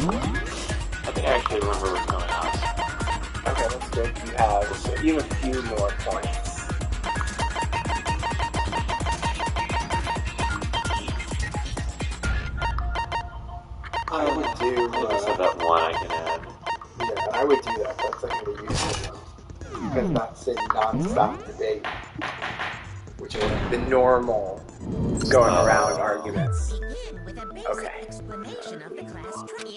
I think I actually remember what's going on. Okay, that's good. You have a few more points. I would do. I just have that one I can add. Yeah, I would do that. That's like the usual. You cannot say non-stop debate, which is the normal going around arguments. Okay.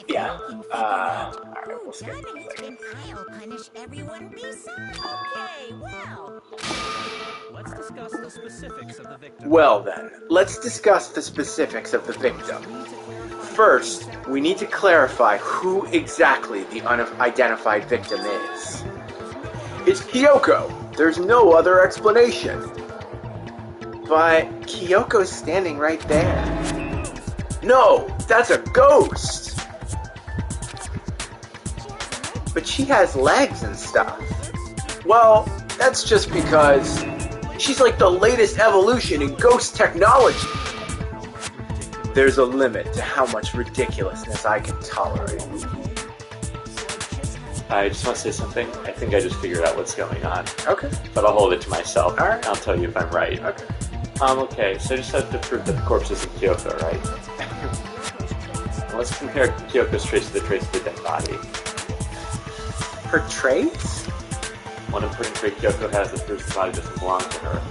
Yeah. Alright, we'll skip it. I'll punish everyone besides. Okay, well. Let's discuss the specifics of the victim. Well then, let's discuss the specifics of the victim. First, we need to clarify who exactly the unidentified victim is. It's Kyoko. There's no other explanation. But Kyoko's standing right there. No, that's a ghost! But she has legs and stuff. Well, that's just because she's like the latest evolution in ghost technology. There's a limit to how much ridiculousness I can tolerate. I just want to say something. I think I just figured out what's going on. Okay. But I'll hold it to myself. Alright. I'll tell you if I'm right. Okay. Okay, so I just have to prove that the corpse isn't Kyoko, right? Let's compare Kyoko's trace to the trace of the dead body. Her traits? One important trait Kyoko has that proves the body doesn't belong to her.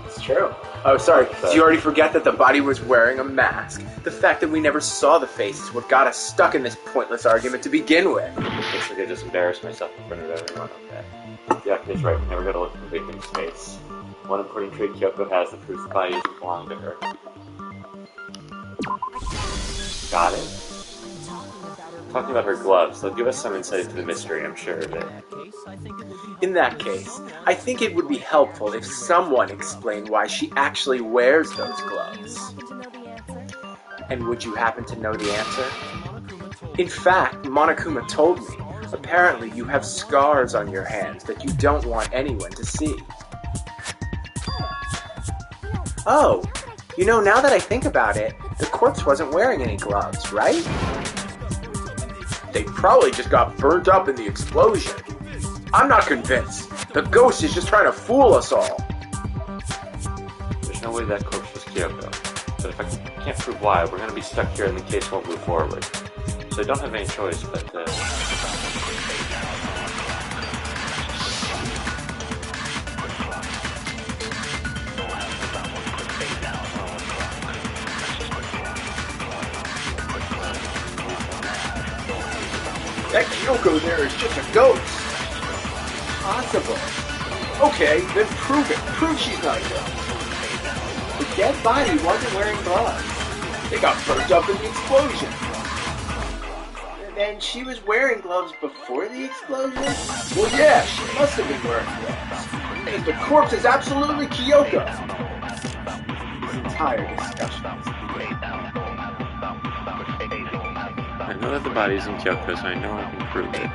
It's true. Oh, sorry. Did you already forget that the body was wearing a mask? The fact that we never saw the face is what got us stuck in this pointless argument to begin with. Looks like I just embarrassed myself in front of everyone. Okay. Yeah, he's right. We never got to look at the victim's face. One important trait Kyoko has that proves the body doesn't belong to her. Got it? Talking about her gloves, they'll give us some insight into the mystery, I'm sure of it. In that case, I think it would be helpful if someone explained why she actually wears those gloves. And would you happen to know the answer? In fact, Monokuma told me, apparently you have scars on your hands that you don't want anyone to see. Oh, you know, now that I think about it, the corpse wasn't wearing any gloves, right? They probably just got burnt up in the explosion. I'm not convinced. The ghost is just trying to fool us all. There's no way that corpse was Kyoko. But if I can't prove why, we're going to be stuck here and the case won't move forward. So I don't have any choice but to... That Kyoko there is just a ghost. Possible. Okay, then prove it. Prove she's not a ghost. The dead body wasn't wearing gloves. They got burnt up in the explosion. And she was wearing gloves before the explosion? Well, yeah, she must have been wearing gloves. Because the corpse is absolutely Kyoko. This entire discussion is I know that the body's in Kyoko, so I know I can prove it.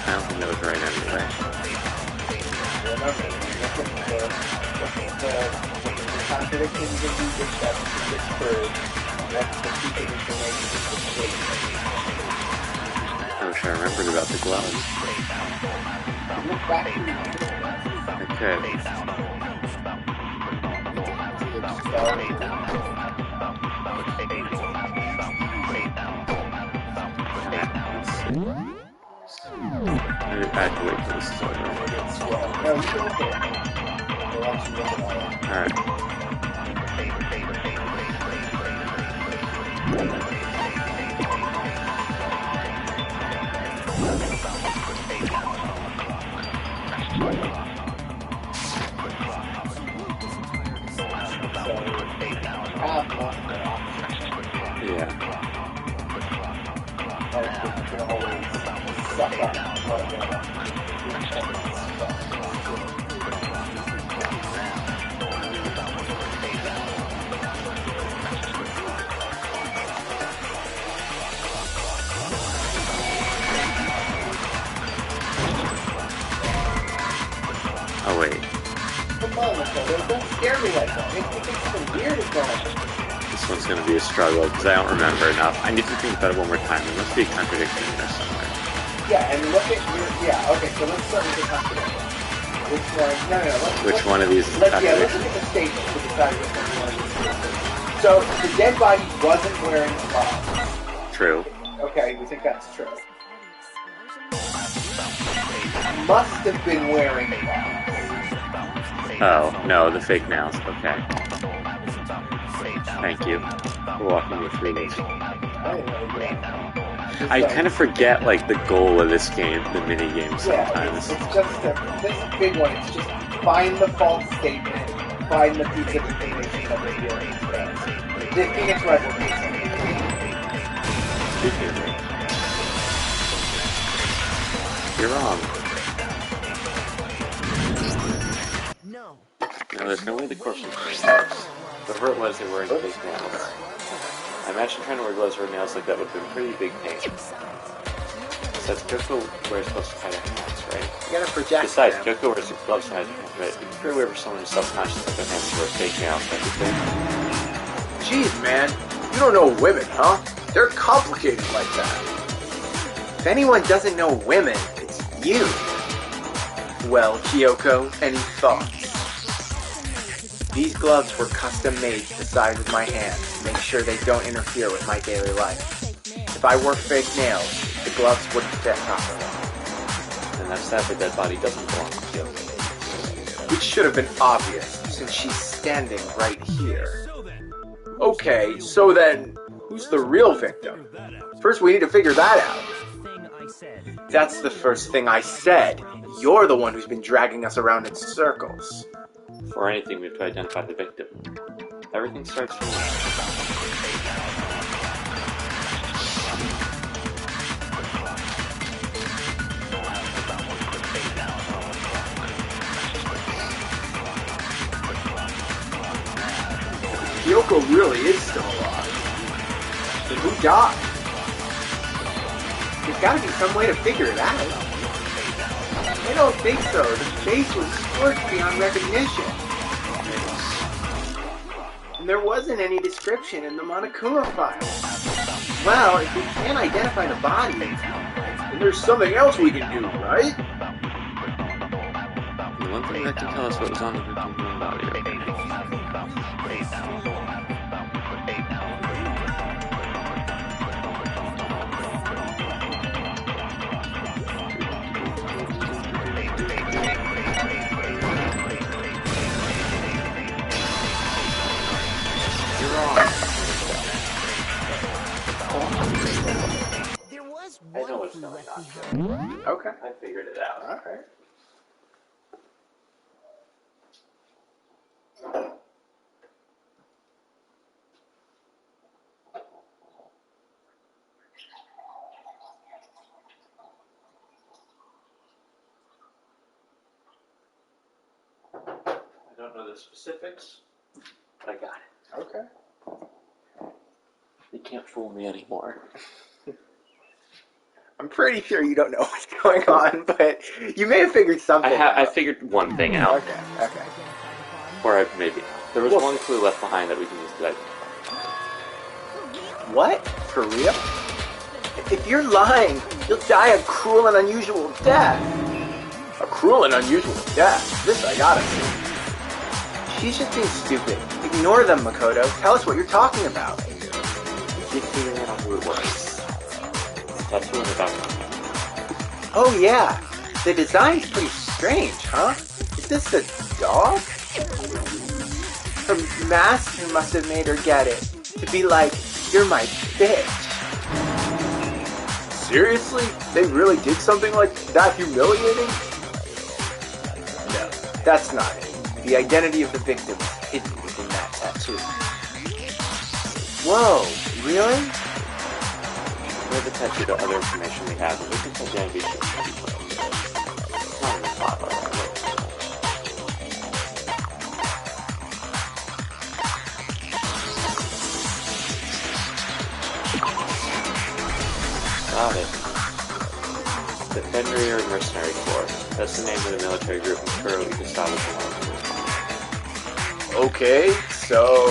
I don't think that was right anyway. the contradictions of these steps to disprove. That's the key information to complete. I wish I remembered about the gloves. Look back Okay. I have to wait till this is over. No, you can look at it. We'll actually look at it. Alright. Yeah. stuff up. Oh wait. Come on, don't scare me like that. Make me think something weird is going on. This one's gonna be a struggle because I don't remember enough. I need to think about it one more time. There must be a contradiction in there somewhere. Yeah, and look at your... Yeah, okay, so let's start with the contradiction. Which one? No. Which one of these is a let's look contradiction? at the statement to decide which one you want to do. So, the dead body wasn't wearing gloves. True. Okay, we think that's true. Must have been wearing gloves. Oh, no, the fake nails. Okay. Thank you for walking me through these. I kind of forget, like, the goal of this game, the mini-game sometimes. It's just this big one, it's just find the false statement, find the piece of information that the hearing says. The Phoenix Red will be something. You're wrong. No. No, there's no way the corpse was wearing gloves. Whoever it was, they were wearing fake nails. I imagine trying to wear gloves or nails like that would have been a pretty big pain. Besides, Kyoko wears gloves to hide her hands, right? You gotta project. Besides, them. Kyoko wears gloves to hide her hands, right? It'd be pretty weird for someone who's self-conscious that their hands wear fake nails, don't you think? Jeez, man. You don't know women, huh? They're complicated like that. If anyone doesn't know women, it's you. Well, Kyoko, any thoughts? These gloves were custom made to decide with my hands to make sure they don't interfere with my daily life. If I wore fake nails, the gloves wouldn't fit properly. And that's that the dead body doesn't belong to Kyoko. Which should have been obvious, since she's standing right here. Okay, so then, who's the real victim? First we need to figure that out. That's the first thing I said. You're the one who's been dragging us around in circles. Before anything, we have to identify the victim. Everything starts from there. Kyoko really is still alive. Then who died? There's gotta be some way to figure it out. I don't think so. The face was scorched beyond recognition. And there wasn't any description in the Monokuma file. Well, if we can't identify the body, then there's something else we can do, right? The one thing that can tell us what was on the victim's body. There was I know one it's clue not left true. behind. Okay. I figured it out. Alright. I don't know the specifics, but I got it. Okay. You can't fool me anymore. I'm pretty sure you don't know what's going on, but you may have figured something out. I figured one thing out. Okay, okay. Or maybe. There was Well- one clue left behind that we can use today. What? For real? If you're lying, you'll die a cruel and unusual death. A cruel and unusual death? This I gotta see. She's just being stupid. Ignore them, Makoto. Tell us what you're talking about. Keep figuring out who it was. That's who in the background. Oh yeah, the design's pretty strange, huh? Is this the dog? Her master must have made her get it. To be like, you're my bitch. Seriously? They really did something like that humiliating? No, that's not it. The identity of the victim is hidden within that tattoo. Whoa, really? compare the tattoo to other information we have, and we can tell Dan Beach to be put. It's not in the plot, but I wrote it. Got it. The Fenrir Mercenary Corps. That's the name of the military group Mikuro Ikusawa belongs to. Okay, so...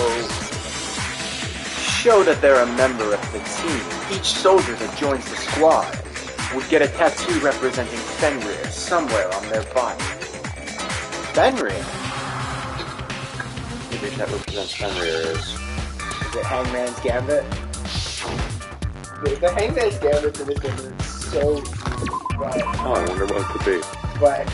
show that they're a member of the team. Each soldier that joins the squad would get a tattoo representing Fenrir somewhere on their body. Fenrir? The image that represents Fenrir is it Hangman's Gambit? The Hangman's Gambit in this one is so... oh, I wonder what it could be. But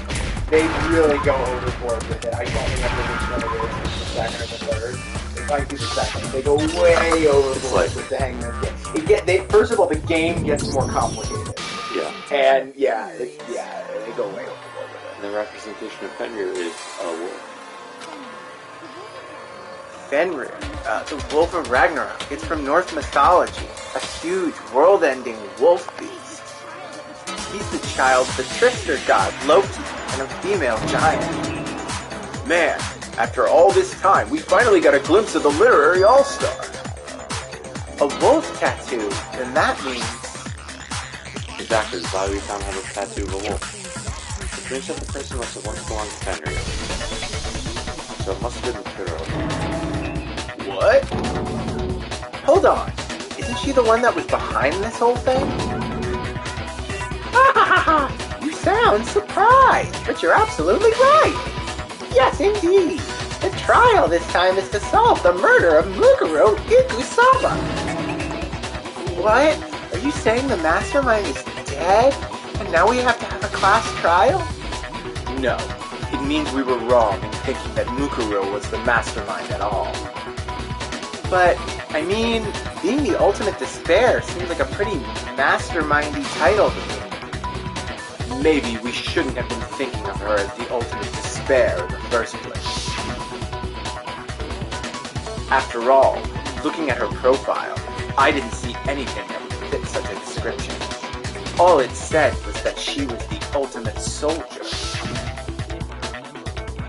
they really go overboard with it. I don't remember which one it is. It's the second or the third. It might be the second. They go way overboard with the Hangman's Gambit. First of all, the game gets more complicated. Yeah. And they go way overboard with it. And the representation of Fenrir is a wolf. Fenrir, the Wolf of Ragnarok. It's from Norse mythology. A huge, world-ending wolf beast. He's the child of the trickster god Loki and a female giant. Man, after all this time, we finally got a glimpse of the literary all-star. A wolf tattoo, then that means... Exactly, the body we found had a tattoo of a wolf. It means that the person must have once belonged to Fenrir. So it must have been Mikuro. What? Hold on. Isn't she the one that was behind this whole thing? You sound surprised, but you're absolutely right. Yes, indeed. The trial this time is to solve the murder of Mikuro Ikusawa. What? Are you saying the mastermind is dead, and now we have to have a class trial? No. It means we were wrong in thinking that Mikuro was the mastermind at all. But, I mean, being the ultimate despair seems like a pretty mastermindy title to me. Maybe we shouldn't have been thinking of her as the ultimate despair in the first place. After all, looking at her profile, I didn't see anything that would fit such a description. All it said was that she was the ultimate soldier.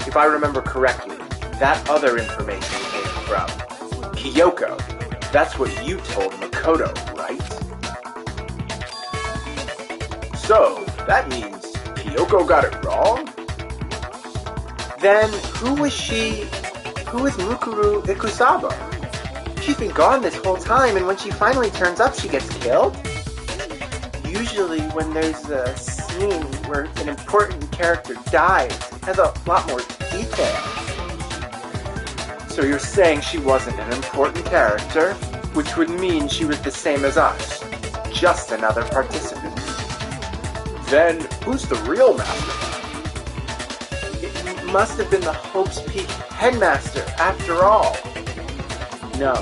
If I remember correctly, that other information came from Kyoko. That's what you told Makoto, right? So, that means Kyoko got it wrong? Then, who is she? Who is Mikuro Ikusawa? She's been gone this whole time, and when she finally turns up, she gets killed? Usually, when there's a scene where an important character dies, it has a lot more detail. So you're saying she wasn't an important character, which would mean she was the same as us, just another participant. Then, who's the real mastermind? It must have been the Hope's Peak headmaster, after all. No,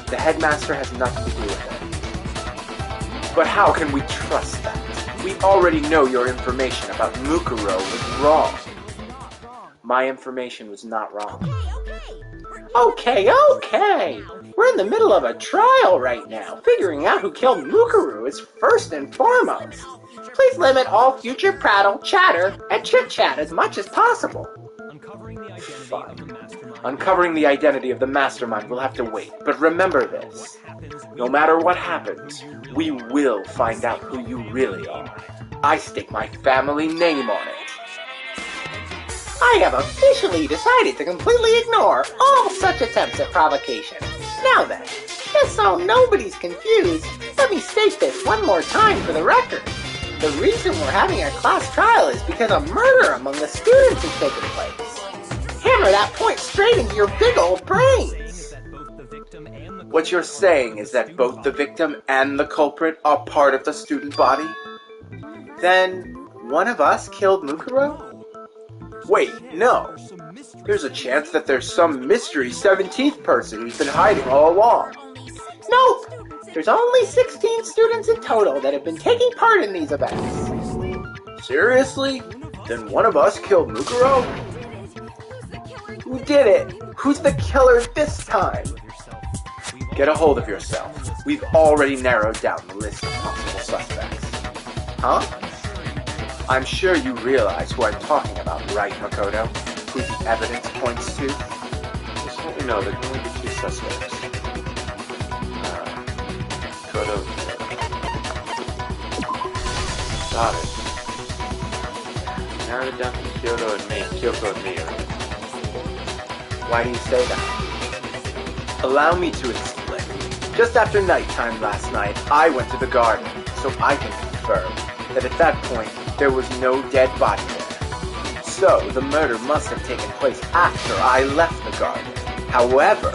the headmaster has nothing to do with it. But how can we trust that? We already know your information about Mikuro was wrong. My information was not wrong. Okay. We're in the middle of a trial right now. Figuring out who killed Mikuro is first and foremost. Please limit all future prattle, chatter, and chit-chat as much as possible. Fine. Uncovering the identity of the mastermind will have to wait. But remember this. No matter what happens, we will find out who you really are. I stake my family name on it. I have officially decided to completely ignore all such attempts at provocation. Now then, just so nobody's confused, let me state this one more time for the record. The reason we're having a class trial is because a murder among the students has taken place. Hammer that point straight into your big old brains. What you're saying is that both the victim and the culprit are part of the student body? Then, one of us killed Mikuro? Wait, no. There's a chance that there's some mystery 17th person who's been hiding all along. Nope! There's only 16 students in total that have been taking part in these events. Seriously? Then one of us killed Mikuro? Who did it? Who's the killer this time? Get a hold of yourself. We've already narrowed down the list of possible suspects. Huh? I'm sure you realize who I'm talking about, right, Makoto? Who the evidence points to? Just let me know, there can only be 2 suspects. Makoto. Got it. Narrowed it down to Kyoko and me. Why do you say that? Allow me to explain. Just after nighttime last night, I went to the garden, so I can confirm that at that point, there was no dead body there. So, the murder must have taken place after I left the garden. However,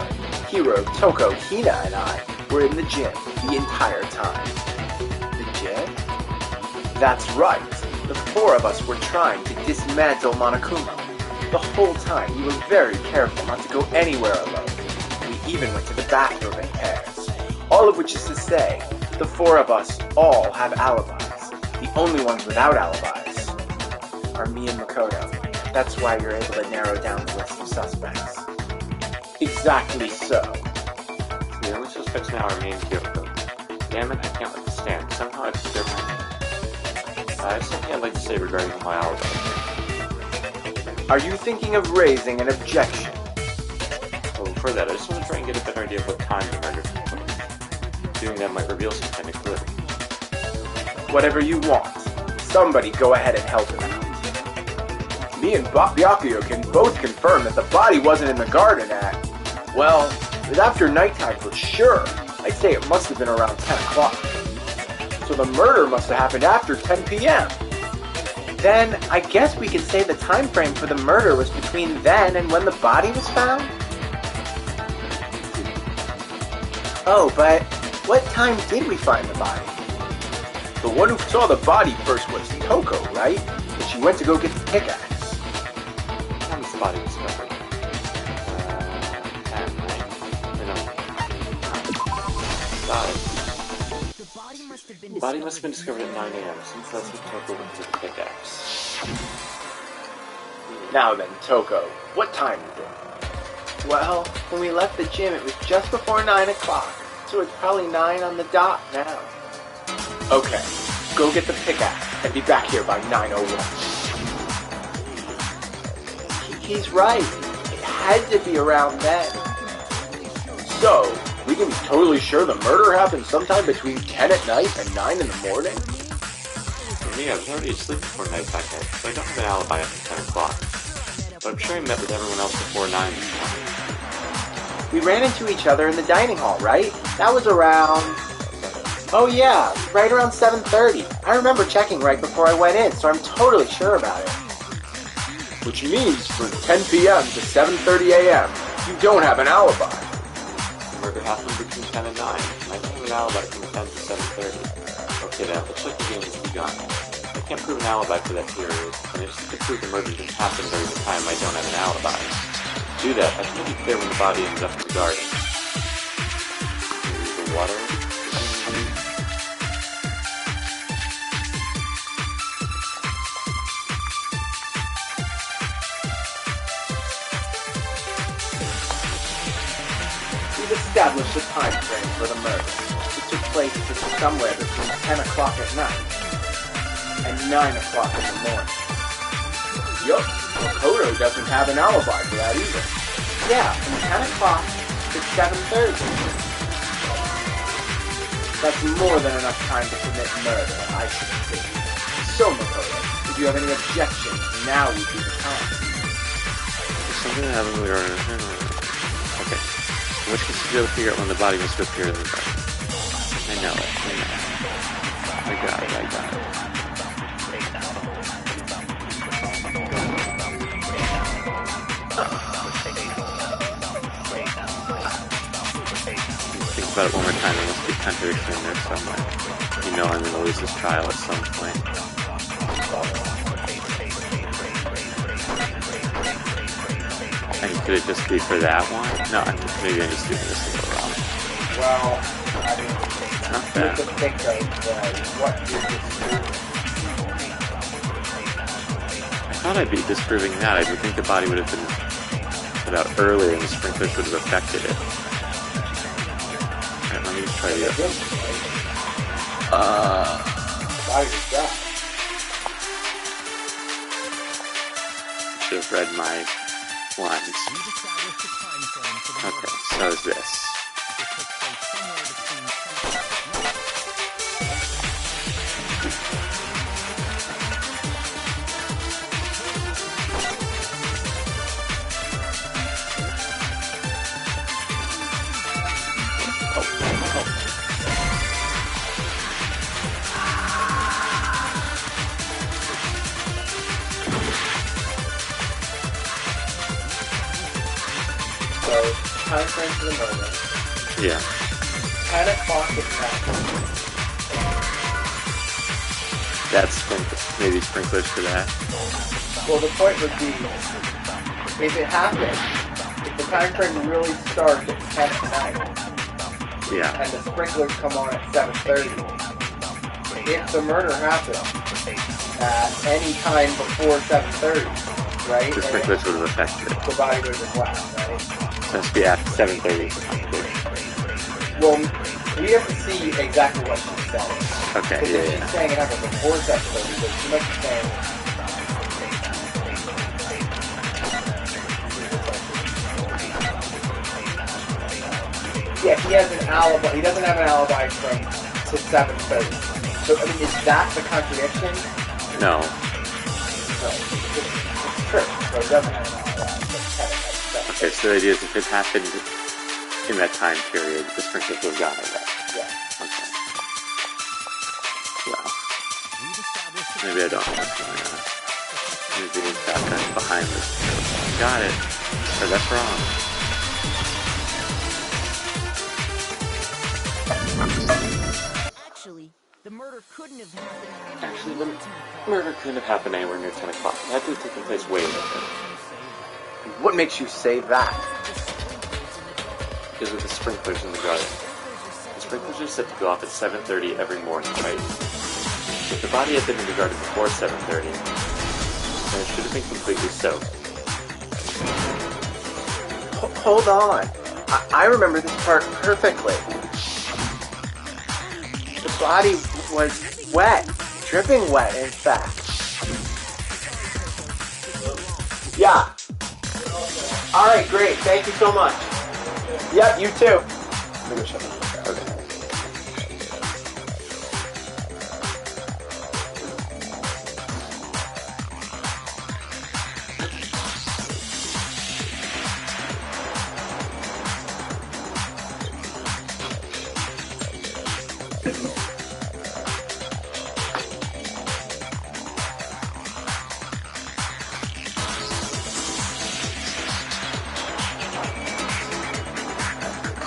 Hiro, Toko, Hina, and I were in the gym the entire time. The gym? That's right. The 4 of us were trying to dismantle Monokuma. The whole time, we were very careful not to go anywhere alone. We even went to the bathroom in pairs. All of which is to say, the 4 of us all have alibis. The only ones without alibis are me and Makoto. That's why you're able to narrow down the list of suspects. Exactly so. The only suspects now are me and Kyoko. Damn it, I can't let this stand. Somehow I have my mind. I have something I'd like to say regarding my alibi. Are you thinking of raising an objection? Well, before that, I just want to try and get a better idea of what time the murder took place. Doing that might reveal some kind of clue. Whatever you want. Somebody go ahead and help him out. Me and Byakuya can both confirm that the body wasn't in the garden at, well, it was after nighttime for sure. I'd say it must have been around 10 o'clock. So the murder must have happened after 10 p.m. Then, I guess we could say the time frame for the murder was between then and when the body was found? Oh, but what time did we find the body? The one who saw the body first was Toko, right? And she went to go get the pickaxe. When was the body discovered? 10, right? No. Got it. The body must have been discovered at 9 a.m. since that's when Toko went to the pickaxe. Now then, Toko, what time is it? Well, when we left the gym, it was just before 9 o'clock. So it's probably 9 on the dot now. Okay, go get the pickaxe and be back here by 9:01. He's right. It had to be around then. So, we can be totally sure the murder happened sometime between 10 at night and 9 in the morning? For me, I was already asleep before night that night, so I don't have an alibi after 10 o'clock. But I'm sure I met with everyone else before 9 this morning. We ran into each other in the dining hall, right? That was around... Oh yeah, right around 7:30. I remember checking right before I went in, so I'm totally sure about it. Which means from 10 p.m. to 7:30 a.m., you don't have an alibi. The murder happened between 10 and 9, and I don't have an alibi from 10 to 7:30. Okay then, looks like the game has begun. I can't prove an alibi for that period, and it's to prove the murder didn't happen during the time I don't have an alibi. To do that, I should be clear when the body ended up in the garden. The water? We've established a time frame for the murder. It took place somewhere between 10 o'clock at night and 9 o'clock in the morning. Yup, Makoto doesn't have an alibi for that either. Yeah, from 10 o'clock to 7:30. That's more than enough time to commit murder, I should think. So, Makoto, if you have any objections, now would be the time. Something that happened when we were... Okay. In which case, you gotta figure out when the body must have appeared in the garden. I know it. I got it. Think about it one more time, there must be contradiction in there somewhere. You know I'm gonna lose this trial at some point. And could it just be for that one? No, maybe I'm just doing this a little wrong. Well, I mean, not bad. You have to think of what you're disproving. I thought I'd be disproving that. I would think the body would have been put out earlier and the sprinklers would have affected it. try to do it. Why did you die? Should have read my lines. We've established a time frame for the Okay, murder. so is this. It took place somewhere between 10 o'clock at night. So, time frame for the murder. Yeah. 10 o'clock at night. That's maybe sprinklers for that. Well, the point would be, if it happened, if the time frame really starts at 10 at night, Yeah. and the sprinklers come on at 7:30, if the murder happened at any time before 7:30, right? The and sprinklers would have affected it. the body would have been wet, right? So it must be after 7:30. Well, we have to see exactly what she's saying. Okay, Because yeah, if she's yeah. saying it happened before 7:30, then she must be saying... Yeah, he has an alibi. He doesn't have an alibi from to 7:30. So, I mean, is that the contradiction? No. No, it's true. So he doesn't have an alibi. So Okay, so the idea is if it happened in that time period, the sprinklers would have gotten it right. yeah. Okay. Well, We've established a maybe I don't know what's going on. Maybe it's that behind this. Got it. Or that's wrong. Actually, the murder couldn't have happened Actually, anywhere the near 10 o'clock. murder couldn't have happened anywhere near 10 o'clock. It had to have taken place way later. What makes you say that? Because of the sprinklers in the garden. The sprinklers are set to go off at 7:30 every morning, right? If the body had been in the garden before 7:30, then it should have been completely soaked. Hold on. I remember this part perfectly. The body was wet. Dripping wet, in fact. Yeah. Alright, great. Thank you so much. Yep, you too. I'm gonna shut up. Okay.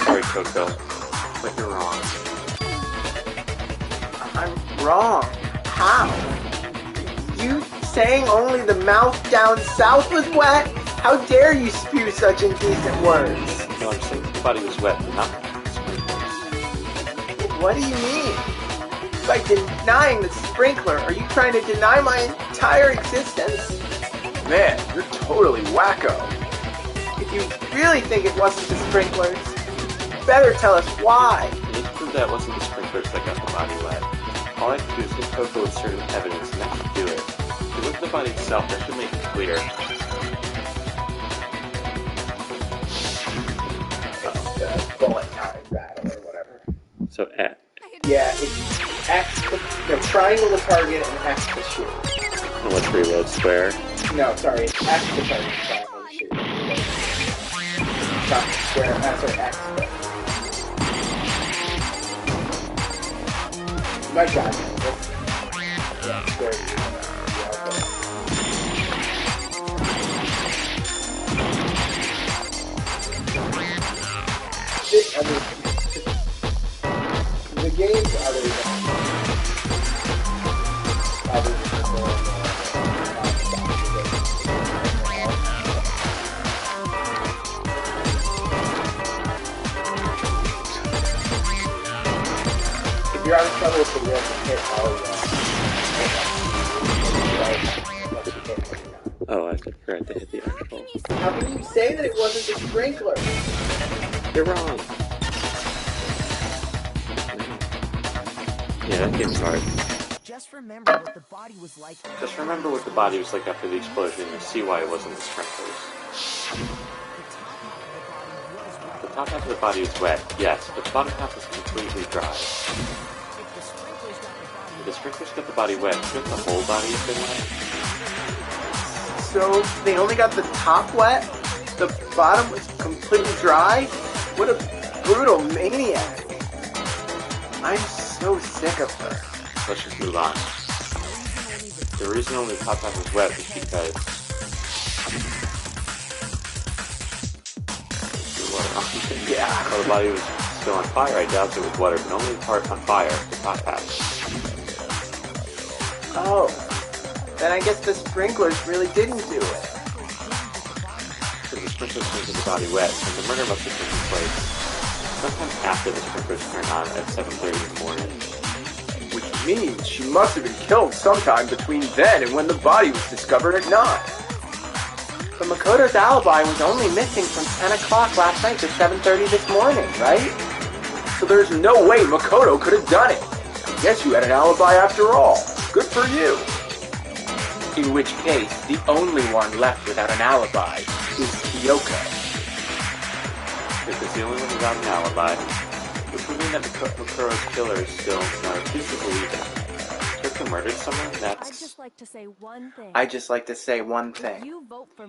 Sorry, Coco, but you're wrong. I'm wrong. How? You saying only the mouth down south was wet? How dare you spew such indecent words? No, I'm saying the body was wet, not sprinklers. What do you mean? By denying the sprinkler, are you trying to deny my entire existence? Man, you're totally wacko. If you really think it wasn't the sprinklers, you better tell us why. I need to prove that wasn't the sprinklers that got the body wet. All I have to do is hit Coco with certain evidence, and that should do it. If you look at the body itself, that should make it clear. Bullet time battle or whatever. So, Yeah, it's X, no, triangle the target and X the shoot. and let's reload square. No, sorry, it's X the target, triangle the shoot. Not square, sorry, X. My God, yeah, square. Yeah, okay. I mean, the games other than if you're having trouble with the wheel, hit Oh, I forgot to hit the actual. How can you say that it wasn't the sprinkler? You're wrong. Yeah, that game's hard. Just remember what the body was like. Just remember what the body was like after the explosion, and see why it wasn't the sprinklers. The top half of the body was wet, yes, but the bottom half was completely dry. If the sprinklers got the body wet, shouldn't the whole body have been wet? So they only got the top wet? The bottom was completely dry? What a brutal maniac. I'm so sick of her. Let's just move on. The reason only the top half was wet was because... Yeah. While the body was still on fire, I doubt it was water, but only the part on fire, the top half. Oh. Then I guess the sprinklers really didn't do it. So the sprinklers made the body wet, and the murder must have taken place sometime after the sprinklers turned on at 7:30 in the morning. Which means she must have been killed sometime between then and when the body was discovered at 9. But Makoto's alibi was only missing from 10 o'clock last night to 7:30 this morning, right? So there's no way Makoto could have done it. I guess you had an alibi after all. Good for you. In which case, the only one left without an alibi is Kyoko. If it's the only one without an alibi, which would mean that Makoto's killer is still not refused to believe it. Kyoko murdered someone? I'd just like to say one thing. I just like to say one thing.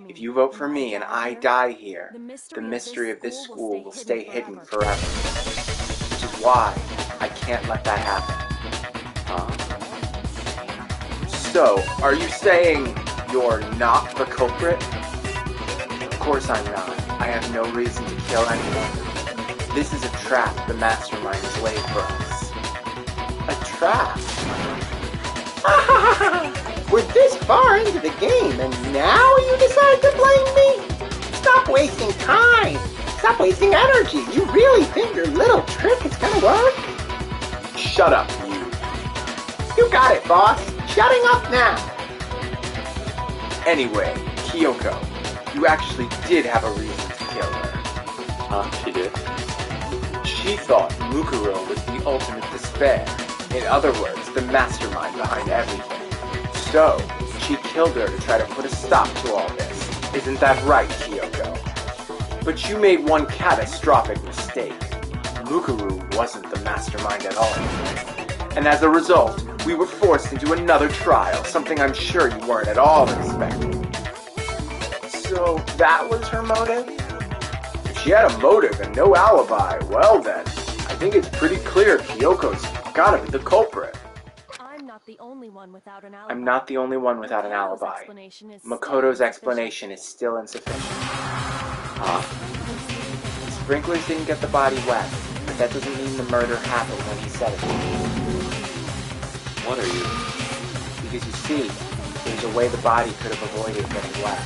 If you vote for me and I die here, the mystery of this school will stay hidden forever. Which is why I can't let that happen. So, are you saying you're not the culprit? Of course I'm not. I have no reason to kill anyone. This is a trap the mastermind has laid for us. A trap? We're this far into the game, and now you decide to blame me? Stop wasting time! Stop wasting energy! You really think your little trick is gonna work? Shut up, you. You got it, boss! Shutting up now! Anyway, Kyoko, you actually did have a reason to kill her. She did. She thought Mukuro was the ultimate despair. In other words, the mastermind behind everything. So, she killed her to try to put a stop to all this. Isn't that right, Kyoko? But you made one catastrophic mistake. Mukuro wasn't the mastermind at all. And as a result, we were forced into another trial, something I'm sure you weren't at all expecting. So, that was her motive? If she had a motive and no alibi, well then, I think it's pretty clear Kyoko's gotta be the culprit. I'm not the only one without an alibi. I'm not the only one without an alibi. Makoto's explanation is still insufficient. The sprinklers didn't get the body wet, but that doesn't mean the murder happened when he said it. What are you? Because you see, there's a way the body could have avoided getting wet.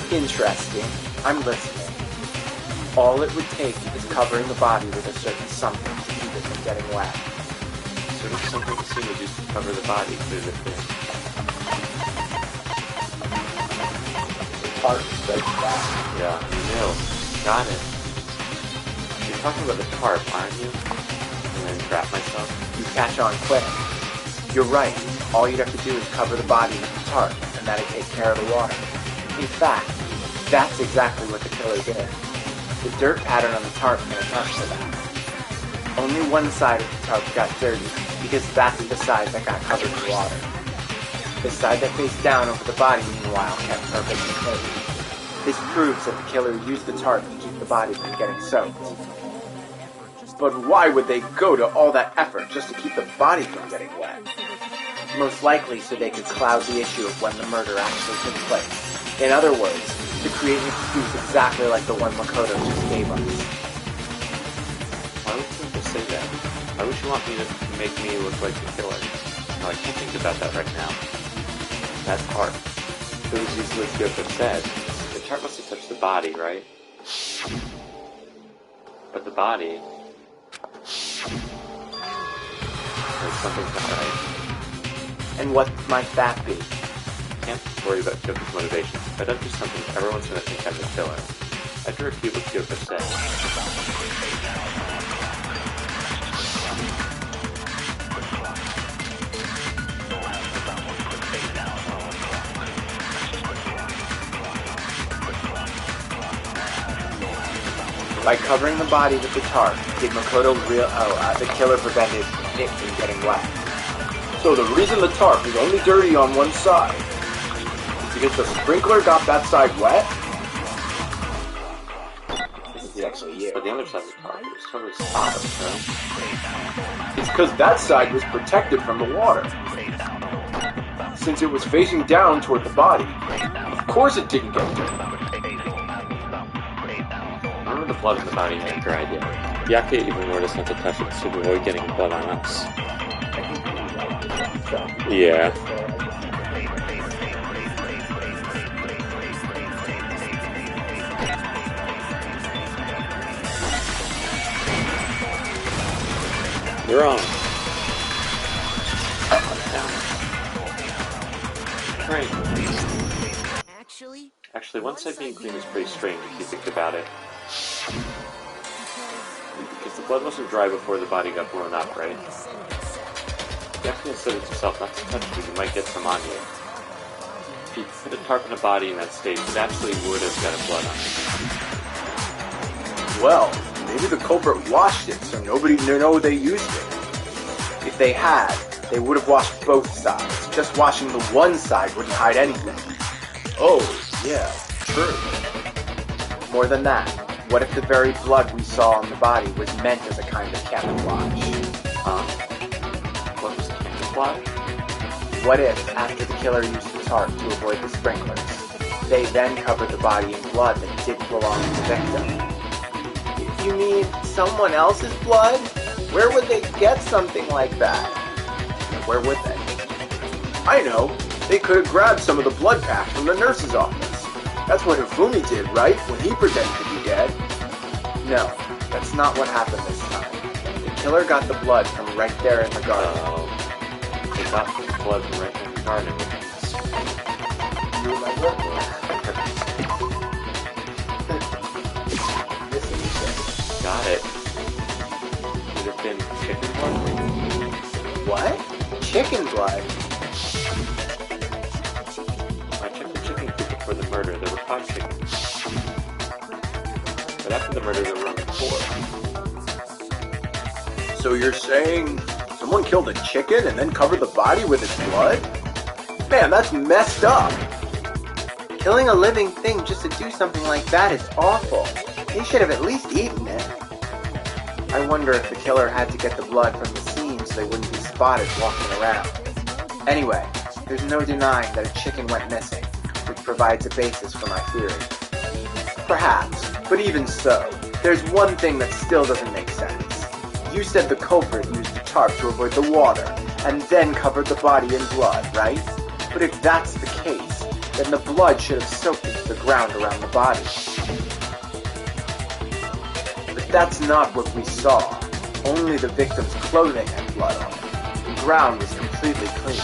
Interesting. I'm listening. All it would take is covering the body with a certain something to keep it from getting wet. Sort of something the scene would use to cover the body, could it have been? Tarp, like that. Yeah, no. Got it. You're talking about the tarp, aren't you? And then trap myself? You catch on quick. You're right. All you'd have to do is cover the body with the tarp, and that'd take care of the water. In fact, that's exactly what the killer did. The dirt pattern on the tarp can account for that. Only one side of the tarp got dirty, because that's the side that got covered in water. The side that faced down over the body, meanwhile, kept perfectly clean. This proves that the killer used the tarp to keep the body from getting soaked. But why would they go to all that effort just to keep the body from getting wet? Most likely so they could cloud the issue of when the murder actually took place. In other words, to create an excuse exactly like the one Makoto just gave us. Why would you just say that? Why would you want me to make me look like the killer? No, I can't think about that right now. That's hard. If it was easily as Kyoko said, the tarp must have touched the body, right? But the body... something's not right. And what might that be? Can't worry about Kyoko's motivations. If I don't do something, everyone's gonna think I'm the killer. I have to repeat what Kyoko said. By covering the body with the tarp, did Makoto the killer prevented it from getting wet. So the reason the tarp is only dirty on one side is because the sprinkler got that side wet? This is actually you. But the other side of the tarp was totally spotless, right? It's because that side was protected from the water. Since it was facing down toward the body, of course it didn't get dirty. Remember the blood in the body had your idea. Yake even warned us not to touch it to avoid getting blood on us. Yeah. You're on. Right. Actually, one side being clean is pretty strange if you think about it. Because the blood wasn't dry before the body got blown up, right? Definitely said it himself not to touch it, you might get some on you. If you put a tarp in a body in that state, it actually would have got a blood on it. Well, maybe the culprit washed it so nobody knew they used it. If they had, they would have washed both sides. Just washing the one side wouldn't hide anything. Oh, yeah, true. More than that, what if the very blood we saw on the body was meant as a kind of camouflage? What was the camouflage? What if, after the killer used the tarp to avoid the sprinklers, they then covered the body in blood that didn't belong to the victim? You mean someone else's blood? Where would they get something like that? Where would they? I know. They could have grabbed some of the blood pack from the nurse's office. That's what Hifumi did, right? When he pretended to be dead. No, that's not what happened this time. The killer got the blood from right there in the garden. They got the blood from right in the garden. You remember? Got it. Would it have been chicken blood? What? Chicken blood? I checked the chicken coop before the murder. There were 5 chickens. But after the murder, there were only 4. So you're saying someone killed a chicken and then covered the body with its blood? Man, that's messed up. Killing a living thing just to do something like that is awful. They should have at least eaten it. I wonder if the killer had to get the blood from the scene so they wouldn't be spotted walking around. Anyway, there's no denying that a chicken went missing, which provides a basis for my theory. Perhaps, but even so, there's one thing that still doesn't make sense. You said the culprit used the tarp to avoid the water, and then covered the body in blood, right? But if that's the case, then the blood should have soaked into the ground around the body. But that's not what we saw. Only the victim's clothing had blood on it. The ground was completely clean.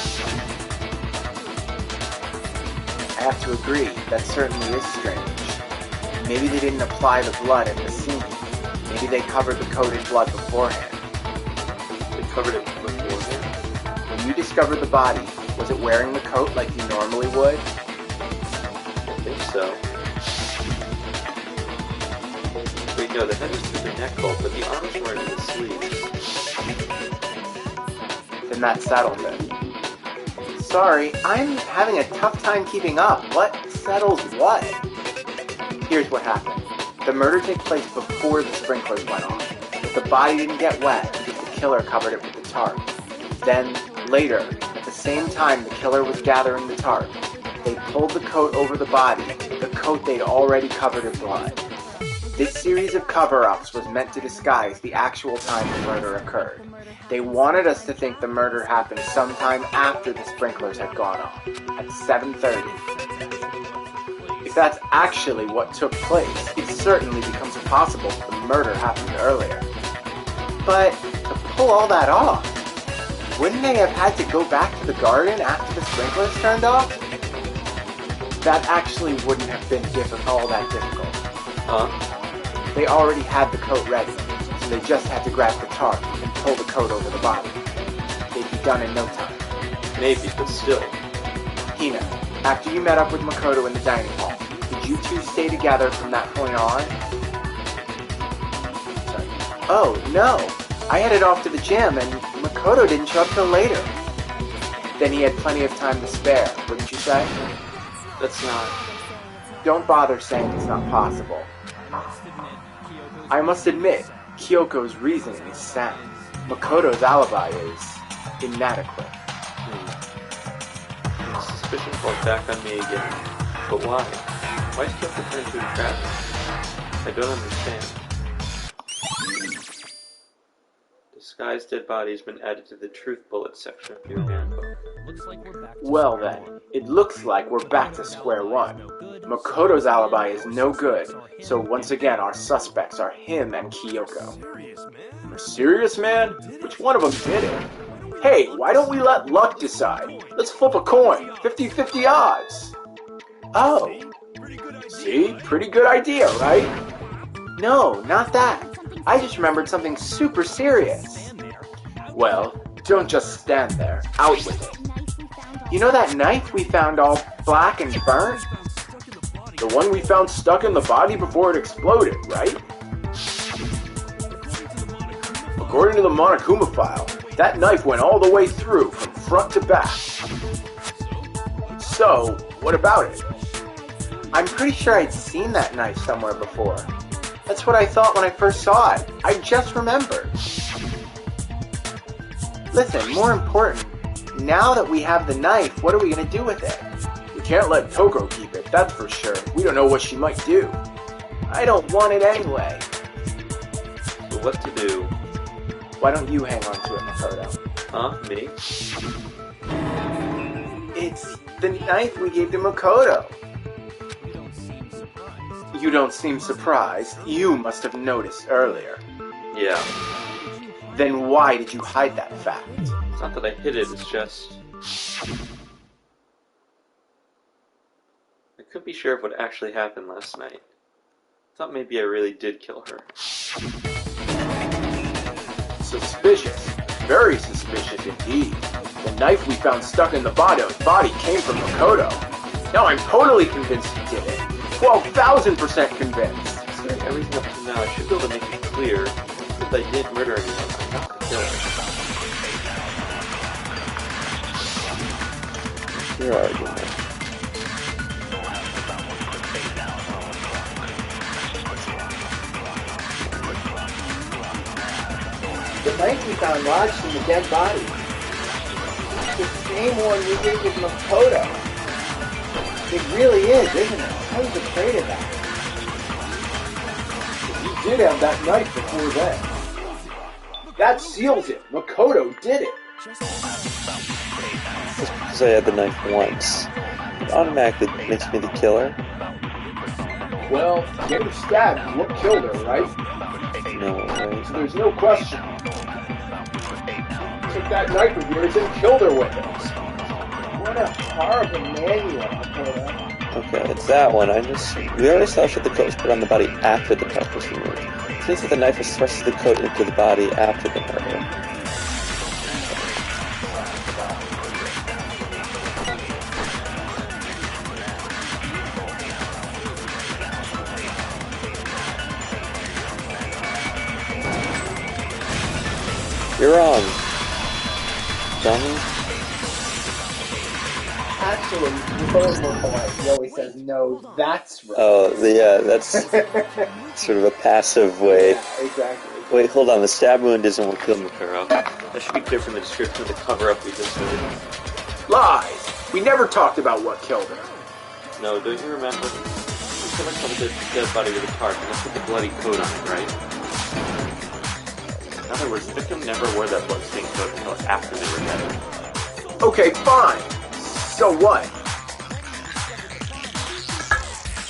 I have to agree, that certainly is strange. Maybe they didn't apply the blood at the scene. Maybe they covered the coat in blood beforehand. They covered it beforehand? When you discovered the body, was it wearing the coat like you normally would? I think so. Wait, no, the head was through the neck hole, but the arms weren't in the sleeves. Then that settles it. Sorry, I'm having a tough time keeping up. What settles what? Here's what happened. The murder takes place before the sprinklers went on, but the body didn't get wet because the killer covered it with the tarp. Then, later, at the same time the killer was gathering the tarp, they pulled the coat over the body, the coat they'd already covered in blood. This series of cover-ups was meant to disguise the actual time the murder occurred. They wanted us to think the murder happened sometime after the sprinklers had gone off, at 7:30. If that's actually what took place, it certainly becomes possible that the murder happened earlier. But to pull all that off, wouldn't they have had to go back to the garden after the sprinklers turned off? That actually wouldn't have been all that difficult. Huh? They already had the coat ready, so they just had to grab the tarp and pull the coat over the body. They'd be done in no time. Maybe, but still. Hina, after you met up with Makoto in the dining hall, did you two stay together from that point on? Oh, no. I headed off to the gym and Makoto didn't show up till later. Then he had plenty of time to spare, wouldn't you say? That's not... Don't bother saying it's not possible. I must admit, Kyoko's reasoning is sound. Makoto's alibi is inadequate. Suspicion falls back on me again. But why? Why is Kyoko turned to entrapment? I don't understand. Disguised dead body has been added to the truth bullet section of your handbook. Well then, it looks like we're back to square one. Makoto's alibi is no good, so once again our suspects are him and Kyoko. You're serious, man? Which one of them did it? Hey, why don't we let luck decide? Let's flip a coin. 50-50 odds. Oh. See? Pretty good idea, right? No, not that. I just remembered something super serious. Well, don't just stand there. Out with it. You know that knife we found all black and burnt? The one we found stuck in the body before it exploded, right? According to the Monokuma file, that knife went all the way through, from front to back. So, what about it? I'm pretty sure I'd seen that knife somewhere before. That's what I thought when I first saw it. I just remembered. Listen, more important, now that we have the knife, what are we going to do with it? We can't let Toko keep it, that's for sure. We don't know what she might do. I don't want it anyway. So what to do? Why don't you hang on to it, Makoto? Huh? Me? It's the knife we gave to Makoto. You don't seem surprised. You must have noticed earlier. Yeah. Then why did you hide that fact? It's not that I hid it, it's just... I couldn't be sure of what actually happened last night. I thought maybe I really did kill her. Suspicious. Very suspicious indeed. The knife we found stuck in the body came from Makoto. Now I'm totally convinced he did it. 12,000% convinced. Considering everything up to now, I should be able to make it clear that I didn't murder anyone. I'm not the killer. Your argument. The knife we found lodged in the dead body. It's the same one we did with Makoto. It really is, isn't it? I was afraid of that. You did have that knife before then. That seals it. Makoto did it. Just because I had the knife once, it automatically makes me the killer? Well, getting stabbed is what killed her, right? No, right? There's no question. Took that knife of yours and killed her with it. What a horrible man you are, Makoto. Okay, it's that one. We already established that the coat was put on the body after the cuff was removed. It seems that the knife was thrust through the coat into the body after the murder. You're wrong. Dummy. Actually, you're always more polite. He always says, no, that's right. Oh, yeah, that's sort of a passive way. Yeah, exactly. Wait, hold on. The stab wound isn't what killed Makoto. That should be clear from the description of the cover-up we just did. Lies! We never talked about what killed her. No, don't you remember? The killer covered the dead body with a tarp and left with the bloody coat on it, right? In other words, the victim never wore that blood-stained coat until after they were dead. Okay, fine. So what?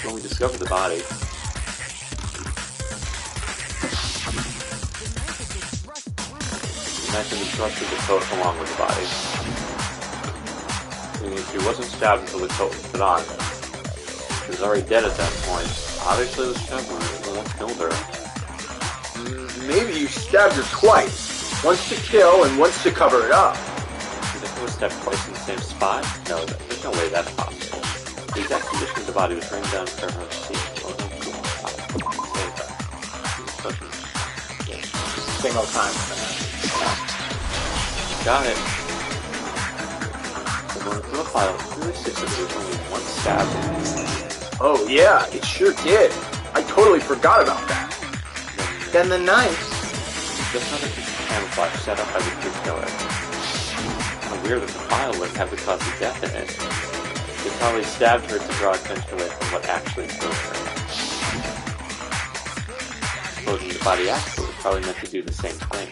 When we discovered the body, the knife had been thrust through the coat along with the body. Meaning she wasn't stabbed until the coat was put on. She was already dead at that point. Obviously the stab wound was what killed her. Maybe you stabbed her twice. Once to kill and once to cover it up. The victim was stabbed twice in the same spot? No, there's no way that's possible. The exact condition of the body was written down for her to see. single time. Got it. The one from the file really sticks that there was only one stab. Oh yeah, it sure did. I totally forgot about that. Then the knife. Just another piece of camouflage set up by the kid killer. How weird that the file would have the cause of death in it. They probably stabbed her to draw attention away from what actually killed her. Exploding the body afterward was probably meant to do the same thing.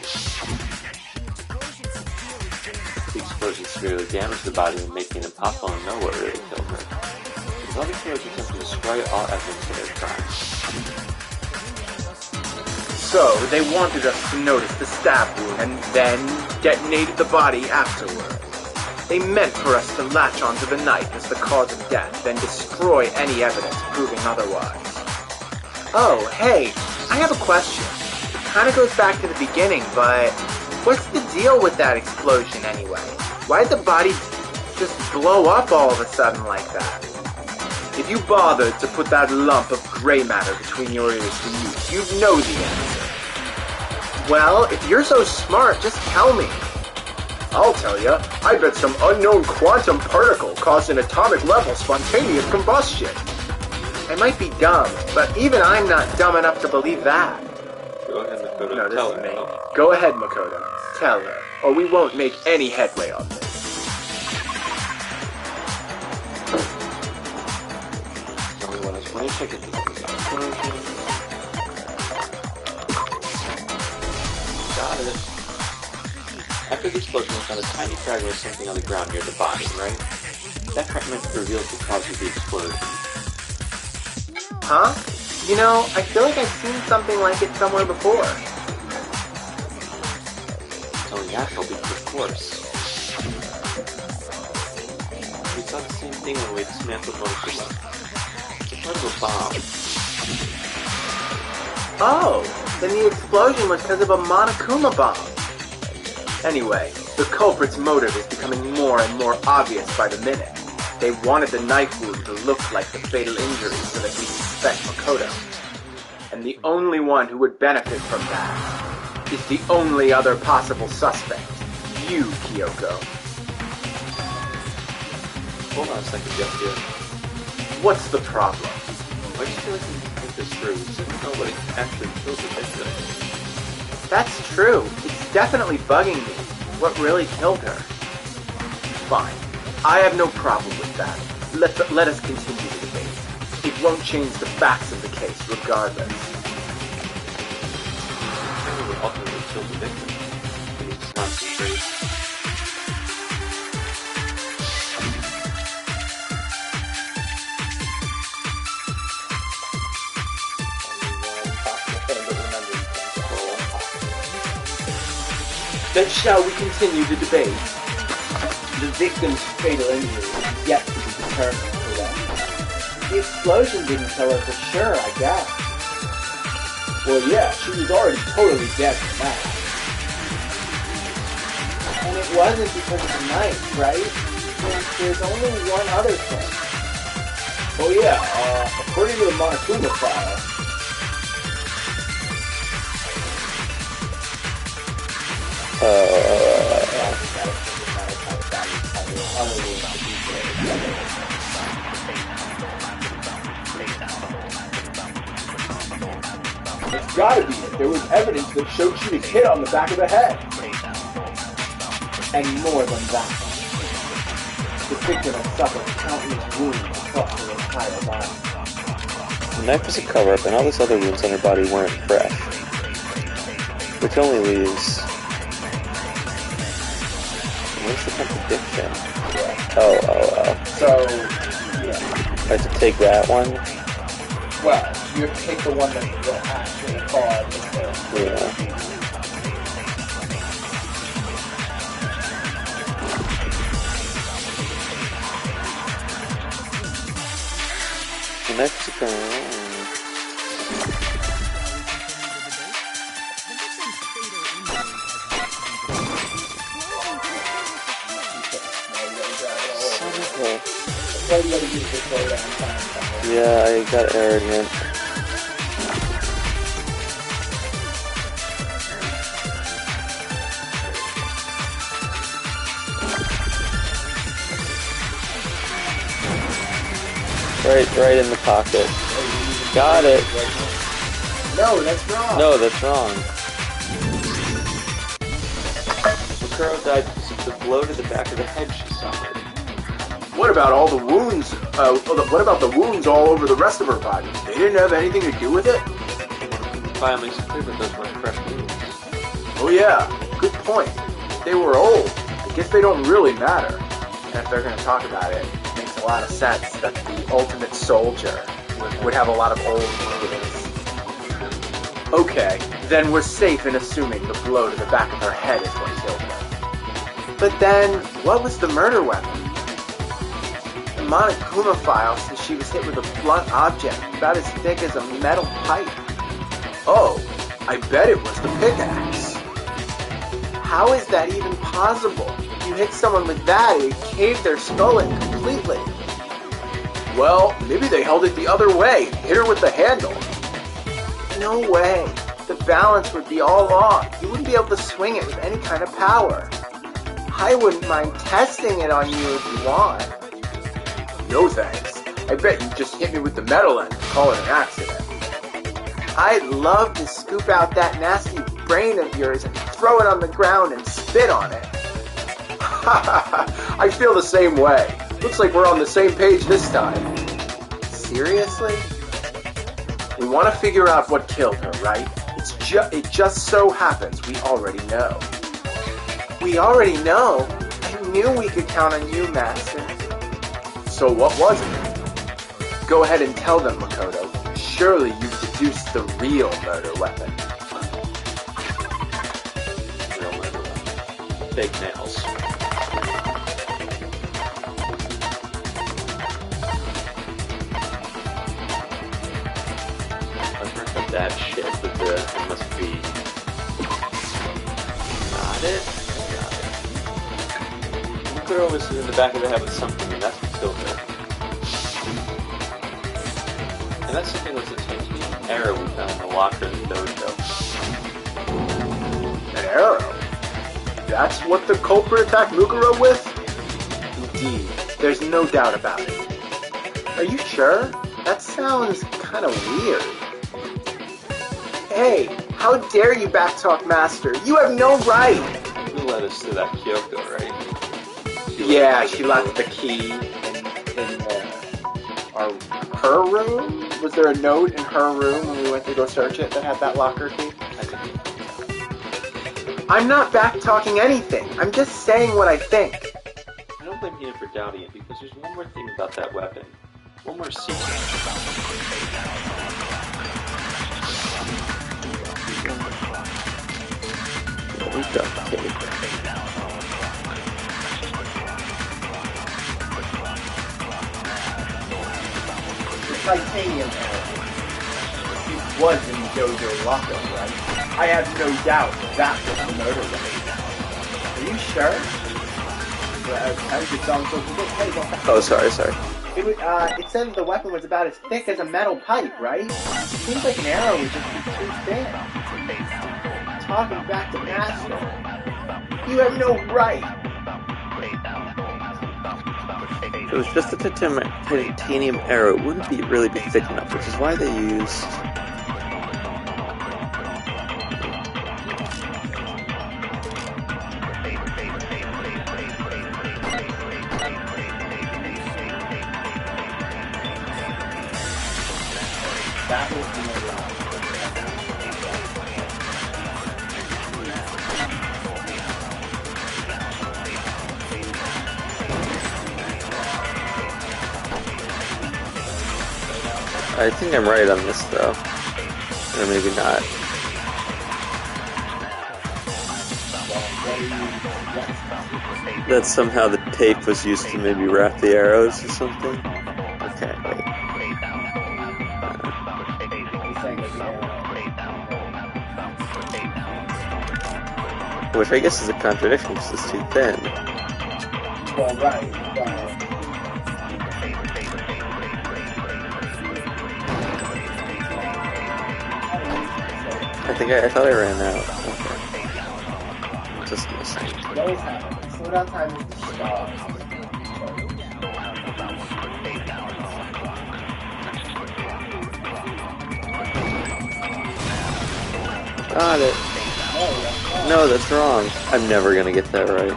The explosion severely damaged the body and making it impossible to know what really killed her. The other killers attempted to destroy all evidence of their crime. So, they wanted us to notice the stab wound and then detonated the body afterward. They meant for us to latch onto the knife as the cause of death, then destroy any evidence proving otherwise. Oh, hey, I have a question. It kind of goes back to the beginning, but what's the deal with that explosion anyway? Why did the body just blow up all of a sudden like that? If you bothered to put that lump of gray matter between your ears to use, you'd know the answer. Well, if you're so smart, just tell me. I'll tell you. I bet some unknown quantum particle caused an atomic level spontaneous combustion. I might be dumb, but even I'm not dumb enough to believe that. Go ahead, Makoto. No, this Tell is her. me. Go ahead, Makoto. Tell her, or we won't make any headway on this. Let me check it. Got it. After the explosion, we found a tiny fragment of something on the ground near the body, right? That fragment reveals the cause of the explosion. Huh? You know, I feel like I've seen something like it somewhere before. It's only natural because, of course. We saw the same thing when we dismantled Monokuma. It's part of a bomb. Oh, then the explosion was because of a Monokuma bomb. Anyway, the culprit's motive is becoming more and more obvious by the minute. They wanted the knife wound to look like the fatal injury so that we suspect Makoto. And the only one who would benefit from that is the only other possible suspect, you, Kyoko. Hold on a second, Jeff here. What's the problem? Why do you feel like we can think this through? We didn't know what actually killed the victim. That's true. It's definitely bugging me. What really killed her? Fine. I have no problem with that. Let us continue the debate. It won't change the facts of the case, regardless. Who would ultimately kill the victim? We need to concentrate. Then shall we continue the debate? The victim's fatal injury is yet to be determined, correct? The explosion didn't kill her for sure, I guess. Well, yeah, she was already totally dead from that. And it wasn't because of the knife, right? And there's only one other thing. Oh yeah, according to the Monokuma file, it's gotta be it. There was evidence that showed she was hit on the back of the head. And more than that, the victim had suffered countless wounds across her entire body. The knife was a cover-up, and all these other wounds on her body weren't fresh. Which only leaves... Where's the contradiction? Oh. So, yeah. I have to take that one? Well, you have to take the one that actually caused the... Yeah. The knife was a cover-up. Yeah, I got arrogant. Right in the pocket. Got it. No, that's wrong. No, that's wrong. Makuro died because of the blow to the back of the head she suffered. What about all the wounds? What about the wounds all over the rest of her body? They didn't have anything to do with it? File makes it clear that those weren't fresh wounds. Oh yeah, good point. They were old. I guess they don't really matter. And if they're going to talk about it, it makes a lot of sense that the ultimate soldier would have a lot of old wounds. Okay, then we're safe in assuming the blow to the back of her head is what killed her. But then, what was the murder weapon? The Monokuma file says she was hit with a blunt object about as thick as a metal pipe. Oh, I bet it was the pickaxe. How is that even possible? If you hit someone with that, it would cave their skull in completely. Well, maybe they held it the other way and hit her with the handle. No way. The balance would be all off. You wouldn't be able to swing it with any kind of power. I wouldn't mind testing it on you if you want. No thanks. I bet you just hit me with the metal end and call it an accident. I'd love to scoop out that nasty brain of yours and throw it on the ground and spit on it. I feel the same way. Looks like we're on the same page this time. Seriously? We want to figure out what killed her, right? It just so happens we already know. We already know? I knew we could count on you, Master. So what was it? Go ahead and tell them, Makoto. Surely you've deduced the real murder weapon. Real murder weapon. Fake nails. I've heard of that shit, but it must be... Got it? Got it. Makuro was in the back of the head with something, and that's what killed her. And that's something was a titanium arrow we found in the locker in the dojo. An arrow? That's what the culprit attacked Mukuro with? Indeed, there's no doubt about it. Are you sure? That sounds kind of weird. Hey, how dare you backtalk Master? You have no right! You led us to that Kyoko, right? She left the key in her room? Was there a note in her room when we went to go search it that had that locker key? I'm not back-talking anything. I'm just saying what I think. I don't blame you for doubting it, because there's one more thing about that weapon. One more secret. We've got the tape. Titanium arrow. It was in the dojo locker, right? I have no doubt that was the murder weapon. Are you sure? Oh, sorry. It said the weapon was about as thick as a metal pipe, right? Seems like an arrow would just be too thin. Talking back to Master. You have no right. If it was just a titanium arrow, it wouldn't really be thick enough, which is why they used... That was the murder. I think I'm right on this, though. Or maybe not. That somehow the tape was used to maybe wrap the arrows or something? Okay, wait. Which I guess is a contradiction because it's too thin. Well, right. I thought I ran out. Okay. Just missing. It always happens. Slow down time is the stop. Got it. No, that's wrong. I'm never gonna get that right.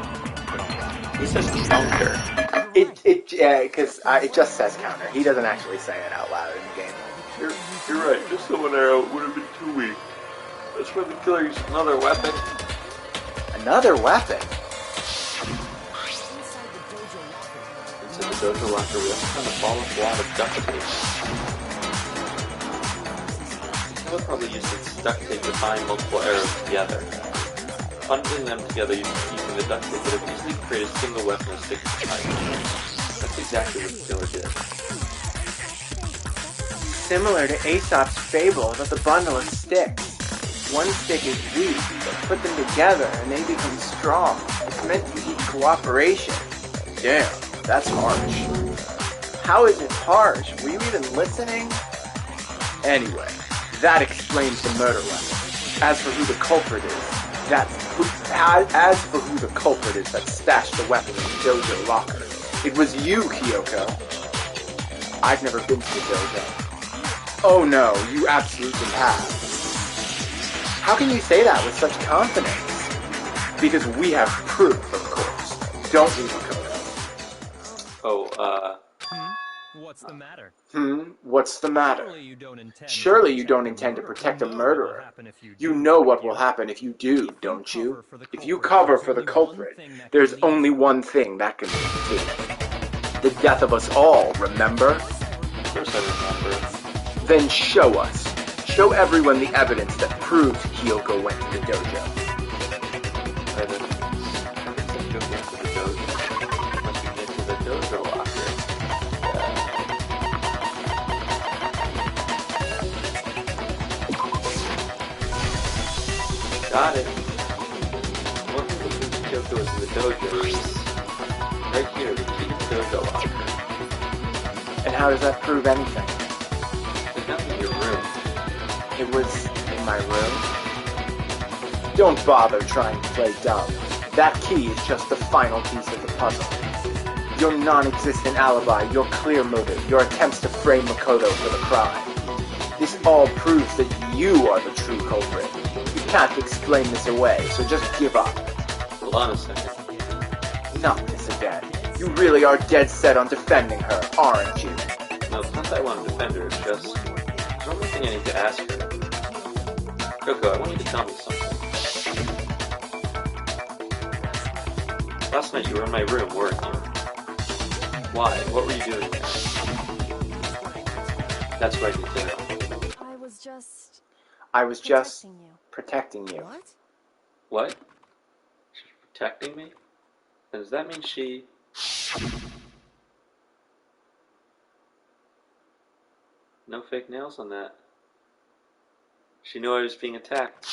He says counter. Because it just says counter. He doesn't actually say it out loud in the game. You're right. Just the one arrow would have been too weak. That's why the killer used another weapon. Another weapon? Inside the dojo locker, we also found a ball of wad of duct tape. He'll probably use its duct tape to bind multiple arrows together. Bundling them together using the duct tape would have easily created a single weapon of stick to pipe. That's exactly what the killer did. Similar to Aesop's fable about the bundle of sticks. One stick is weak, but put them together and they become strong. It's meant to teach cooperation. Damn, that's harsh. How is it harsh? Were you even listening? Anyway, that explains the murder weapon. As for who the culprit is, that stashed the weapon in the dojo locker, it was you, Kyoko. I've never been to the dojo. Oh no, you absolutely have. How can you say that with such confidence? Because we have proof, of course. Don't we, Makoto? What's the matter? What's the matter? Surely you don't intend to protect a murderer. You know what will happen if you do, don't you? If you cover for the culprit, there's only one thing that can be the death of us all, remember? Of course I remember. Then show us. Show everyone the evidence that proves Kyoko went to the dojo. Evidence that Kyoko went to the dojo. Must be get to the dojo locker. Got it. One thing that proves Kyoko is in the dojo is right here, the key to the dojo locker. And how does that prove anything? It's not in your room. It was in my room? Don't bother trying to play dumb. That key is just the final piece of the puzzle. Your non-existent alibi, your clear motive, your attempts to frame Makoto for the crime. This all proves that you are the true culprit. You can't explain this away, so just give up. Hold on a second. Not this again. You really are dead set on defending her, aren't you? No, it's not that I want to defend her, it's just... there's one more thing I need to ask her. Kyoko, I want you to tell me something. Last night you were in my room, weren't you? Why? What were you doing there? That's right, you did. I was just protecting you. What? She's protecting me? Then does that mean she... No fake nails on that. She knew I was being attacked.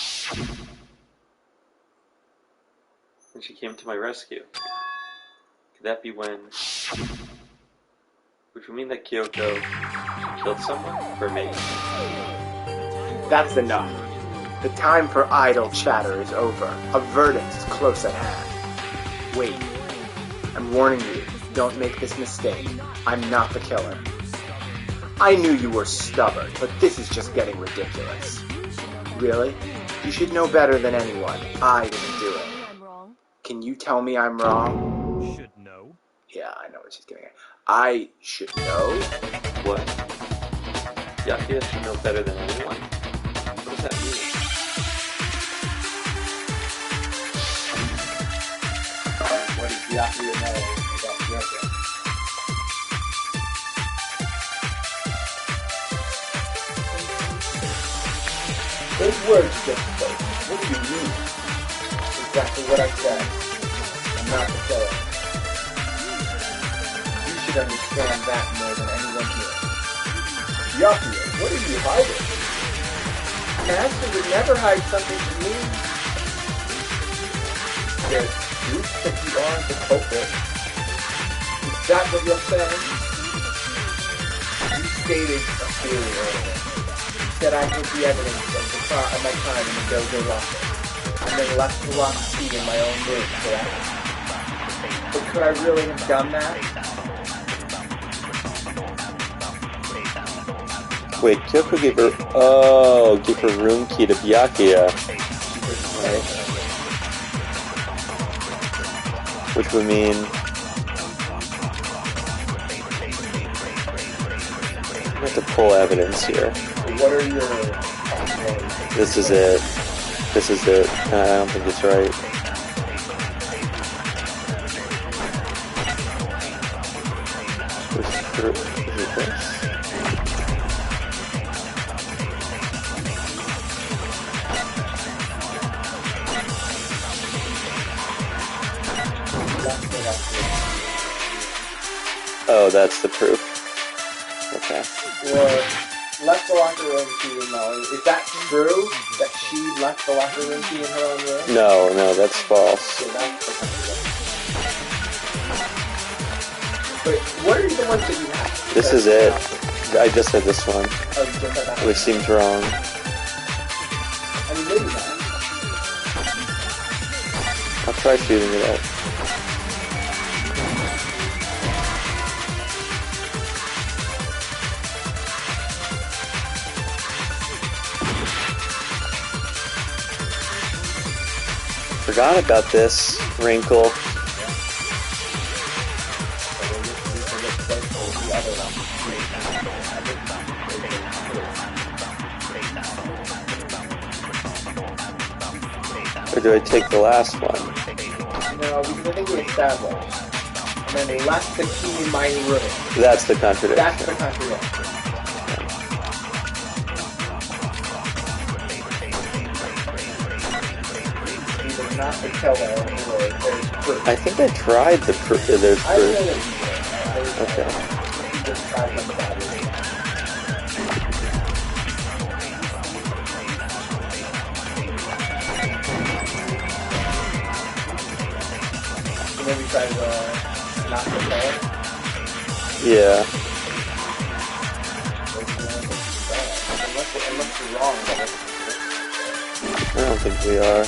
And she came to my rescue. Could that be when... Which would mean that Kyoko... she killed someone? For me? That's enough. The time for idle chatter is over. A verdict is close at hand. Wait. I'm warning you. Don't make this mistake. I'm not the killer. I knew you were stubborn, but this is just getting ridiculous. Really? You should know better than anyone. I didn't do it. Can you tell me I'm wrong? Should know. Yeah, I know what she's getting at. I should know? What? Yakuya should know better than anyone? What does that mean? What does Yakuya know about Kyoko? Those words just spoke. What do you mean? Exactly what I said. I'm not the killer. You should understand that more than anyone here. Yakuya, what are you hiding? Master would never hide something from me. There's proof that you aren't the culprit. Is that what you're saying? You stated a theory earlier. That I hid the evidence of my time in the dojo locker, and then left the locked key in my own room, correct? But could I really have done that? Wait, Kyoko gave her... Oh, gave her room key to Byakuya. Right. Which would mean... I have to pull evidence here. What are your possibilities? This is it. This is it. I don't think it's right. Is it this? Oh, that's the proof. Okay. Or left the locker room key in Molly. Is that true? That she left the locker room key in her own room? No, that's false. So that's the contradiction. But what are the ones that you have? This is it. I just said this one, Oh, you just said that. which seems wrong. I mean, maybe not. I'll try shooting it out. Forgot about this wrinkle. Or do I take the last one? No, because I think we established. And then they left the key in my room. That's the contradiction. That's the contradiction. Either not the killer or there's proof. I think I tried the proof. There's I don't know proof. that you did. Okay. You just tried something about it. So maybe try to not the killer. Yeah. Unless you're wrong, but I don't think we are.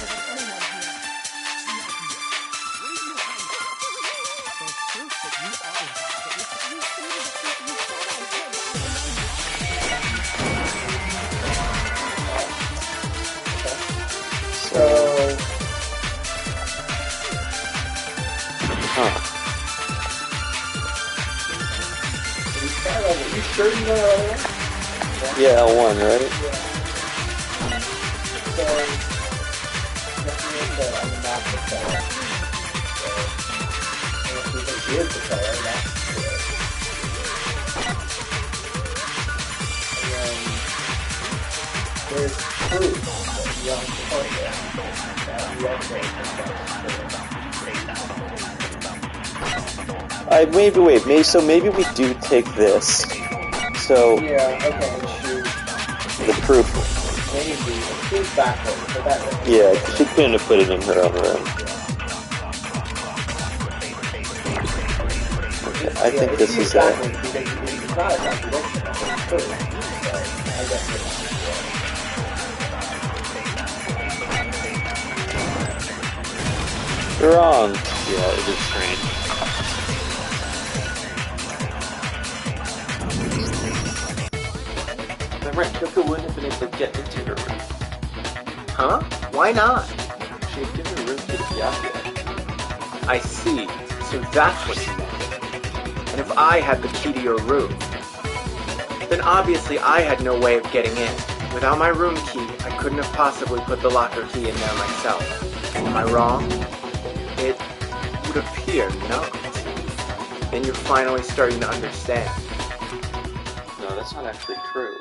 you sure you know that? Yeah, L1, right? So, definitely that I'm not the killer. So, if we think she is the killer, that's good. And then, there's proof that you don't support that. That you also think Maybe we do take this. So yeah, okay, shoot. the proof. Maybe it seems backwards, but that Yeah, she couldn't have put it in her own room. Okay, I think this is it. Because it's not a contradiction, it's true. So I guess You're wrong. Yeah, it is strange. Remember, Kyoko wouldn't have been able to get into her room. Huh? Why not? She had given her room key to Byakuya. I see. So that's what you meant. And if I had the key to your room, then obviously I had no way of getting in. Without my room key, I couldn't have possibly put the locker key in there myself. Am I wrong? It would appear not. Then you're finally starting to understand. No, that's not actually true.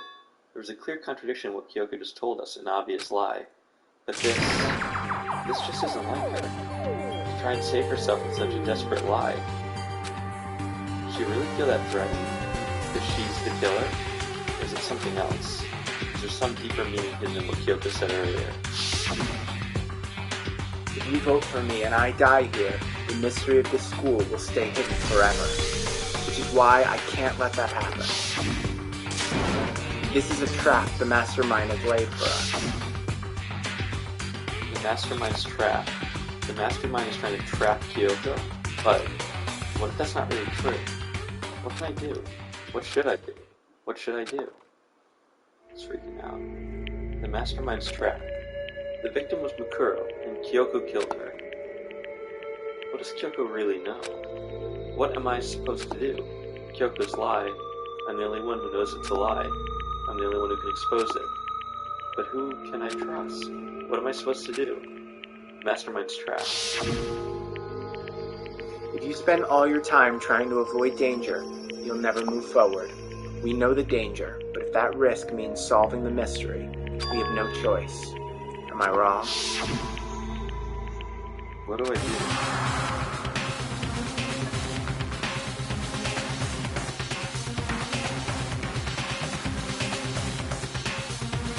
There was a clear contradiction in what Kyoko just told us, an obvious lie. But this just isn't like her. To try and save herself with such a desperate lie. Does she really feel that threatened? That she's the killer? Or is it something else? Is there some deeper meaning hidden in what Kyoko said earlier? If you vote for me and I die here, the mystery of this school will stay hidden forever. Which is why I can't let that happen. This is a trap the mastermind has laid for us. The mastermind's trap. The mastermind is trying to trap Kyoko? But what if that's not really true? What can I do? What should I do? What should I do? It's freaking out. The mastermind's trapped. The victim was Mikuro, and Kyoko killed her. What does Kyoko really know? What am I supposed to do? Kyoko's lie. I'm the only one who knows it's a lie. I'm the only one who can expose it. But who can I trust? What am I supposed to do? Mastermind's trapped. If you spend all your time trying to avoid danger, you'll never move forward. We know the danger, but if that risk means solving the mystery, we have no choice. Am I wrong? What do I do?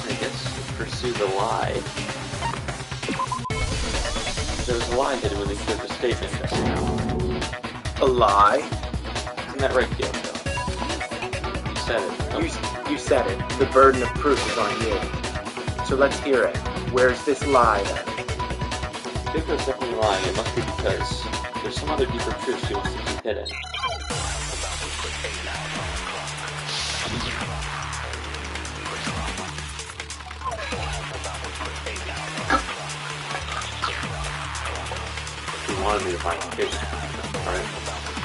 I guess pursue the lie. There was a lie hidden within Kyoko's statement just now. A lie? Isn't that right, Kyoko? You said it. You said it. The burden of proof is on you. So let's hear it. Where's this lie, then? Kyoko's definitely lying. It must be because there's some other deeper truth she wants to keep hidden. You wanted me to find the case, alright?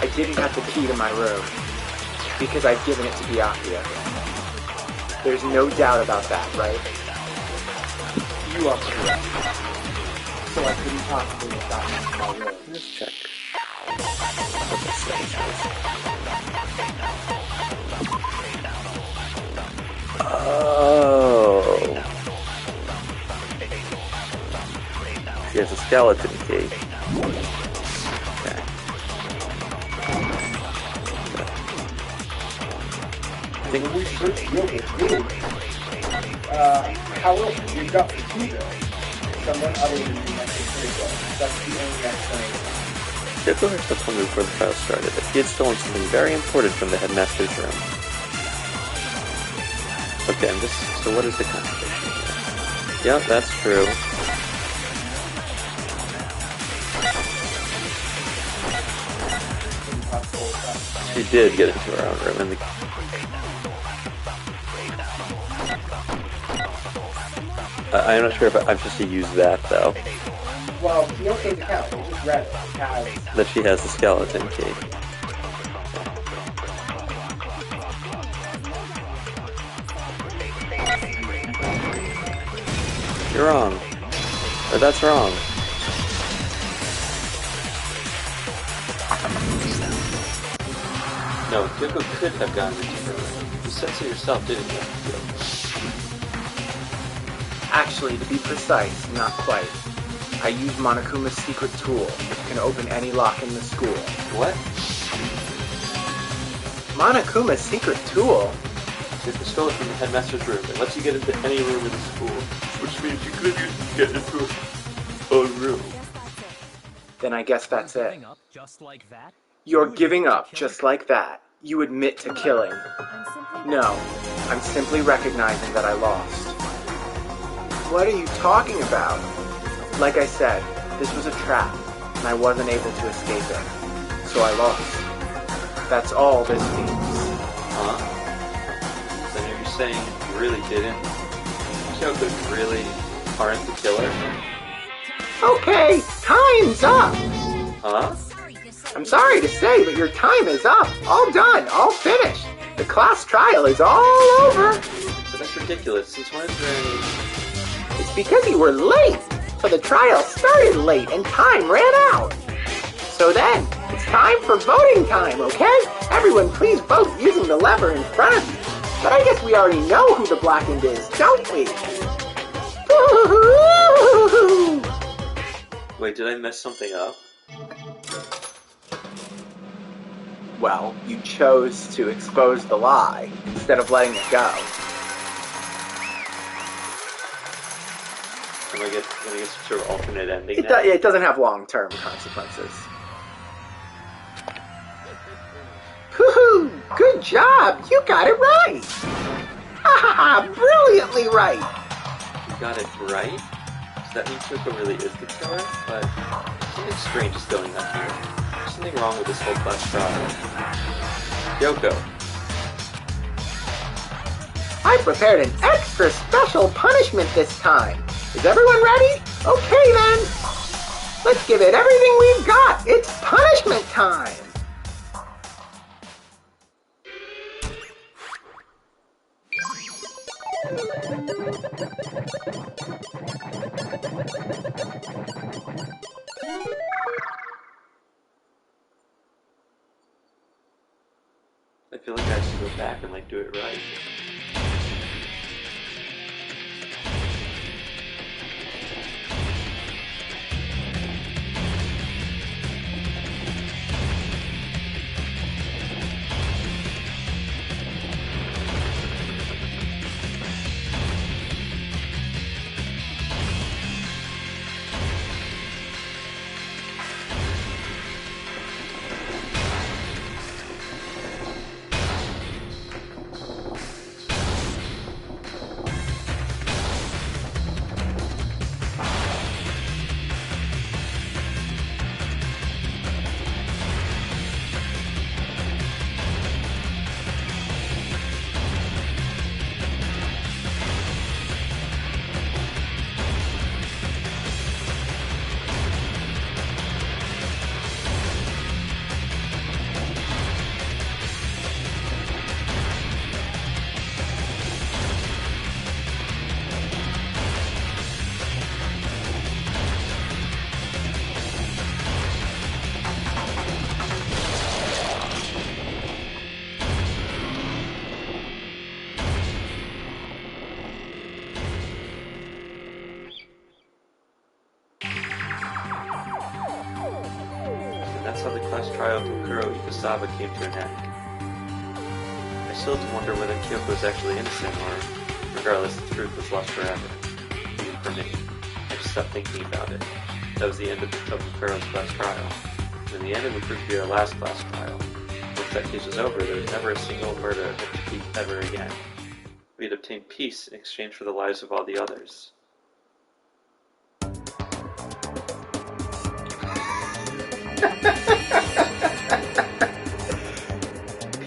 I didn't have the key to my room, because I've given it to Byakuya. There's no doubt about that, right? You are correct. So I couldn't possibly have gotten into my room. Let's check. Oh. She has a skeleton key. Okay. I think we searched how else you got the key though? Someone other than you might be pretty good. That's the only explanation. Kyoko herself told me before the trial started that he had stolen something very important from the headmaster's room. Okay, so what is the contradiction here? Yep, that's true. She did get into her own room, and I'm not sure if I'm supposed to use that, though. Well, Kyoko's account, we just read it, has... That she has the skeleton key. You're wrong. Or that's wrong. No, Kyoko could have gotten into her room. You said so yourself, didn't you? Actually, to be precise, not quite. I use Monokuma's secret tool, which can open any lock in the school. What? Monokuma's secret tool? Kyoko stole it from the headmaster's room. It lets you get into any room in the school. Which means you could have used it to get into her own room. Then I guess that's it. Giving up just like that? You're giving up just like that. You admit to killing. No, I'm simply recognizing that I lost. What are you talking about? Like I said, this was a trap, and I wasn't able to escape it. So I lost. That's all this means. Huh? Then you're saying you really didn't? Kyoko really aren't the killer? Okay, time's up! Huh? I'm sorry to say, but your time is up. All done, all finished. The class trial is all over. But that's ridiculous. Since when is there any... It's because you were late. So the trial started late and time ran out. So then, it's time for voting time, okay? Everyone please vote using the lever in front of you. But I guess we already know who the blackened is, don't we? Wait, did I mess something up? Well, you chose to expose the lie instead of letting it go. Am I gonna get some sort of alternate ending It doesn't have long-term consequences. Woohoo! Good job! You got it right! Ha ha ha! Brilliantly right! You got it right? Does that mean Kyoko really is the killer? But something strange is going on here. There's something wrong with this whole class trial. Kyoko. I prepared an extra special punishment this time. Is everyone ready? Okay then. Let's give it everything we've got. It's punishment time. I feel like I have to go back and, like, do it right. That's how the class tryout of Kuro Ikusawa came to an end. I still have to wonder whether Kyoko is actually innocent, or, regardless, the truth was lost forever. Even for me. I just stopped thinking about it. That was the end of Mukuro's class trial. And in the end, it would prove to be our last class trial. Once that case was over, there was never a single murder to repeat ever again. We had obtained peace in exchange for the lives of all the others.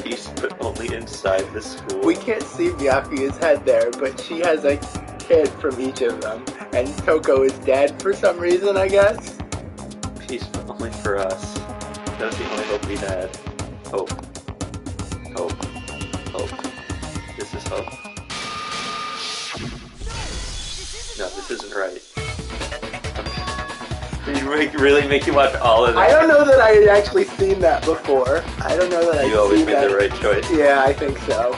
Peace, but only inside the school. We can't see Miyaka's head there, but she has a kid from each of them. And Toko is dead for some reason, I guess. Peace, but only for us. That was the only hope we had. Hope. Hope. Hope. This is hope. No, this isn't right. Did you really make you watch all of that? I don't know that I had actually seen that before. I don't know that I'd You always seen made that. the right choice. Yeah, I think so.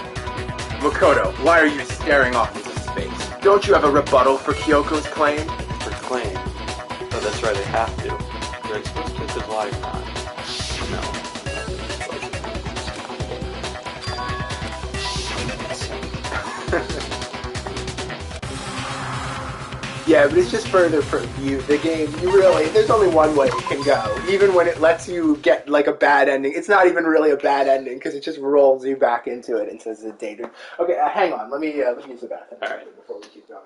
Makoto, why are you staring off into space? Don't you have a rebuttal for Kyoko's claim? For claim. Oh, that's right, I have to. You're supposed to kiss life on. No. Yeah, but it's just further from you. The game, there's only one way it can go. Even when it lets you get, like, a bad ending, it's not even really a bad ending, because it just rolls you back into it and says it's dated. Okay, hang on. Let me use the bathroom before we keep going.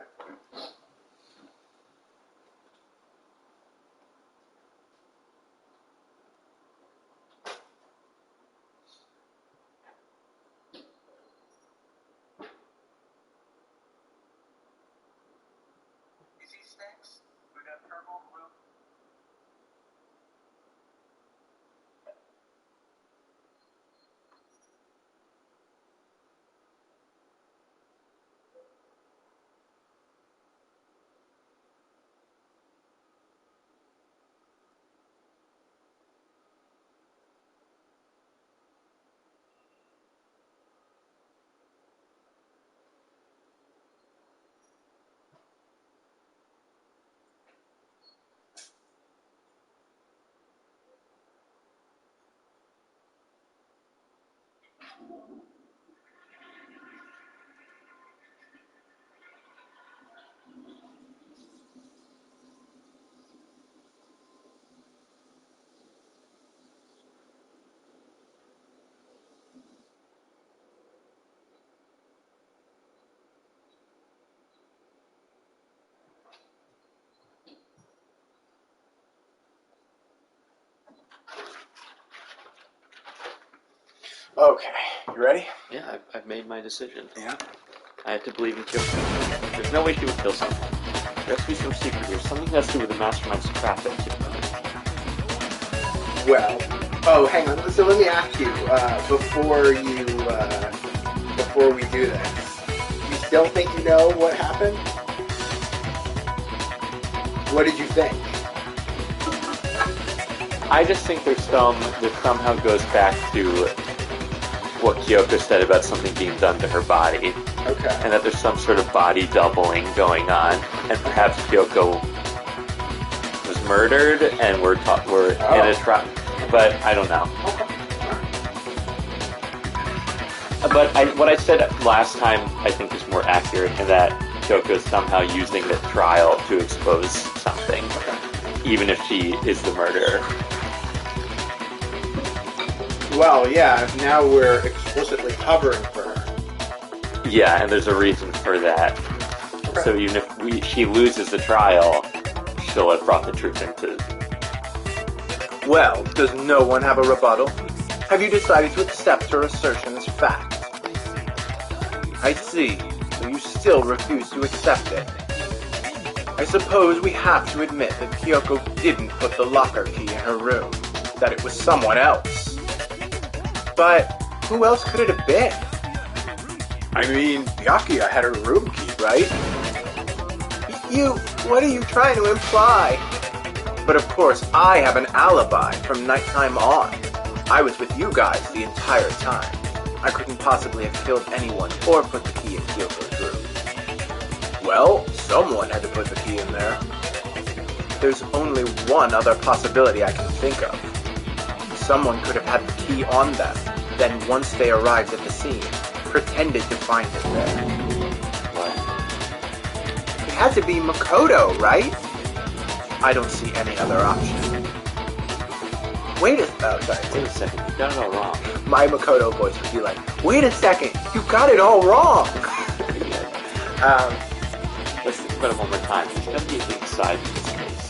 Okay, you ready? Yeah, I've made my decision. Yeah. I have to believe in Kyoko. There's no way she would kill someone. There has to be some secret here. Something has to do with the mastermind's trap at Kyoko. Well, oh, hang on. So let me ask you, before we do this, you still think you know what happened? What did you think? I just think that somehow goes back to what Kyoko said about something being done to her body. Okay. And that there's some sort of body doubling going on, and perhaps Kyoko was murdered, and we're in a trap. But I don't know. But what I said last time, I think, is more accurate in that Kyoko is somehow using the trial to expose something, even if she is the murderer. Well, yeah. Now we're explicitly covering for her. Yeah, and there's a reason for that. Okay. So even if she loses the trial, she'll have brought the truth into. Well, does no one have a rebuttal? Have you decided to accept her assertion as fact? I see. So you still refuse to accept it. I suppose we have to admit that Kyoko didn't put the locker key in her room. That it was someone else. But who else could it have been? I mean, Byakuya had her room key, right? What are you trying to imply? But of course, I have an alibi from nighttime on. I was with you guys the entire time. I couldn't possibly have killed anyone or put the key in Kyoko's room. Well, someone had to put the key in there. There's only one other possibility I can think of. Someone could have had the key on them, then once they arrived at the scene, pretended to find it there. What? It had to be Makoto, right? I don't see any other option. Wait a second, you got it all wrong. My Makoto voice would be like, wait a second, you got it all wrong! Let's think about it one more time. There's gotta be a hidden side to this case.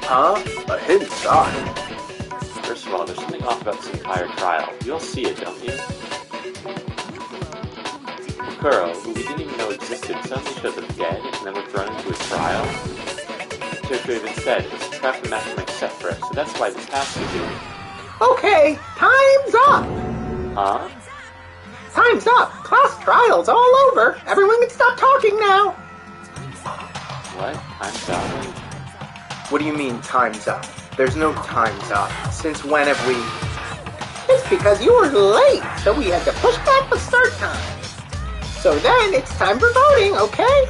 Huh? A hidden side? First of all, there's something off about this entire trial. You all see it, don't you? Makuro, who we didn't even know existed, suddenly shows up dead and then we're thrown into a trial? Kyoko even said it was a trap the mastermind set for us, so that's why this has to do. Okay, time's up! Huh? Time's up! Class trial's all over! Everyone can stop talking now! What? Time's up? What do you mean, time's up? There's no time's up. Since when have we... It's because you were late, so we had to push back the start time. So then, it's time for voting, okay?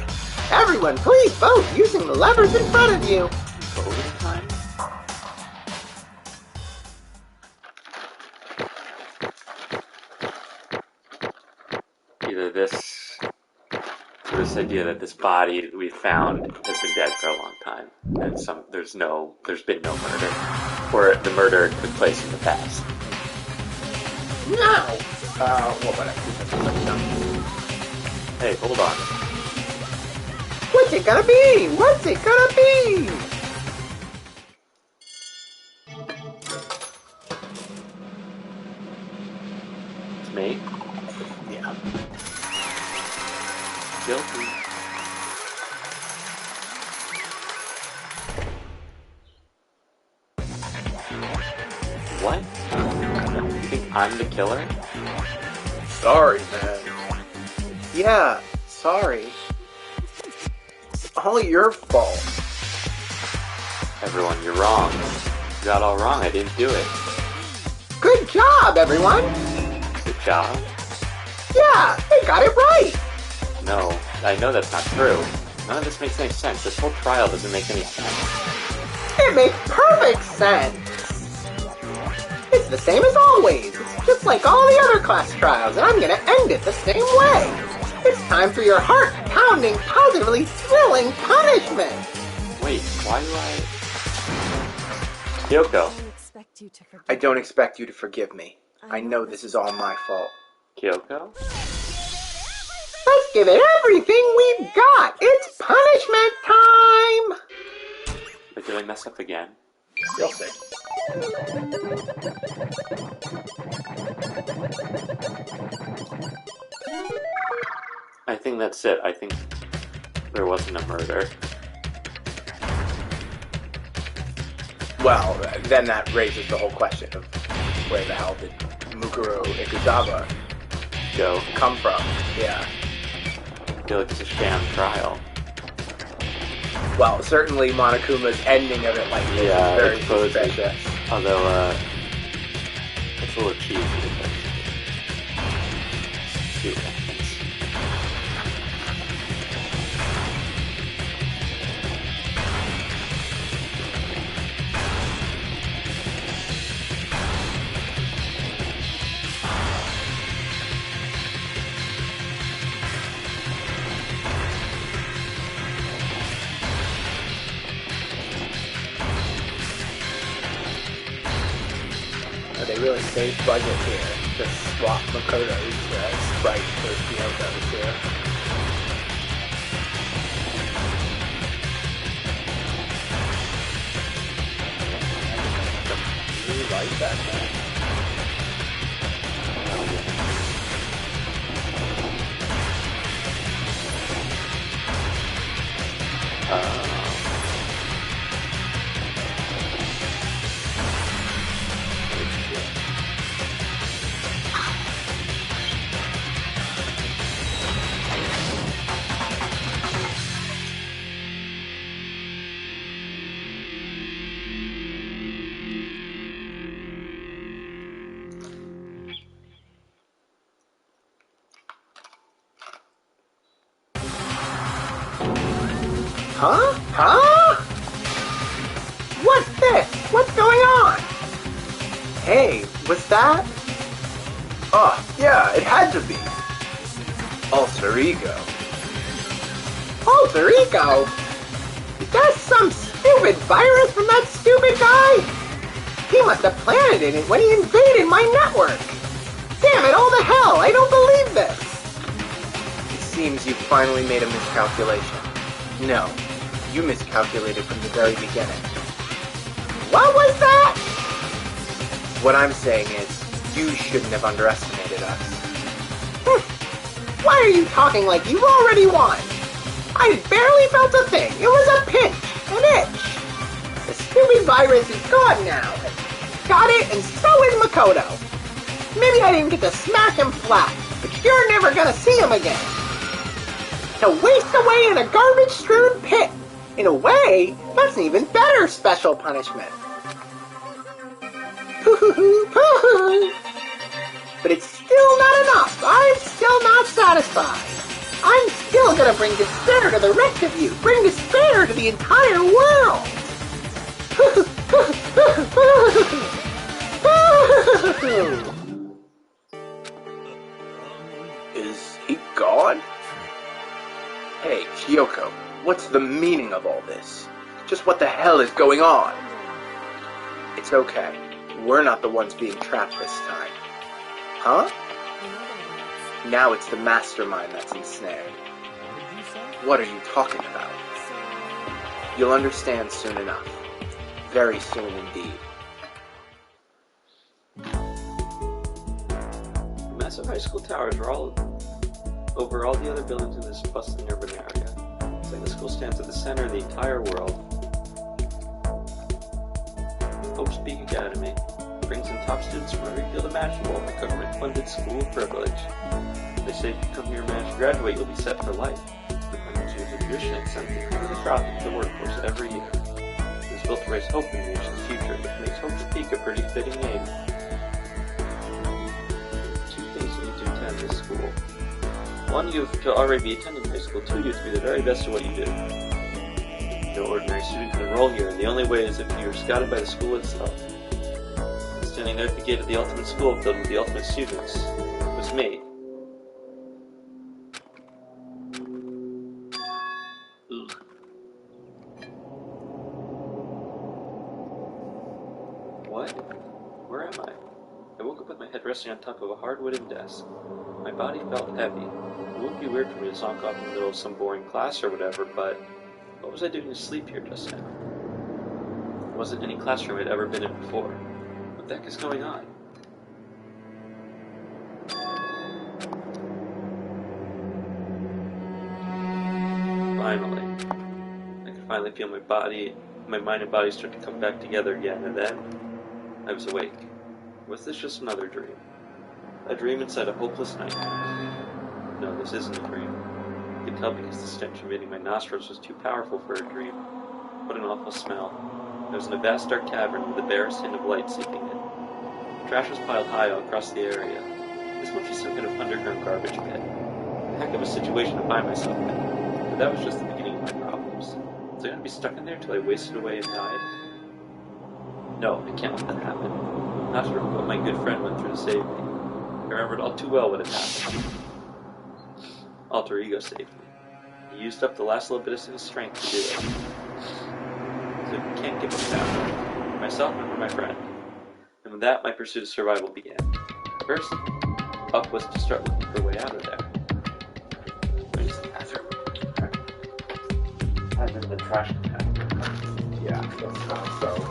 Everyone, please vote using the levers in front of you. Voting time? Either this idea that this body that we found has been dead for a long time, and there's been no murder, or the murder took place in the past. No! Hey, hold on. What's it gonna be? What's it gonna be? It's me? Yeah. Guilty. What? You think I'm the killer? Sorry, man. Yeah, sorry. All your fault. Everyone, you're wrong. You got all wrong. I didn't do it. Good job, everyone! Good job. Yeah, they got it right! No, I know that's not true. None of this makes any sense. This whole trial doesn't make any sense. It makes perfect sense! It's the same as always. It's just like all the other class trials, and I'm gonna end it the same way. It's time for your heart-pounding, positively thrilling punishment! Wait, why do I... Kyoko. I don't expect you to forgive me. I know this is all my fault. Kyoko? Let's give it everything we've got! It's punishment time! But did I mess up again? You'll see. I think that's it. I think there wasn't a murder. Well, then that raises the whole question of where the hell did Mukuro Ikuzawa come from? Yeah. I feel like it's a sham trial. Well, certainly Monokuma's ending of it like this is very suspicious. Although, it's a little cheesy. See what happens. They really saved budget here. Just swap Makoto's sprite for Kyoko's here. I really like that man. Huh? Huh? What's this? What's going on? Hey, what's that? Oh, yeah, it had to be. Alter Ego. Alter Ego? Is that some stupid virus from that stupid guy? He must have planted it when he invaded my network. Damn it, all the hell, I don't believe this. It seems you finally made a miscalculation. No, you miscalculated from the very beginning. What was that? What I'm saying is, you shouldn't have underestimated us. Why are you talking like you've already won? I barely felt a thing. It was a pinch, an itch. The stupid virus is gone now. Got it, and so is Makoto. Maybe I didn't get to smack him flat, but you're never gonna see him again. To waste away in a garbage-strewn pit. In a way, that's an even better special punishment. But it's still not enough. I'm still not satisfied. I'm still gonna bring despair to the rest of you. Bring despair to the entire world. Is he gone? Hey, Kyoko, what's the meaning of all this? Just what the hell is going on? It's okay. We're not the ones being trapped this time. Huh? Now it's the mastermind that's ensnared. What are you talking about? You'll understand soon enough. Very soon indeed. Massive high school towers are all over all the other buildings in this bustling urban area. It's like the school stands at the center of the entire world. Hope's Peak Academy brings in top students from every field imaginable in the government-funded school of privilege. They say if you come here and manage to graduate, you'll be set for life. Hundreds of years of tuition and sent drop into the workforce every year. It's built to raise hope in the nation's future, which makes Hope's Peak a pretty fitting name. Two things you need to attend this school. One, you have to already be attending high school. Two, you have to be the very best at what you do. No ordinary student can enroll here, and the only way is if you are scouted by the school itself. Standing there at the gate of the ultimate school filled with the ultimate students was me. Ugh. What? Where am I? I woke up with my head resting on top of a hard wooden desk. My body felt heavy. It wouldn't be weird for me to zonk off in the middle of some boring class or whatever, but what was I doing asleep here just now? It wasn't any classroom I'd ever been in before. What the heck is going on? finally. I could finally feel my mind and body start to come back together again, and then I was awake. Was this just another dream? A dream inside a hopeless nightmare? No, this isn't a dream. I could tell because the stench invading my nostrils was too powerful for a dream. What an awful smell. I was in a vast dark cavern with the barest hint of light seeping in. Trash was piled high all across the area. This must be some kind of underground garbage pit. A heck of a situation to find myself in. But that was just the beginning of my problems. Was I going to be stuck in there till I wasted away and died? No, I can't let that happen. Not after what my good friend went through to save me. I remembered all too well what had happened. Alter Ego saved me. He used up the last little bit of his strength to do it. So I can't give up now. Myself and my friend. And with that, my pursuit of survival began. First, up was to start looking for a way out of there. Where's the bathroom? Right. I'm in the trash compactor. Yeah, that's not so.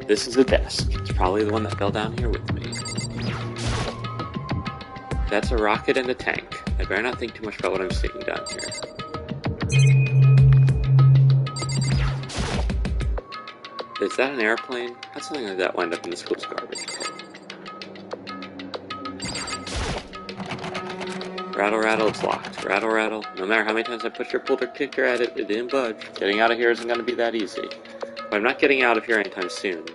This is the desk. It's probably the one that fell down here with me. That's a rocket and a tank. I better not think too much about what I'm seeing down here. Is that an airplane? How'd something like that wind up in the school's garbage pit? Rattle, rattle, it's locked. Rattle, rattle. No matter how many times I pushed or pulled or kicked her at it, it didn't budge. Getting out of here isn't going to be that easy. But I'm not getting out of here anytime soon.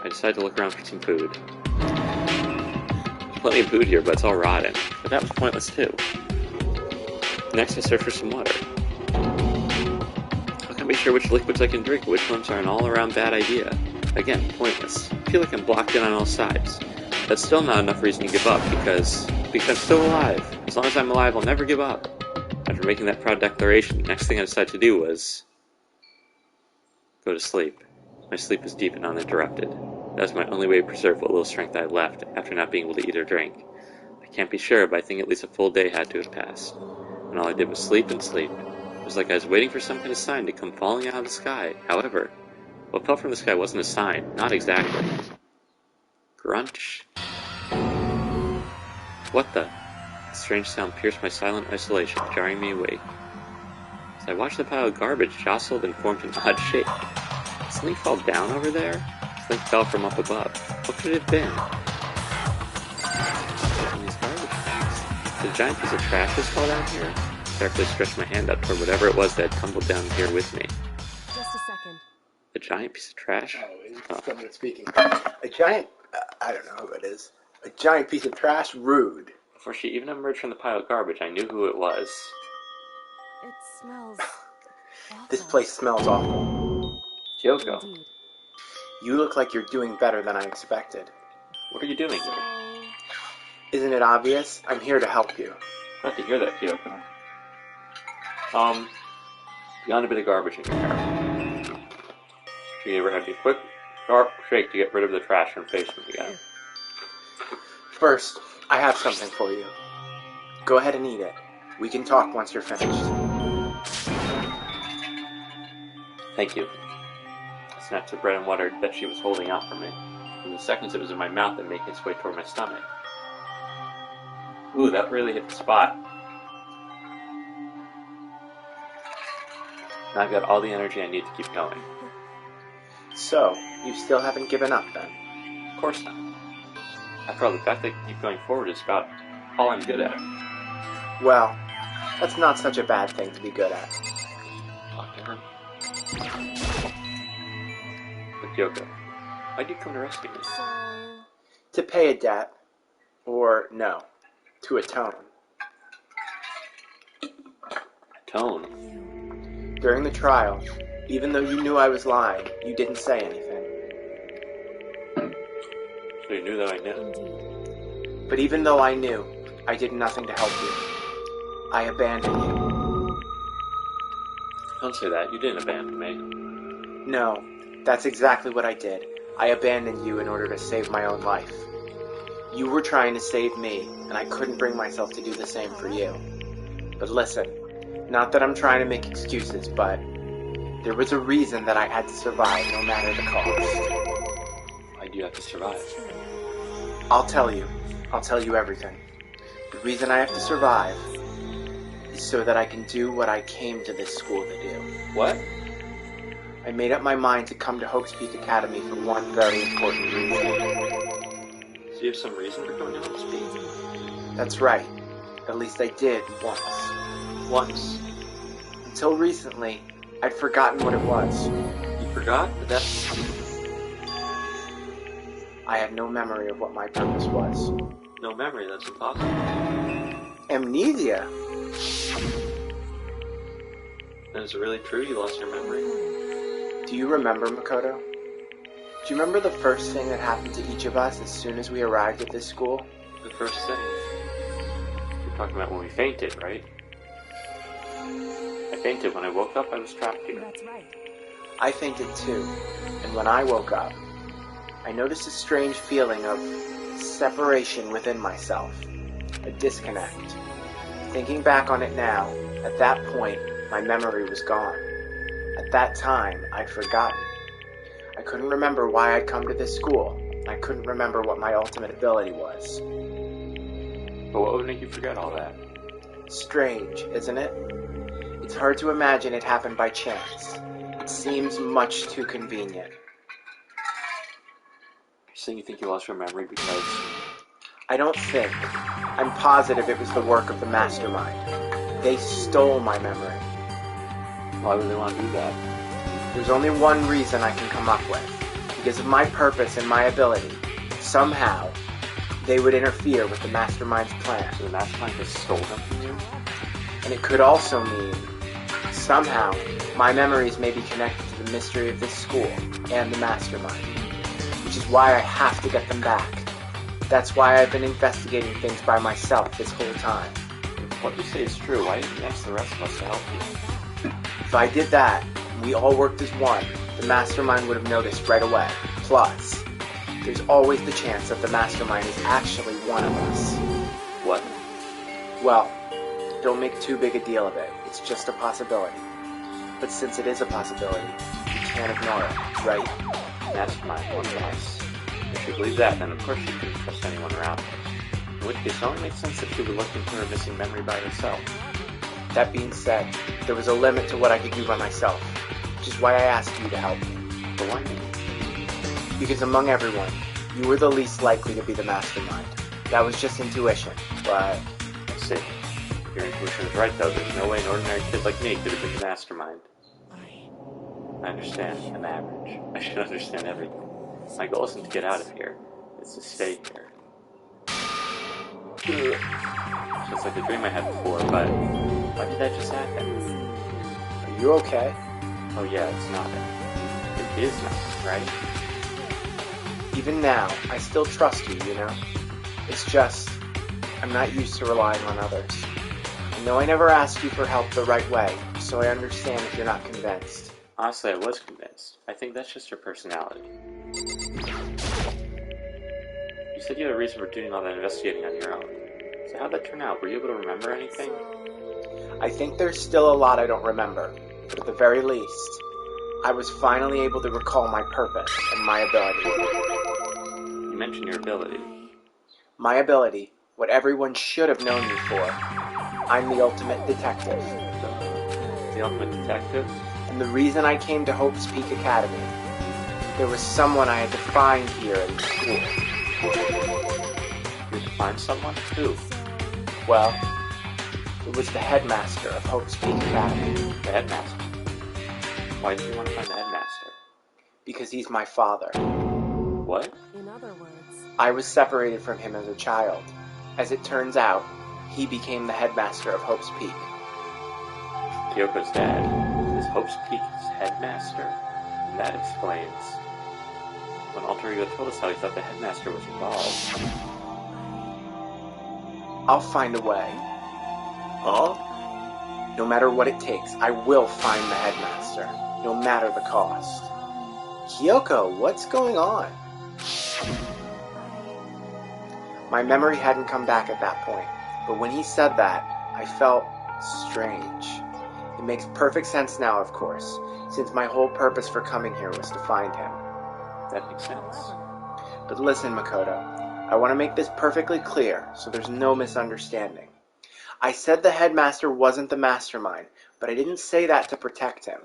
I decided to look around for some food. There's plenty of food here, but it's all rotten. But that was pointless too. Next I search for some water. How can I be sure which liquids I can drink, which ones are an all-around bad idea? Again, pointless. I feel like I'm blocked in on all sides. That's still not enough reason to give up, because I'm still alive. As long as I'm alive, I'll never give up. After making that proud declaration, the next thing I decided to do was go to sleep. My sleep was deep and uninterrupted. That was my only way to preserve what little strength I had left after not being able to eat or drink. I can't be sure, but I think at least a full day had to have passed. And all I did was sleep and sleep. It was like I was waiting for some kind of sign to come falling out of the sky. However, what fell from the sky wasn't a sign. Not exactly. Grunch. What the? A strange sound pierced my silent isolation, jarring me awake. As I watched the pile of garbage jostled and formed an odd shape. Did something fall down over there? Something fell from up above. What could it have been? These garbage bags. Did a giant piece of trash just fall down here? I carefully stretched my hand up toward whatever it was that had tumbled down here with me. Just a second. A giant piece of trash? Oh, someone speaking. A giant, I don't know who it is. A giant piece of trash? Rude. Before she even emerged from the pile of garbage, I knew who it was. It smells awful. This place smells awful. Kyoko, Indeed. You look like you're doing better than I expected. what are you doing So, here? Isn't it obvious? I'm here to help you. Glad to hear that, Kyoko. Beyond a bit of garbage in your hair. Do you ever have to quick, sharp shake to get rid of the trash from facing again? First, I have something for you. Go ahead and eat it. We can talk once you're finished. Thank you. I snapped the bread and water that she was holding out for me. In the seconds it was in my mouth and making its way toward my stomach. Ooh, that really hit the spot. Now I've got all the energy I need to keep going. So, you still haven't given up then? Of course not. After all, the fact that I can keep going forward is about all I'm good at. Well, that's not such a bad thing to be good at. Talk to her. But Kyoko, why'd you come to rescue me? So, To pay a debt. Or, no, to atone. Tone. During the trial, even though you knew I was lying, you didn't say anything. So you knew that I knew. indeed. But even though I knew, I did nothing to help you. I abandoned you. Don't say that. You didn't abandon me. No, that's exactly what I did. I abandoned you in order to save my own life. You were trying to save me, and I couldn't bring myself to do the same for you. But listen, not that I'm trying to make excuses, but there was a reason that I had to survive no matter the cost. Why do you have to survive? I'll tell you. I'll tell you everything. The reason I have to survive is so that I can do what I came to this school to do. What? I made up my mind to come to Hope's Peak Academy for one very important reason. So you have some reason for coming to Hope's Peak? That's right. At least I did once. Once. Until recently, I'd forgotten what it was. You forgot? But that's... I had no memory of what my purpose was. No memory, that's impossible. Amnesia? And is it really true you lost your memory? Do you remember, Makoto? Do you remember the first thing that happened to each of us as soon as we arrived at this school? The first thing? You're talking about when we fainted, right? I fainted. When I woke up, I was trapped here. That's right. I fainted too, and when I woke up, I noticed a strange feeling of separation within myself, a disconnect. Thinking back on it now, at that point, my memory was gone. At that time, I'd forgotten. I couldn't remember why I'd come to this school. I couldn't remember what my ultimate ability was. But what would make you forget all that? Strange, isn't it? It's hard to imagine it happened by chance. It seems much too convenient. You're saying you think you lost your memory because... I don't think. I'm positive it was the work of the mastermind. They stole my memory. Why would they want to do that? There's only one reason I can come up with. Because of my purpose and my ability. Somehow, they would interfere with the mastermind's plan. So the mastermind just stole them from you? And it could also mean, somehow, my memories may be connected to the mystery of this school and the mastermind. Which is why I have to get them back. That's why I've been investigating things by myself this whole time. If what you say is true, why didn't you ask the rest of us to help you? If I did that, and we all worked as one, the mastermind would have noticed right away. Plus, there's always the chance that the mastermind is actually one of us. What? Well, don't make too big a deal of it. It's just a possibility. But since it is a possibility, you can't ignore it, right? Mastermind, one of us. If you believe that, then of course you couldn't trust anyone around her. In which case, it only makes sense that she would look into her missing memory by herself. That being said, there was a limit to what I could do by myself, which is why I asked you to help me. But why me? Because among everyone, you were the least likely to be the mastermind. That was just intuition, but... I see. Your intuition is right, though. There's no way an ordinary kid like me could have been the mastermind. I understand. I'm average. I should understand everything. My goal isn't to get out of here. It's to stay here. Just like the dream I had before, but why did that just happen? Are you okay? Oh yeah, it's nothing. It is nothing, right? Even now, I still trust you, you know? It's just, I'm not used to relying on others. I know I never asked you for help the right way, so I understand if you're not convinced. Honestly, I was convinced. I think that's just your personality. You said you had a reason for doing all that investigating on your own. So how'd that turn out? Were you able to remember anything? I think there's still a lot I don't remember, but at the very least, I was finally able to recall my purpose and my ability. You mentioned your ability. My ability, what everyone should have known me for. I'm the ultimate detective. The ultimate detective? And the reason I came to Hope's Peak Academy, there was someone I had to find here in the school. You had to find someone? Who? Well, it was the headmaster of Hope's Peak Academy. The headmaster. Why did you want to find the headmaster? Because he's my father. What? In other words, I was separated from him as a child. As it turns out, he became the headmaster of Hope's Peak. Kyoko's dad is Hope's Peak's headmaster? And that explains when Alter Ego told us how he thought the headmaster was involved. I'll find a way. Huh? No matter what it takes, I will find the headmaster, no matter the cost. Kyoko, what's going on? My memory hadn't come back at that point, but when he said that, I felt strange. It makes perfect sense now, of course, since my whole purpose for coming here was to find him. That makes sense. But listen, Makoto, I want to make this perfectly clear, so there's no misunderstanding. I said the headmaster wasn't the mastermind, but I didn't say that to protect him.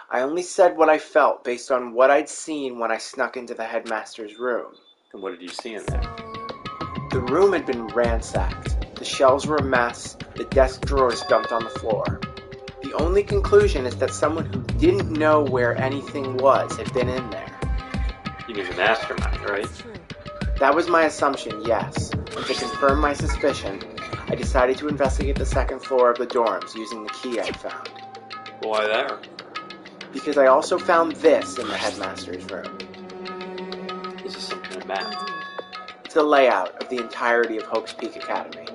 I only said what I felt based on what I'd seen when I snuck into the headmaster's room. And what did you see in there? The room had been ransacked. The shelves were a mess, the desk drawers dumped on the floor. The only conclusion is that someone who didn't know where anything was had been in there. You mean the mastermind, right? it's true. That was my assumption, yes. And to confirm my suspicion, I decided to investigate the second floor of the dorms using the key I found. Why there? Because I also found this in the headmaster's room. This is some kind of map. It's a layout of the entirety of Hope's Peak Academy.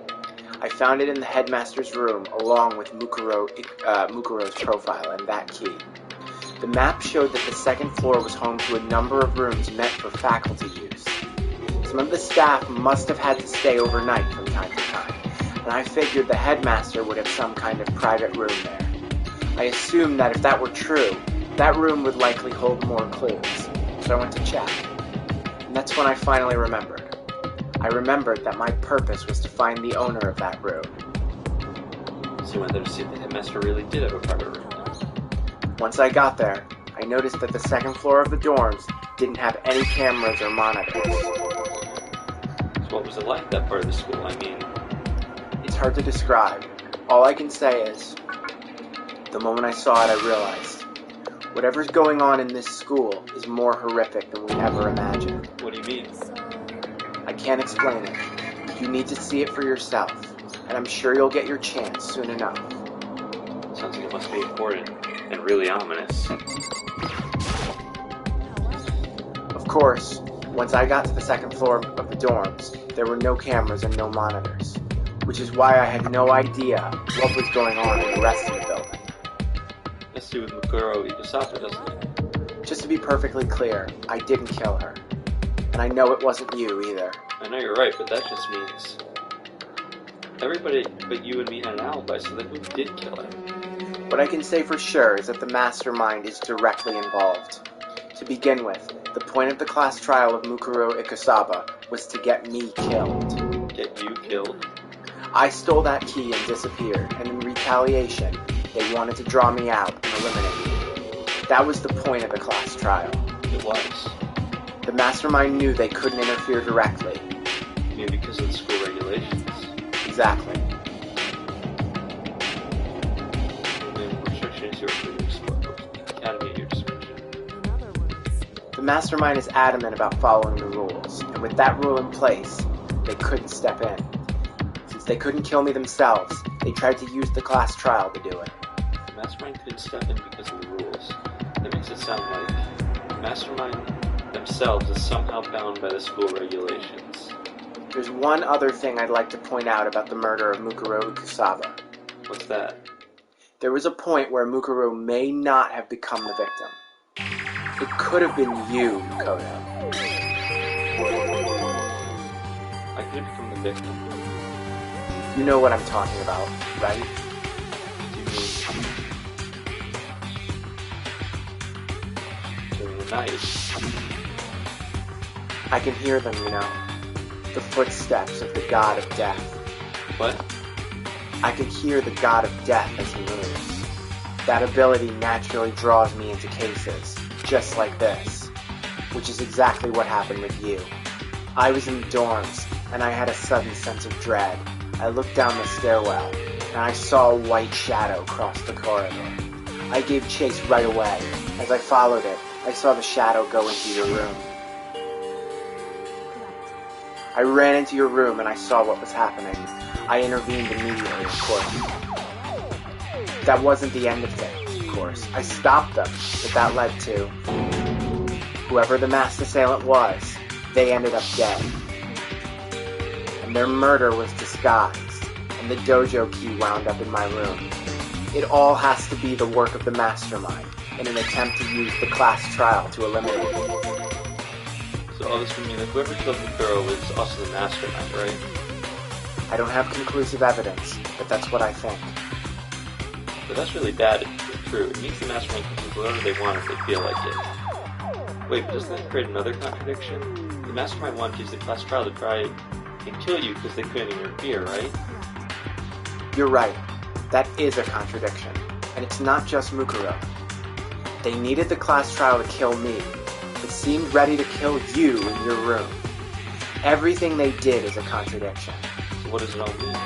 I found it in the headmaster's room along with Mukuro's profile and that key. The map showed that the second floor was home to a number of rooms meant for faculty use. Some of the staff must have had to stay overnight from time to time, and I figured the headmaster would have some kind of private room there. I assumed that if that were true, that room would likely hold more clues, so I went to check. And that's when I finally remembered. I remembered that my purpose was to find the owner of that room. So you went there to see if the headmaster really did have a private room. Once I got there, I noticed that the second floor of the dorms didn't have any cameras or monitors. So what was it like, that part of the school? I mean, It's hard to describe. All I can say is, the moment I saw it, I realized, whatever's going on in this school is more horrific than we ever imagined. what do you mean? I can't explain it. You need to see it for yourself, and I'm sure you'll get your chance soon enough. Sounds like it must be important and really ominous. Of course, once I got to the second floor of the dorms, there were no cameras and no monitors, which is why I had no idea what was going on in the rest of the building. Has to do with Mukuro Ikusato, doesn't it? Just to be perfectly clear, I didn't kill her. And I know it wasn't you either. I know you're right, but that just means everybody but you and me had an alibi, so then who did kill him? What I can say for sure is that the mastermind is directly involved. To begin with, the point of the class trial of Mukuro Ikusaba was to get me killed. Get you killed? I stole that key and disappeared, and in retaliation, they wanted to draw me out and eliminate me. That was the point of the class trial. It was. The mastermind knew they couldn't interfere directly. Maybe because of the school regulations. Exactly. The restrictions you were Academy at your description. In other words, The mastermind is adamant about following the rules, and with that rule in place, they couldn't step in. Since they couldn't kill me themselves, they tried to use the class trial to do it. The mastermind couldn't step in because of the rules. That makes it sound like the mastermind themselves is somehow bound by the school regulations. There's one other thing I'd like to point out about the murder of Mukuro Ikusaba. What's that? There was a point where Mukuro may not have become the victim. It could have been you, Makoto. I could have become the victim. You know what I'm talking about, right? In the night. I can hear them, you know. The footsteps of the god of death. What? I can hear the god of death as he moves. That ability naturally draws me into cases, just like this, which is exactly what happened with you. I was in the dorms, and I had a sudden sense of dread. I looked down the stairwell, and I saw a white shadow cross the corridor. I gave chase right away. As I followed it, I saw the shadow go into your room. I ran into your room and I saw what was happening. I intervened immediately, of course. That wasn't the end of things, of course. I stopped them, but that led to... whoever the masked assailant was, they ended up dead. And their murder was disguised, and the dojo key wound up in my room. It all has to be the work of the mastermind, in an attempt to use the class trial to eliminate it. So all this would mean that whoever killed Mikuro was also the mastermind, right? I don't have conclusive evidence, but that's what I think. But that's really bad if it's true. It means the mastermind can do whatever they want if they feel like it. Wait, but doesn't that create another contradiction? The mastermind wanted to use the class trial to try and kill you because they couldn't interfere, right? You're right. That is a contradiction. And it's not just Mukuro. They needed the class trial to kill me, but seemed ready to kill you in your room. Everything they did is a contradiction. So what does it all mean?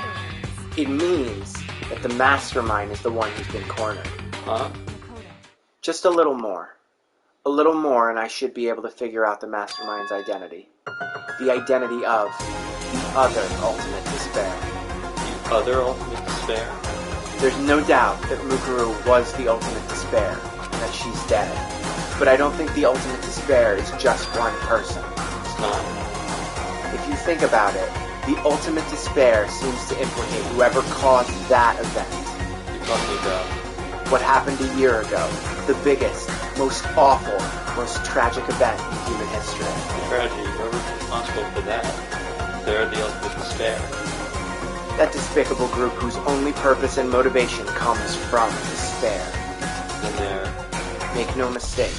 It means that the mastermind is the one who's been cornered. Huh? Just a little more. A little more and I should be able to figure out the mastermind's identity. The identity of the other ultimate despair. The other ultimate despair? There's no doubt that Mukuro was the ultimate despair, and that she's dead. But I don't think the ultimate despair is just one person. It's not. If you think about it, the ultimate despair seems to implicate whoever caused that event. You're talking about What happened a year ago, the biggest, most awful, most tragic event in human history. the tragedy. Whoever's responsible for that, they're the ultimate despair. That despicable group whose only purpose and motivation comes from despair. And they're... Make no mistake,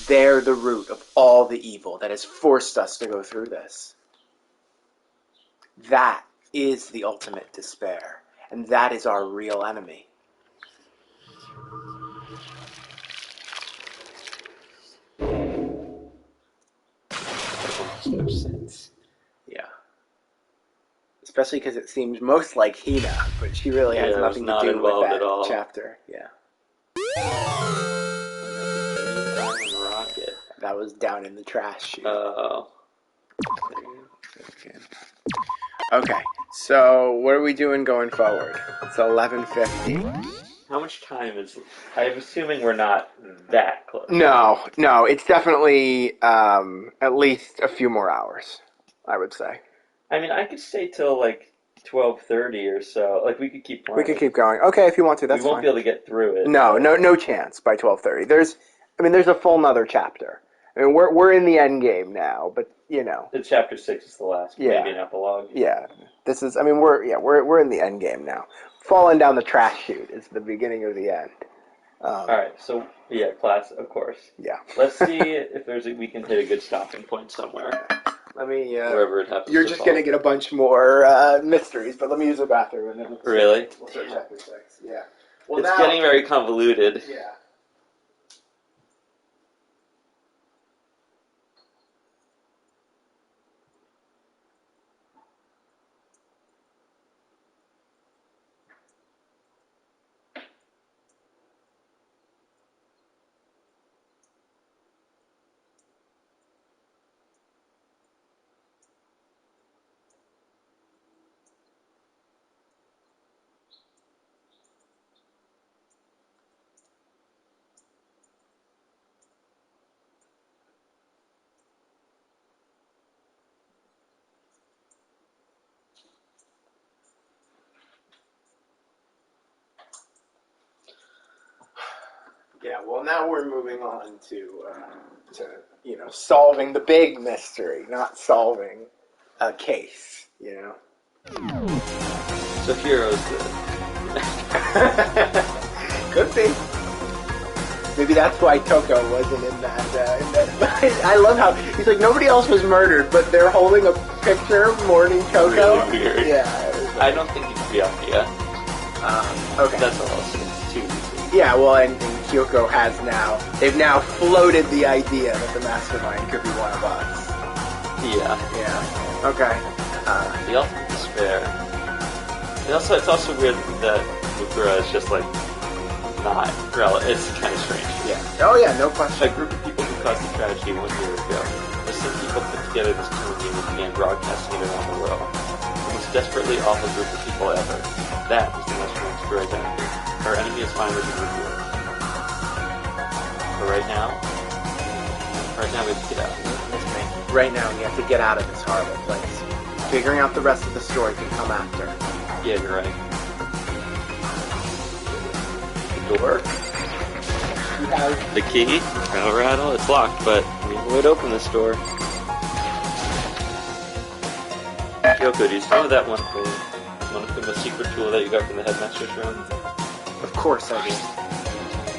they're the root of all the evil that has forced us to go through this. That is the ultimate despair, and that is our real enemy. That makes no sense. Yeah. Especially because it seems most like Hina, but she really has Yeah, nothing to was not do with involved that at all. chapter. Yeah. Diamond Rocket. That was down in the trash chute. Oh. Okay, so what are we doing going forward? It's 11:50. How much time is... I'm assuming we're not that close. No, it's definitely at least a few more hours, I would say. I mean, I could stay till like 12:30 or so. Like, we could keep playing. We could keep going. Okay, if you want to, that's We won't fine. be able to get through it. No chance by 12:30. There's a full nother chapter. I mean, we're in the end game now, but you know. The chapter 6 is the last. Yeah. Maybe an epilogue. Yeah, this is. I mean, we're in the end game now. Falling down the trash chute is the beginning of the end. All right. So yeah, class, of course. Yeah. Let's see if we can hit a good stopping point somewhere. Let me. Wherever it happens. You're to just fall. gonna get a bunch more mysteries, but let me use the bathroom and then Really? we'll start chapter 6. Yeah. Well, It's now, getting very convoluted. Yeah. Yeah, well, now we're moving on to solving the big mystery, not solving a case, you know. So Hero's good. Could be. Maybe that's why Coco wasn't in that. I love how he's like, nobody else was murdered, but they're holding a picture mourning Coco. Really weird. Yeah. I don't think it could be Akira. Okay. That's all I'll say. It's too easy. Yeah, well, and Kyoko has now, they've now floated the idea that the mastermind could be one of us. Yeah. Yeah. Okay. The ultimate despair. And also, it's also weird that Mukura is just like not relevant. It's kind of strange. Yeah. Oh yeah, no question. A group of people who caused the tragedy 1 year ago. The same people put together this comedy and began broadcasting it around the world. The most desperately awful group of people ever. That is the mastermind's true identity. Our enemy has finally been revealed. But right now we have to get out. Right now, we have to get out of this horrible place. Figuring out the rest of the story can come after. Yeah, you're right. The door? You have... The key? Rattle, rattle. It's locked, but we would open this door. Kyoko, do you still know that one thing? One of the secret tool that you got from the headmaster's room? Of course I do.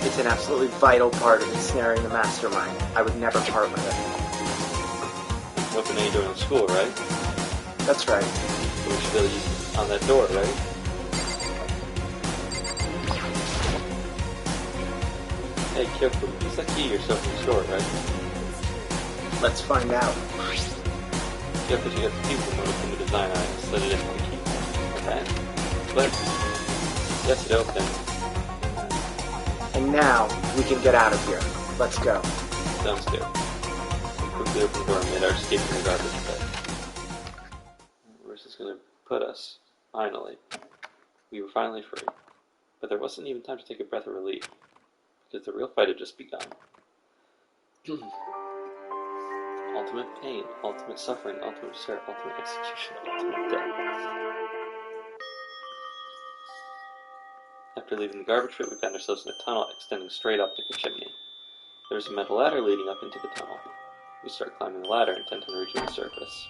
It's an absolutely vital part of ensnaring the mastermind. I would never part with it. Open any door in the school, right? That's right. So we should be able to use it on that door, right? Hey, Kyoko, use that key yourself in the store, right? Let's find out. Kyoko, you got the key remote from the design eye and slid it into the key. Okay. But, yes, it opened. And now, we can get out of here. Let's go. Sounds good. We quickly opened the door and made our escape from the garbage pit. Where's this going to put us? Finally. We were finally free. But there wasn't even time to take a breath of relief. Because the real fight had just begun. Ultimate pain, ultimate suffering, ultimate despair, ultimate execution, ultimate death. After leaving the garbage pit, we found ourselves in a tunnel extending straight up to the chimney. There was a metal ladder leading up into the tunnel. We started climbing the ladder, intent on reaching the surface.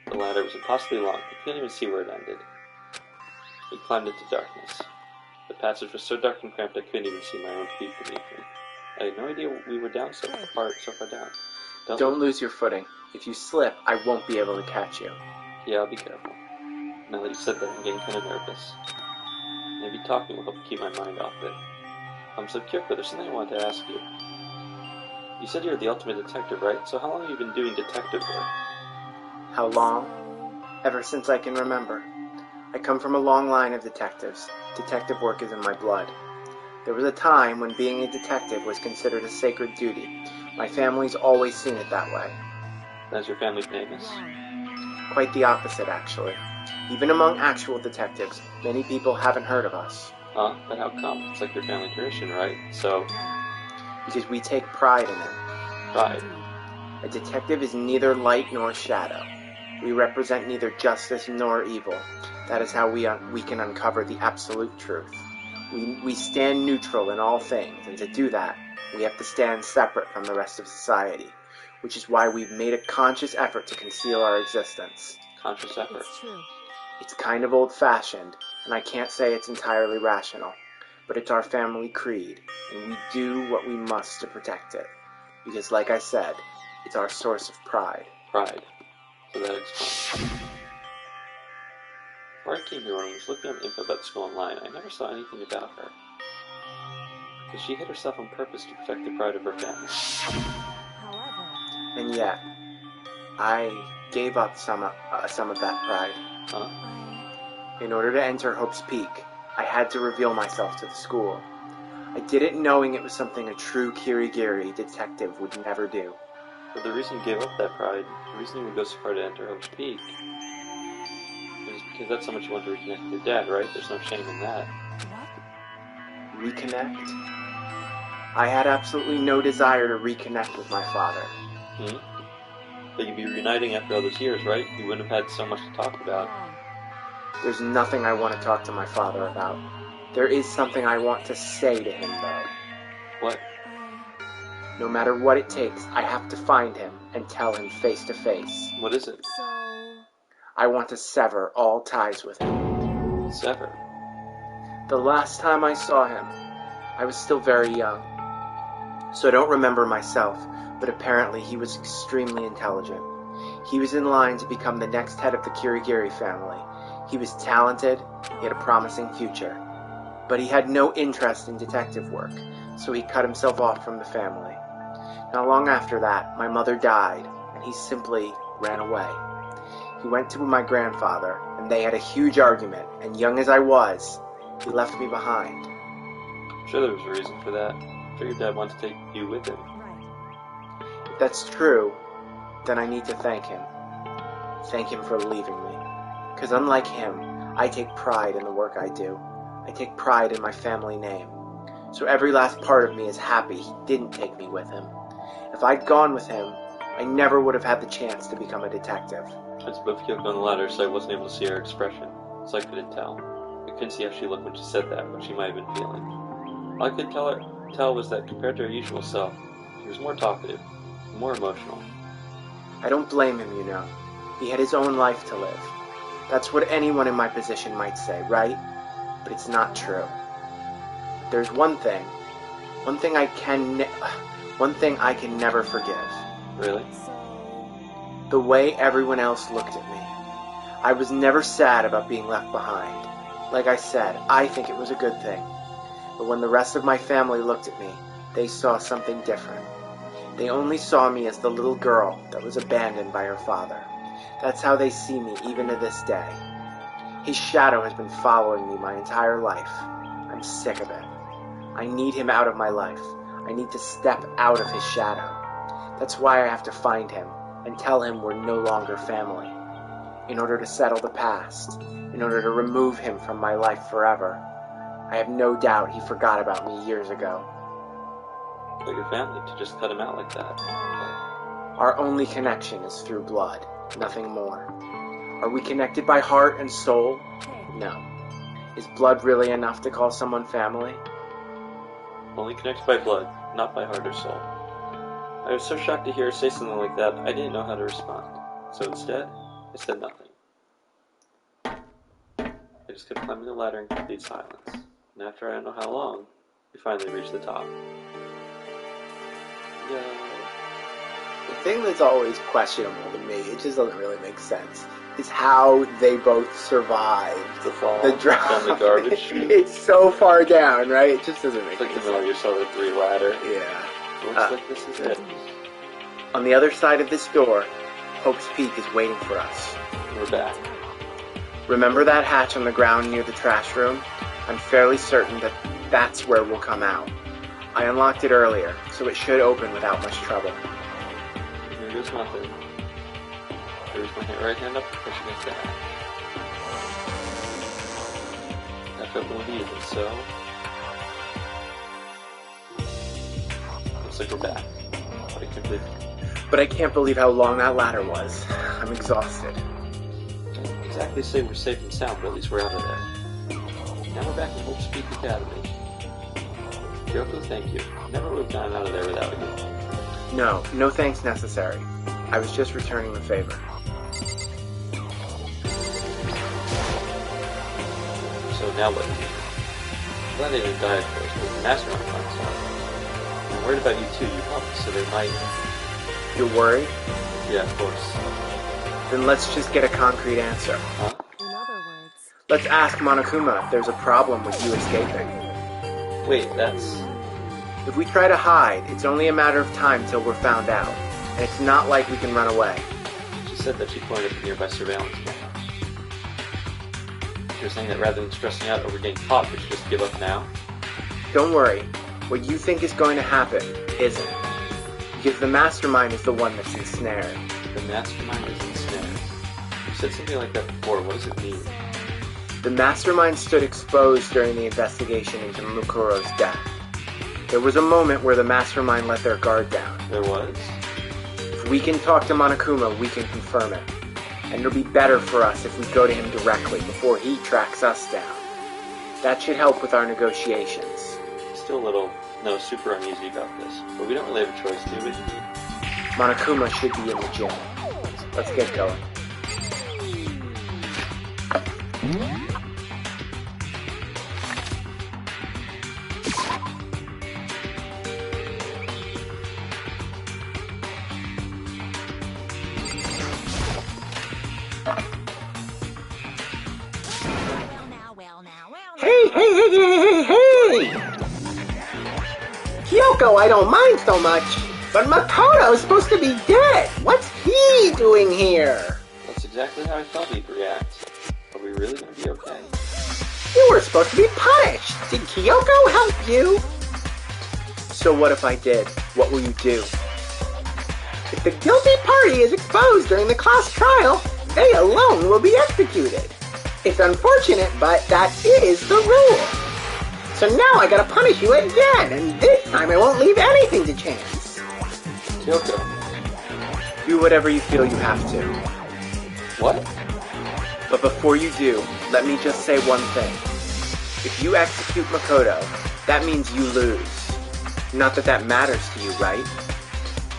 The ladder was impossibly long. We couldn't even see where it ended. We climbed into darkness. The passage was so dark and cramped I couldn't even see my own feet beneath me. I had no idea we were down so far down. Don't lose your footing. If you slip, I won't be able to catch you. Yeah, I'll be careful. Now that you said that, I'm getting kind of nervous. Maybe talking will help keep my mind off it. So Kyoko, there's something I wanted to ask you. You said you're the ultimate detective, right? So how long have you been doing detective work? How long? Ever since I can remember. I come from a long line of detectives. Detective work is in my blood. There was a time when being a detective was considered a sacred duty. My family's always seen it that way. Is your family famous? Quite the opposite, actually. Even among actual detectives, many people haven't heard of us. Huh? But how come? It's like your family tradition, right? So... Because we take pride in it. Pride? A detective is neither light nor shadow. We represent neither justice nor evil. That is how we can uncover the absolute truth. We stand neutral in all things, and to do that, we have to stand separate from the rest of society, which is why we've made a conscious effort to conceal our existence. Conscious effort? It's true. It's kind of old-fashioned, and I can't say it's entirely rational, but it's our family creed, and we do what we must to protect it. Because, like I said, it's our source of pride. Pride. So that explains. Before I came here, when I was looking up info about the school online, I never saw anything about her. Because she hid herself on purpose to protect the pride of her family. However, And yet, I gave up some of that pride. Huh? In order to enter Hope's Peak, I had to reveal myself to the school. I did it knowing it was something a true Kirigiri detective would never do. But the reason you gave up that pride, the reason you would go so far to enter Hope's Peak, is because that's how much you want to reconnect with your dad, right? There's no shame in that. what? Reconnect? I had absolutely no desire to reconnect with my father. But you'd be reuniting after all those years, right? You wouldn't have had so much to talk about. There's nothing I want to talk to my father about. There is something I want to say to him, though. What? No matter what it takes, I have to find him and tell him face to face. What is it? So, I want to sever all ties with him. Sever? The last time I saw him, I was still very young, so I don't remember myself, but apparently he was extremely intelligent. He was in line to become the next head of the Kirigiri family. He was talented, he had a promising future, but he had no interest in detective work, so he cut himself off from the family. Not long after that, my mother died, and he simply ran away. He went to my grandfather, and they had a huge argument, and young as I was, he left me behind. I'm sure there was a reason for that. I'm sure your dad wanted to take you with him. If that's true, then I need to thank him. Thank him for leaving me. Because unlike him, I take pride in the work I do. I take pride in my family name. So every last part of me is happy he didn't take me with him. If I'd gone with him, I never would have had the chance to become a detective. I was above Kyoko on the ladder, so I wasn't able to see her expression, so I couldn't tell. I couldn't see how she looked when she said that, what she might have been feeling. All I could tell was that compared to her usual self, she was more talkative, more emotional. I don't blame him, you know. He had his own life to live. That's what anyone in my position might say, right? But it's not true. There's one thing I can never forgive. Really? The way everyone else looked at me. I was never sad about being left behind. Like I said, I think it was a good thing. But when the rest of my family looked at me, they saw something different. They only saw me as the little girl that was abandoned by her father. That's how they see me even to this day. His shadow has been following me my entire life. I'm sick of it. I need him out of my life. I need to step out of his shadow. That's why I have to find him and tell him we're no longer family. In order to settle the past, in order to remove him from my life forever. I have no doubt he forgot about me years ago. But your family, to just cut him out like that. Our only connection is through blood, nothing more. Are we connected by heart and soul? No. Is blood really enough to call someone family? Only connected by blood, not by heart or soul. I was so shocked to hear her say something like that, I didn't know how to respond. So instead, I said nothing. I just kept climbing the ladder in complete silence. And after I don't know how long, we finally reached the top. Yo. The thing that's always questionable to me, it just doesn't really make sense, is how they both survived The fall, the drop. down the garbage. It's so far down, right? It just doesn't make It's like any the Metal Gear Solid 3 ladder. sense. Yeah. Looks like this is it. On the other side of this door, Hope's Peak is waiting for us. We're back. Remember that hatch on the ground near the trash room? I'm fairly certain that that's where we'll come out. I unlocked it earlier, so it should open without much trouble. Here goes nothing. There's my right hand up, push against the hatch. That open with ease, so... Looks like we're back. But I can't believe how long that ladder was. I'm exhausted. Can't exactly say we're safe and sound, but at least we're out of there. Now we're back in Hope's Peak Academy. Kyoko, thank you. Never would have gotten out of there without you. No thanks necessary. I was just returning the favor. So now what do you do? Glad they didn't die, of course, but the mastermind finds out. I'm worried about you too, you helped, so they might... You're worried? Yeah, of course. Then let's just get a concrete answer. Huh? In other words, Let's ask Monokuma if there's a problem with you escaping. Wait, that's... If we try to hide, it's only a matter of time till we're found out. And it's not like we can run away. She said that she pointed at the nearby surveillance camera. She was saying that rather than stressing out over getting caught, we should just give up now? Don't worry. What you think is going to happen isn't. Because the mastermind is the one that's ensnared. The mastermind is ensnared. You said something like that before. What does it mean? The mastermind stood exposed during the investigation into Mukuro's death. There was a moment where the mastermind let their guard down. There was? If we can talk to Monokuma, we can confirm it. And it'll be better for us if we go to him directly before he tracks us down. That should help with our negotiations. Still a little, super uneasy about this. But we don't really have a choice, do we? Monokuma should be in the gym. Let's get going. Hey! Kyoko, I don't mind so much, but Makoto's supposed to be dead. What's he doing here? That's exactly how I thought he'd react. Are we really gonna be okay? You were supposed to be punished. Did Kyoko help you? So what if I did? What will you do? If the guilty party is exposed during the class trial, they alone will be executed. It's unfortunate, but that is the rule. So now I gotta punish you again, and this time I won't leave anything to chance. Kyoko. Do whatever you feel you have to. What? But before you do, let me just say one thing. If you execute Makoto, that means you lose. Not that that matters to you, right?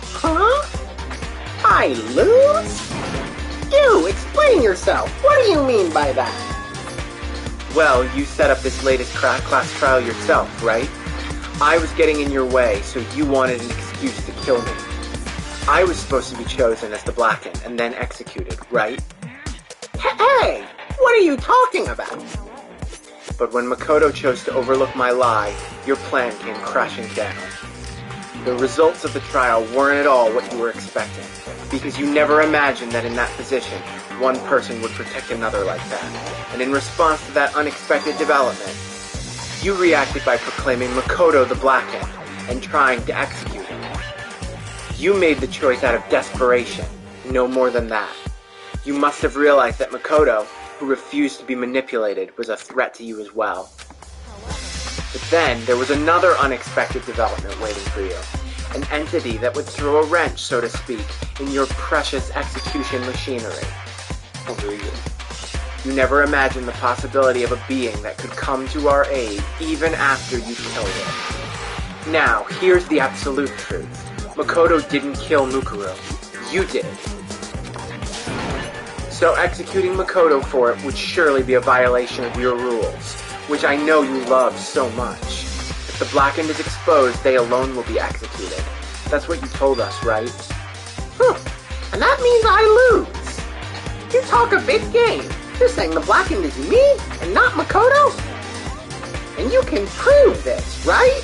Huh? I lose? You, explain yourself. What do you mean by that? Well, you set up this latest class trial yourself, right? I was getting in your way, so you wanted an excuse to kill me. I was supposed to be chosen as the Blackened and then executed, right? Hey, what are you talking about? But when Makoto chose to overlook my lie, your plan came crashing down. The results of the trial weren't at all what you were expecting, because you never imagined that in that position, one person would protect another like that. And in response to that unexpected development, you reacted by proclaiming Makoto the Blackened and trying to execute him. You made the choice out of desperation, no more than that. You must have realized that Makoto, who refused to be manipulated, was a threat to you as well. But then, there was another unexpected development waiting for you. An entity that would throw a wrench, so to speak, in your precious execution machinery. Oh, very good. You never imagined the possibility of a being that could come to our aid even after you killed it. Now, here's the absolute truth. Makoto didn't kill Mukuro. You did. So executing Makoto for it would surely be a violation of your rules, which I know you love so much. If the Blackened is exposed, they alone will be executed. That's what you told us, right? And that means I lose. You talk a big game. You're saying the Blackened is me and not Makoto? And you can prove this, right?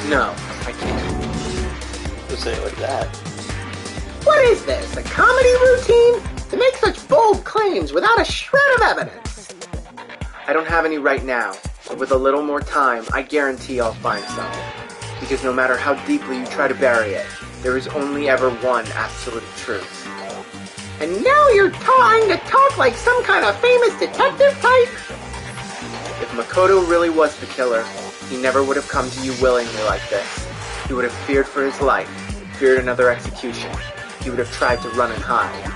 No, I can't. Don't say it like that. What is this, a comedy routine? To make such bold claims without a shred of evidence. I don't have any right now, but with a little more time, I guarantee I'll find some. Because no matter how deeply you try to bury it, there is only ever one absolute truth. And now you're trying to talk like some kind of famous detective type? If Makoto really was the killer, he never would have come to you willingly like this. He would have feared for his life, feared another execution. He would have tried to run and hide.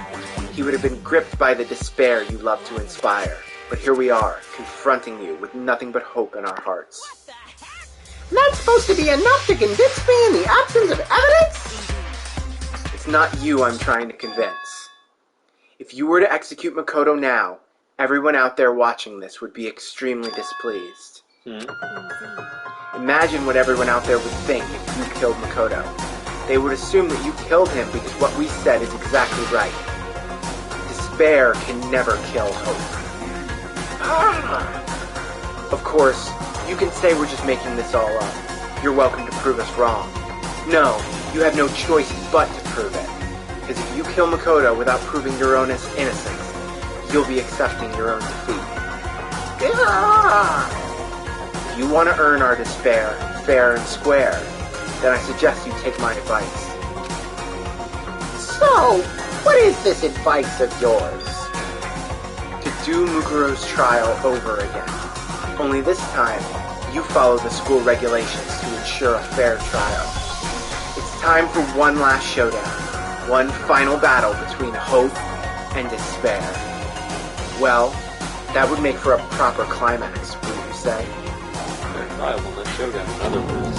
He would have been gripped by the despair you love to inspire. But here we are, confronting you with nothing but hope in our hearts. That's supposed to be enough to convince me in the absence of evidence? It's not you I'm trying to convince. If you were to execute Makoto now, everyone out there watching this would be extremely displeased. Imagine what everyone out there would think if you killed Makoto. They would assume that you killed him because what we said is exactly right. Despair can never kill hope. Of course, you can say we're just making this all up. You're welcome to prove us wrong. No, you have no choice but to prove it. Because if you kill Makoto without proving your own innocence, you'll be accepting your own defeat. If you want to earn our despair, fair and square, then I suggest you take my advice. So, what is this advice of yours? To do Mukuro's trial over again. Only this time, you follow the school regulations to ensure a fair trial. It's time for one last showdown. One final battle between hope and despair. Well, that would make for a proper climax, wouldn't you say? Fair trial will not showdown, in other words.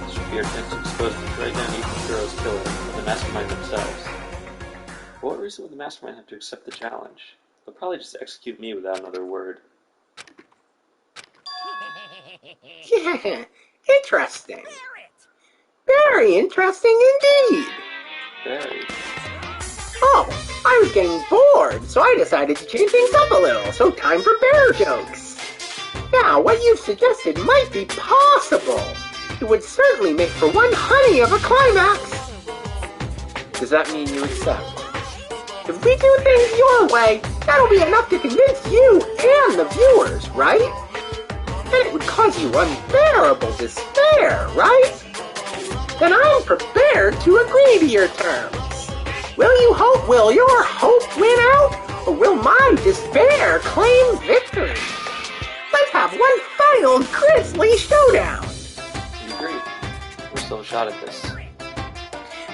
This should be our chance to expose the right down Mukuro's killer and the mastermind themselves. For what reason would the mastermind have to accept the challenge? They'll probably just execute me without another word. Yeah, interesting. Very interesting indeed. Very. Oh, I was getting bored, so I decided to change things up a little, so time for bear jokes. Now, what you've suggested might be possible. It would certainly make for one honey of a climax. Does that mean you accept? If we do things your way, that'll be enough to convince you and the viewers, right? And it would cause you unbearable despair, right? Then I'm prepared to agree to your terms. Will your hope win out, or will my despair claim victory? Let's have one final grisly showdown. You agree. We're still a shot at this.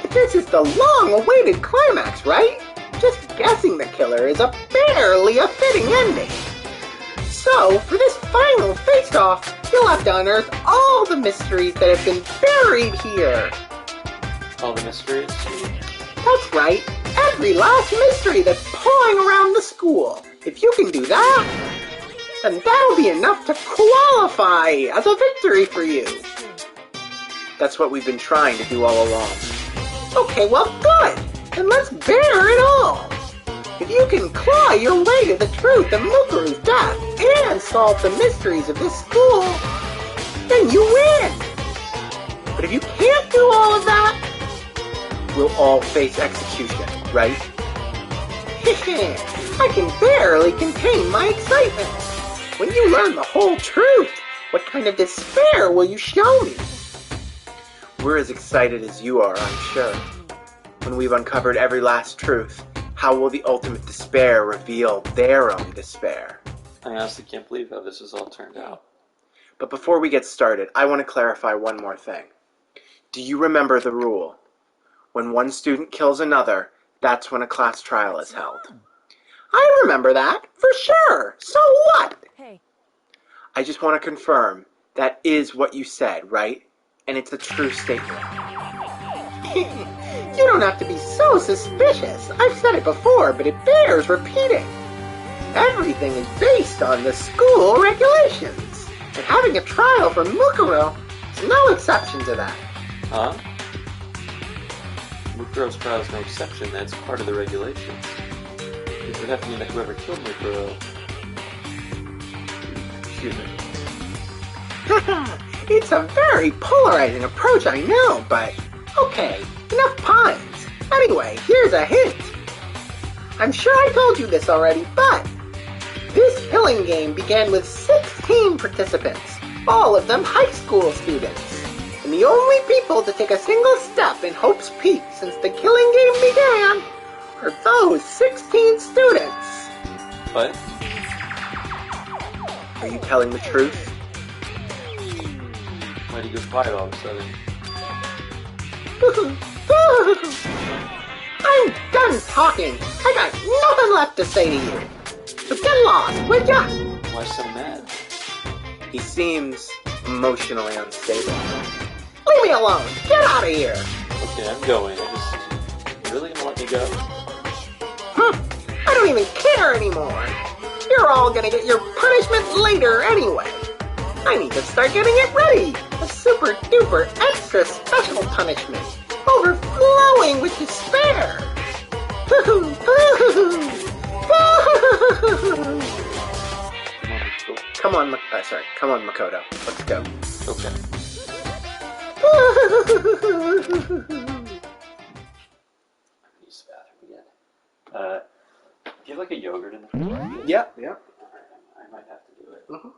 But this is the long-awaited climax, right? Just guessing the killer is barely a fitting ending. So, for this final face-off, you'll have to unearth all the mysteries that have been buried here. All the mysteries? That's right, every last mystery that's pawing around the school. If you can do that, then that'll be enough to qualify as a victory for you. That's what we've been trying to do all along. Okay, well, good. Then let's bear it all. If you can claw your way to the truth of Mukuru's death and solve the mysteries of this school, then you win. But if you can't do all of that, We'll all face execution, right? I can barely contain my excitement. When you learn the whole truth, what kind of despair will you show me? We're as excited as you are, I'm sure. When we've uncovered every last truth, how will the ultimate despair reveal their own despair? I honestly can't believe how this has all turned out. But before we get started, I want to clarify one more thing. Do you remember the rule? When one student kills another, that's when a class trial is held. I remember that, for sure. So what? Hey, I just want to confirm that is what you said, right? And it's a true statement. You don't have to be so suspicious. I've said it before, but it bears repeating. Everything is based on the school regulations. And having a trial for Mukuro is no exception to that. Huh? Mukuro's trial is no exception. That's part of the regulations. It would have to mean that whoever killed Mukuro... Excuse me. It's a very polarizing approach, I know, but okay, enough puns. Anyway, here's a hint. I'm sure I told you this already, but this killing game began with 16 participants, all of them high school students. And the only people to take a single step in Hope's Peak since the killing game began are those 16 students. What? Are you telling the truth? Why'd he go quiet all of a sudden? I'm done talking. I got nothing left to say to you. So get lost, would ya? Why so mad? He seems emotionally unstable. Leave me alone. Get out of here. Okay, I'm going. You're really gonna let me go? I don't even care anymore. You're all gonna get your punishment later anyway. I need to start getting it ready. A super duper extra special punishment. Overflowing with despair. Come on, Makoto. Let's go. Okay. Use the bathroom again. Do you have like a yogurt in the fridge? Yep. I might have to do it.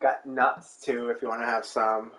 Got nuts too, if you want to have some.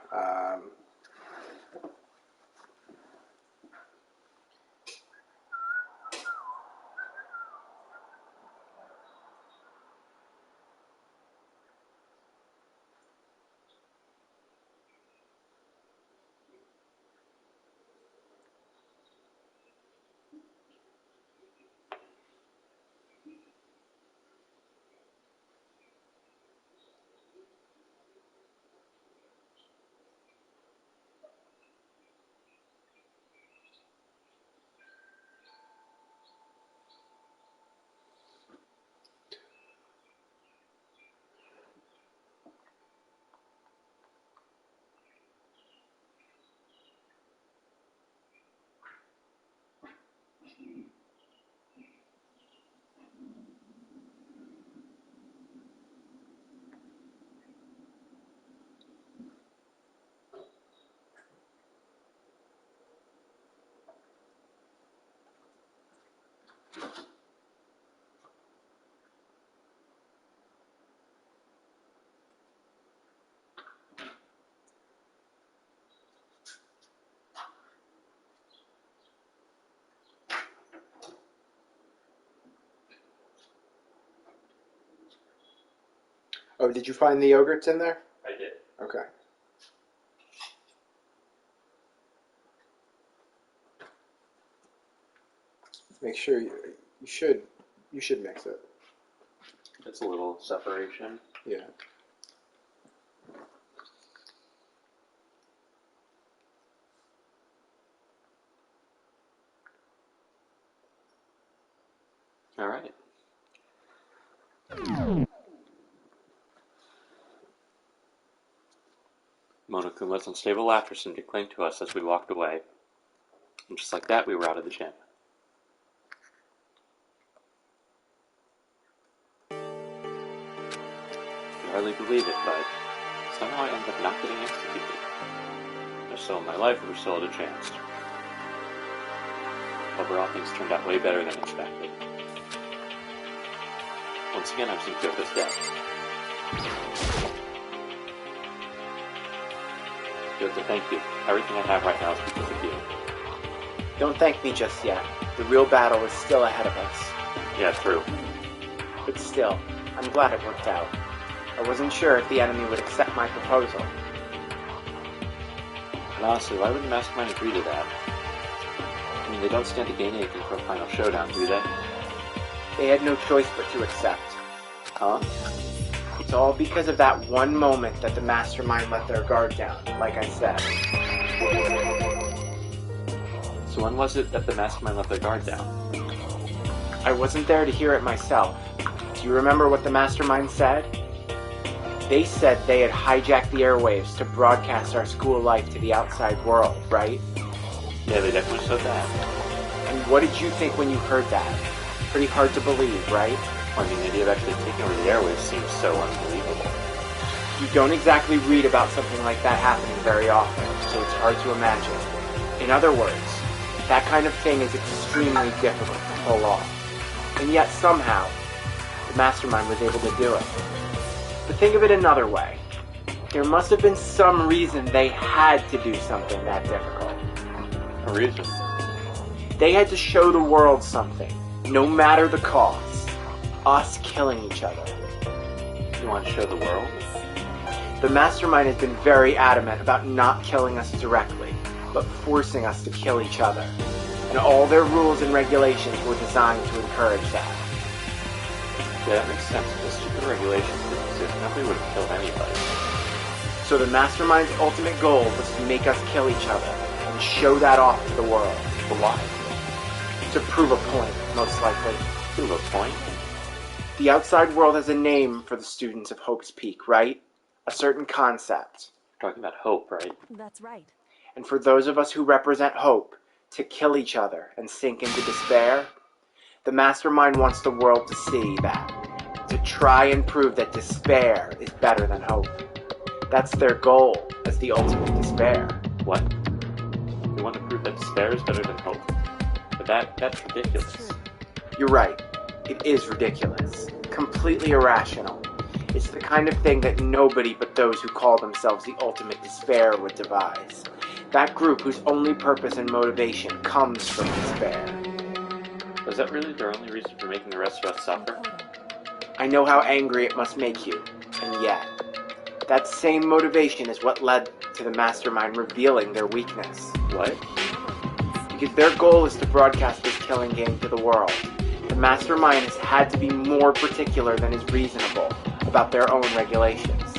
Oh, did you find the yogurts in there? I did. Okay. Make sure you should mix it. It's a little separation. Yeah. All right. Monokuma's unstable laughter seemed to cling to us as we walked away. And just like that, we were out of the gym. I can hardly believe it, but somehow I ended up not getting executed. If so in my life, we were still at a chance. Overall, things turned out way better than expected. Once again, I've seen Kyoko's death. Kyoko, thank you. Everything I have right now is because of you. Don't thank me just yet. The real battle is still ahead of us. Yeah, true. But still, I'm glad it worked out. I wasn't sure if the enemy would accept my proposal. And honestly, why would the Mastermind agree to that? I mean, they don't stand to gain anything from a final showdown, do they? They had no choice but to accept. Huh? It's all because of that one moment that the Mastermind let their guard down, like I said. So when was it that the Mastermind let their guard down? I wasn't there to hear it myself. Do you remember what the Mastermind said? They said they had hijacked the airwaves to broadcast our school life to the outside world, right? Yeah, they definitely said that. And what did you think when you heard that? Pretty hard to believe, right? I mean, the idea of actually taking over the airwaves seems so unbelievable. You don't exactly read about something like that happening very often, so it's hard to imagine. In other words, that kind of thing is extremely difficult to pull off. And yet somehow, the Mastermind was able to do it. But think of it another way. There must have been some reason they had to do something that difficult. A reason? They had to show the world something, no matter the cost. Us killing each other. You want to show the world? The Mastermind has been very adamant about not killing us directly, but forcing us to kill each other. And all their rules and regulations were designed to encourage that. Yeah, that makes sense. If the stupid regulations didn't exist, nobody would have killed anybody. So the Mastermind's ultimate goal was to make us kill each other, and show that off to the world. But why? To prove a point, most likely. Prove a point? The outside world has a name for the students of Hope's Peak, right? A certain concept. You're talking about hope, right? That's right. And for those of us who represent hope, to kill each other and sink into despair, the Mastermind wants the world to see that. To try and prove that despair is better than hope. That's their goal as the ultimate despair. What? You want to prove that despair is better than hope? But that's ridiculous. You're right. It is ridiculous. Completely irrational. It's the kind of thing that nobody but those who call themselves the ultimate despair would devise. That group whose only purpose and motivation comes from despair. Was that really their only reason for making the rest of us suffer? I know how angry it must make you, and yet, that same motivation is what led to the Mastermind revealing their weakness. What? Because their goal is to broadcast this killing game to the world. The Mastermind has had to be more particular than is reasonable about their own regulations.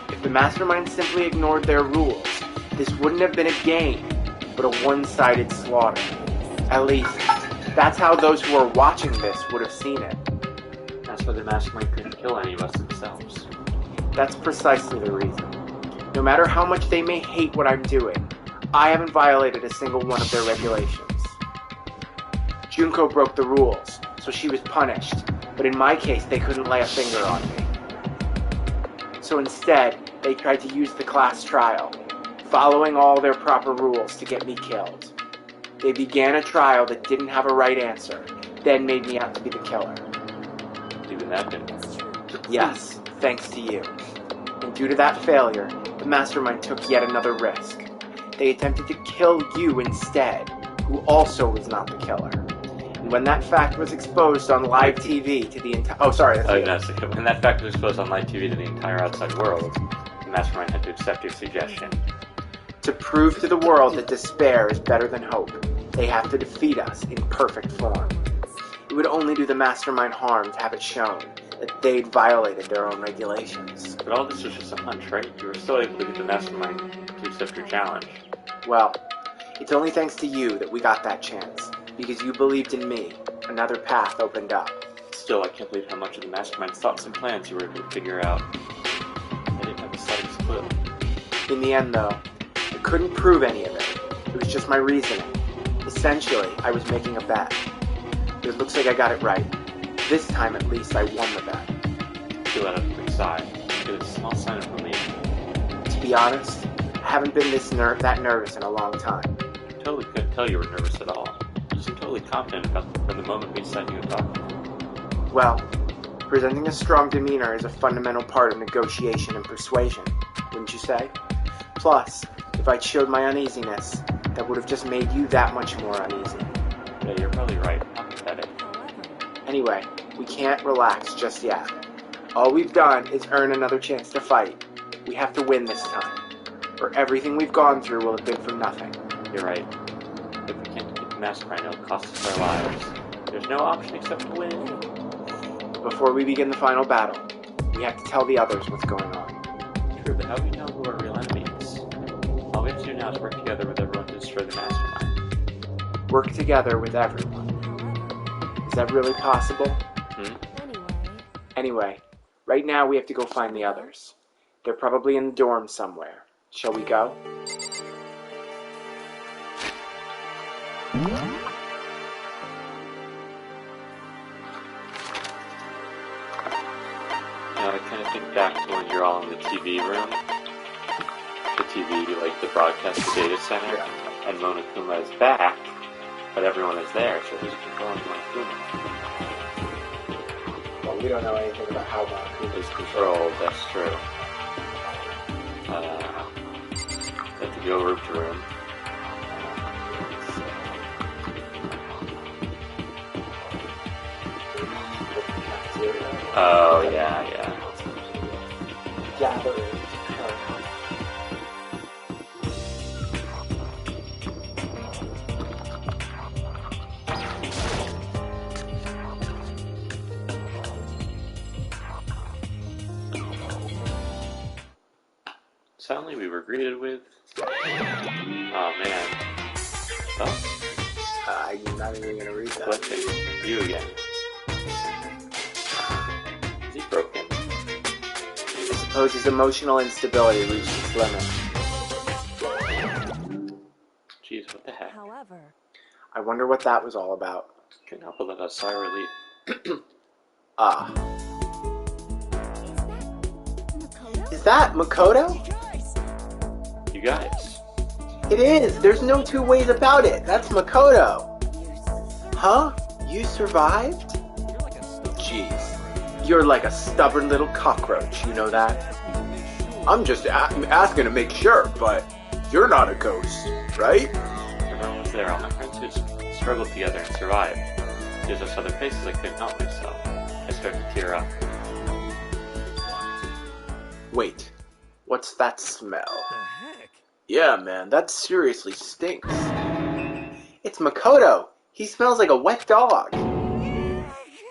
If the Mastermind simply ignored their rules, this wouldn't have been a game, but a one-sided slaughter. At least, that's how those who are watching this would have seen it. That's why the Mastermind couldn't kill any of us themselves. That's precisely the reason. No matter how much they may hate what I'm doing, I haven't violated a single one of their regulations. Junko broke the rules, so she was punished, but in my case they couldn't lay a finger on me. So instead, they tried to use the class trial, following all their proper rules to get me killed. They began a trial that didn't have a right answer, then made me out to be the killer. Even that didn't. Yes, thanks to you. And due to that failure, the mastermind took yet another risk. They attempted to kill you instead, who also was not the killer. And when that fact was exposed on live TV to the entire... Oh, sorry. That's no, when that fact was exposed on live TV to the entire outside world, the mastermind had to accept your suggestion. To prove to the world that despair is better than hope, they have to defeat us in perfect form. It would only do the mastermind harm to have it shown that they'd violated their own regulations. But all this was just a hunch, right? You were still able to get the mastermind to accept your challenge. Well, it's only thanks to you that we got that chance. Because you believed in me, another path opened up. Still, I can't believe how much of the mastermind's thoughts and plans you were able to figure out. I didn't have the slightest clue. In the end, though, I couldn't prove any of it. It was just my reasoning. Essentially, I was making a bet. It looks like I got it right. This time, at least, I won the bet. You let out a quick sigh. It was a small sign of relief. To be honest, I haven't been that nervous in a long time. I totally couldn't tell you were nervous at all. You seemed totally confident from the moment we sat you and talked. Well, presenting a strong demeanor is a fundamental part of negotiation and persuasion, wouldn't you say? Plus, if I'd showed my uneasiness, that would have just made you that much more uneasy. Yeah, you're probably right. How pathetic. Anyway, we can't relax just yet. All we've done is earn another chance to fight. We have to win this time, or everything we've gone through will have been for nothing. You're right. If we can't defeat the mastermind, it'll cost us our lives. There's no option except to win. Before we begin the final battle, we have to tell the others what's going on. True, but how do we know who our real enemy is? All we have to do now is work together with everyone to destroy the mastermind. Work together with everyone. Is that really possible? Anyway, right now we have to go find the others. They're probably in the dorm somewhere. Shall we go? I kind of think back to when you're all in the TV room. The TV, like the broadcast data center. And Monokuma is back, but everyone is there, so who's controlling Monokuma? Well, we don't know anything about how Monokuma Is controlled, that's true. They have to go room to room. Oh, yeah. Gathering. Suddenly we were greeted with... Oh, man. Oh, I'm not even going to read that. Fletching. You again. Is he broken? I suppose his emotional instability reached its limit. Jeez, what the heck? However, I wonder what that was all about. Couldn't help but let out a sigh of relief. Ah. Makoto? Is that Makoto? You guys. It is. There's no two ways about it. That's Makoto. Huh? You survived? Jeez. You're like a stubborn little cockroach, you know that? I'm just asking to make sure, but you're not a ghost, right? Everyone was there. All my friends who struggled together and survived. There's just other faces I couldn't help myself. I started to tear up. Wait. What's that smell? The heck? Yeah, man, that seriously stinks. It's Makoto. He smells like a wet dog.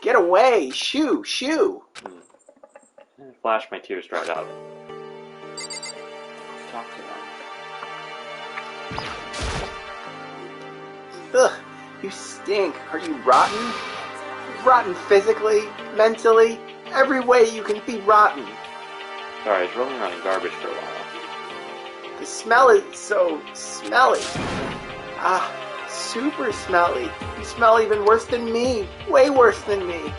Get away! Shoo! Shoo! In a flash, my tears dried up. Talk to them. Ugh! You stink. Are you rotten? Rotten physically, mentally, every way you can be rotten. Sorry, I was rolling around in garbage for a while. The smell is so smelly. Ah, super smelly. You smell even worse than me. Way worse than me.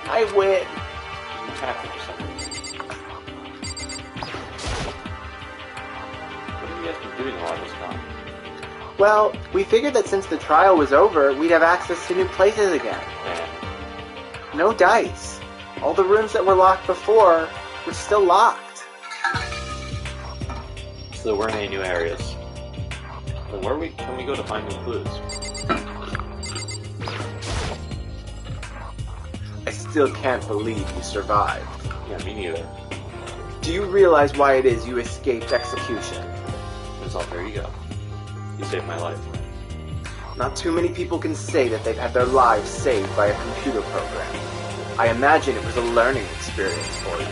I win. I'm happy for some reason. What have you guys been doing all this time? Well, we figured that since the trial was over, we'd have access to new places again. And No dice. All the rooms that were locked before were still locked. so there weren't any new areas. Then where can we go to find new clues? I still can't believe you survived. Yeah, me neither. Do you realize why it is you escaped execution? Result, there you go. You saved my life. Not too many people can say that they've had their lives saved by a computer program. I imagine it was a learning experience for you.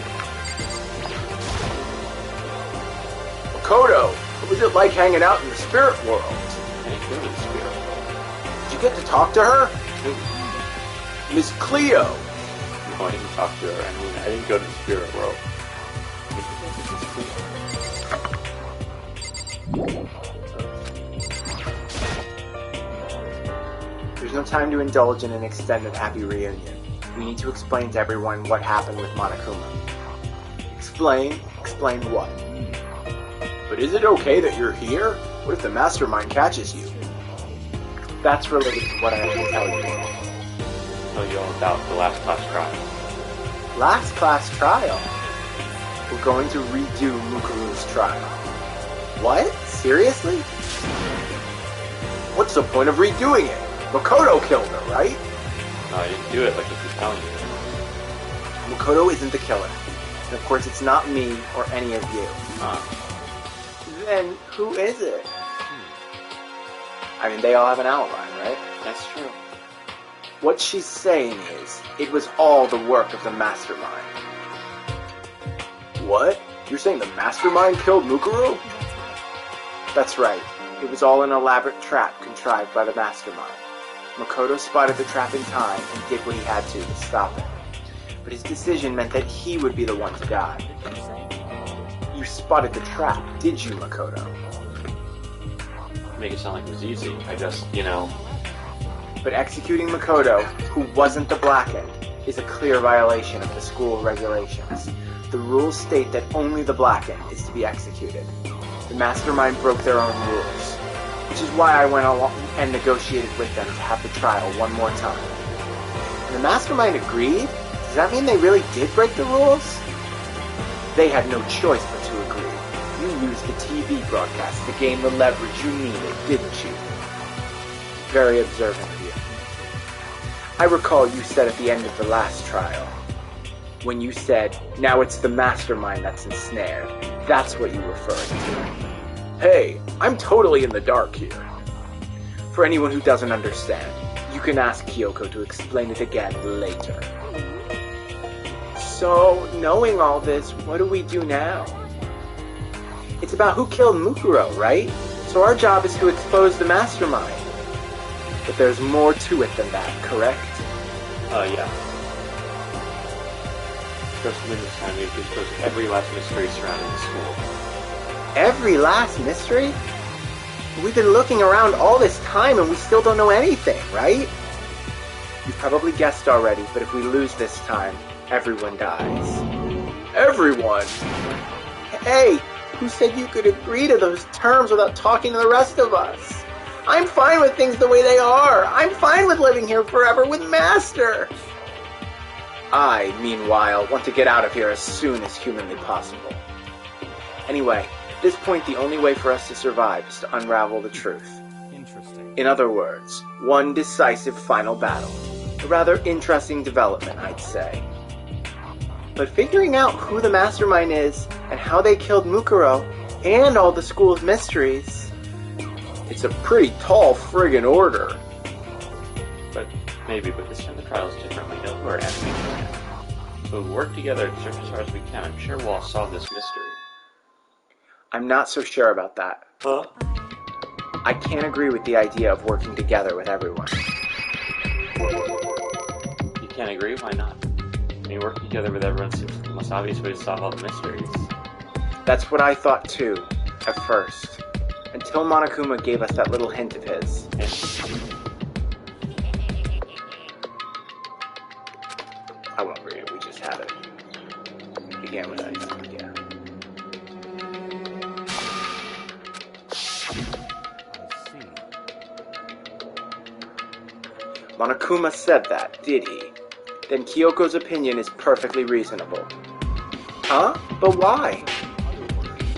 Makoto, what was it like hanging out in the spirit world? I didn't go to the spirit world. Did you get to talk to her? Miss Cleo. No, I didn't talk to her. I mean, I didn't go to the spirit world. There's no time to indulge in an extended happy reunion. We need to explain to everyone what happened with Monokuma. Explain? Explain what? But is it okay that you're here? What if the mastermind catches you? That's related to what I have to tell you. Tell you all about the last class trial. Last class trial? We're going to redo Mukuru's trial. What? Seriously? What's the point of redoing it? Makoto killed her, right? No, I didn't do it like I keep telling you. Makoto isn't the killer. And of course it's not me or any of you. Then who is it? I mean, they all have an alibi, right? That's true. What she's saying is, it was all the work of the mastermind. What? You're saying the mastermind killed Mukuru? That's right. It was all an elaborate trap contrived by the mastermind. Makoto spotted the trap in time and did what he had to stop it. But his decision meant that he would be the one to die. You spotted the trap, did you, Makoto? Make it sound like it was easy. I just, you know... But executing Makoto, who wasn't the Blackened, is a clear violation of the school regulations. The rules state that only the Blackened is to be executed. The mastermind broke their own rules, which is why I went along and negotiated with them to have the trial one more time. And the mastermind agreed? Does that mean they really did break the rules? They had no choice but to agree. You used the TV broadcast to gain the leverage you needed, didn't you? Very observant of you. I recall you said at the end of the last trial, when you said, now it's the mastermind that's ensnared, that's what you referred to. Hey, I'm totally in the dark here. For anyone who doesn't understand, you can ask Kyoko to explain it again later. So, knowing all this, what do we do now? It's about who killed Mukuro, right? So our job is to expose the mastermind. But there's more to it than that, correct? Yeah. Just in this time, we have to expose every last mystery surrounding the school. Every last mystery? We've been looking around all this time and we still don't know anything, right? You've probably guessed already, but if we lose this time, everyone dies. Everyone? Hey, who said you could agree to those terms without talking to the rest of us? I'm fine with things the way they are. I'm fine with living here forever with Master. I, meanwhile, want to get out of here as soon as humanly possible. Anyway, at this point, the only way for us to survive is to unravel the truth. Interesting. In other words, one decisive final battle. A rather interesting development, I'd say. But figuring out who the mastermind is, and how they killed Mukuro, and all the school's mysteries, it's a pretty tall friggin' order. But maybe, but this time the trial's different. We know who our enemies are. So we work together to search as hard as we can. I'm sure we'll all solve this mystery. I'm not so sure about that. Huh? I can't agree with the idea of working together with everyone. You can't agree? Why not? I mean, working together with everyone seems the most obvious way to solve all the mysteries. That's what I thought too, at first. Until Monokuma gave us that little hint of his. I won't read it, we just have it. It began with ice, yeah. I see. Monokuma said that, did he? Then Kyoko's opinion is perfectly reasonable. Huh? But why?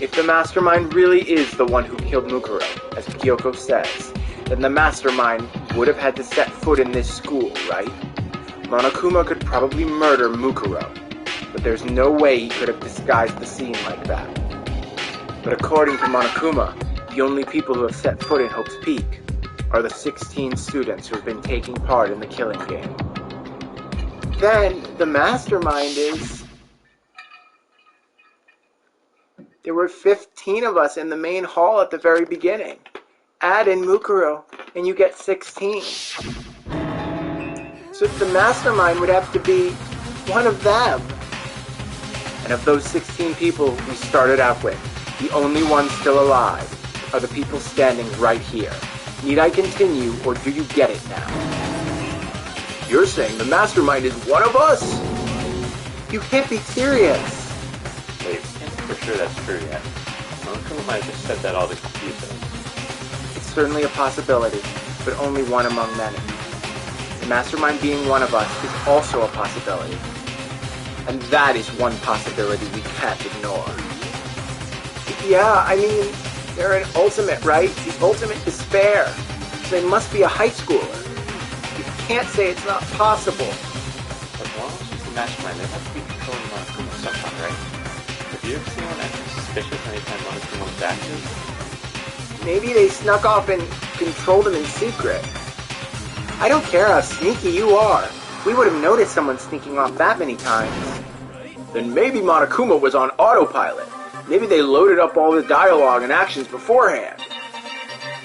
If the mastermind really is the one who killed Mukuro, as Kyoko says, then the mastermind would have had to set foot in this school, right? Monokuma could probably murder Mukuro, but there's no way he could have disguised the scene like that. But according to Monokuma, the only people who have set foot in Hope's Peak are the 16 students who have been taking part in the killing game. Then, the mastermind is... There were 15 of us in the main hall at the very beginning. Add in Mukuro, and you get 16. So the mastermind would have to be one of them. And of those 16 people we started out with, the only ones still alive are the people standing right here. Need I continue, or do you get it now? You're saying the mastermind is one of us? You can't be serious. Wait, can't be for sure that's true yet. Monokuma might have just said that all to confuse us. It's certainly a possibility, but only one among many. The mastermind being one of us is also a possibility. And that is one possibility we can't ignore. Yeah, I mean, they're an ultimate, right? The ultimate despair. So they must be a high schooler. You can't say it's not possible. But while she's the mastermind, they have to be controlling Monokuma somehow, right? Have you ever seen anyone acting suspicious anytime Monokuma was active? Maybe they snuck off and controlled him in secret. I don't care how sneaky you are. We would have noticed someone sneaking off that many times. Then maybe Monokuma was on autopilot. Maybe they loaded up all the dialogue and actions beforehand.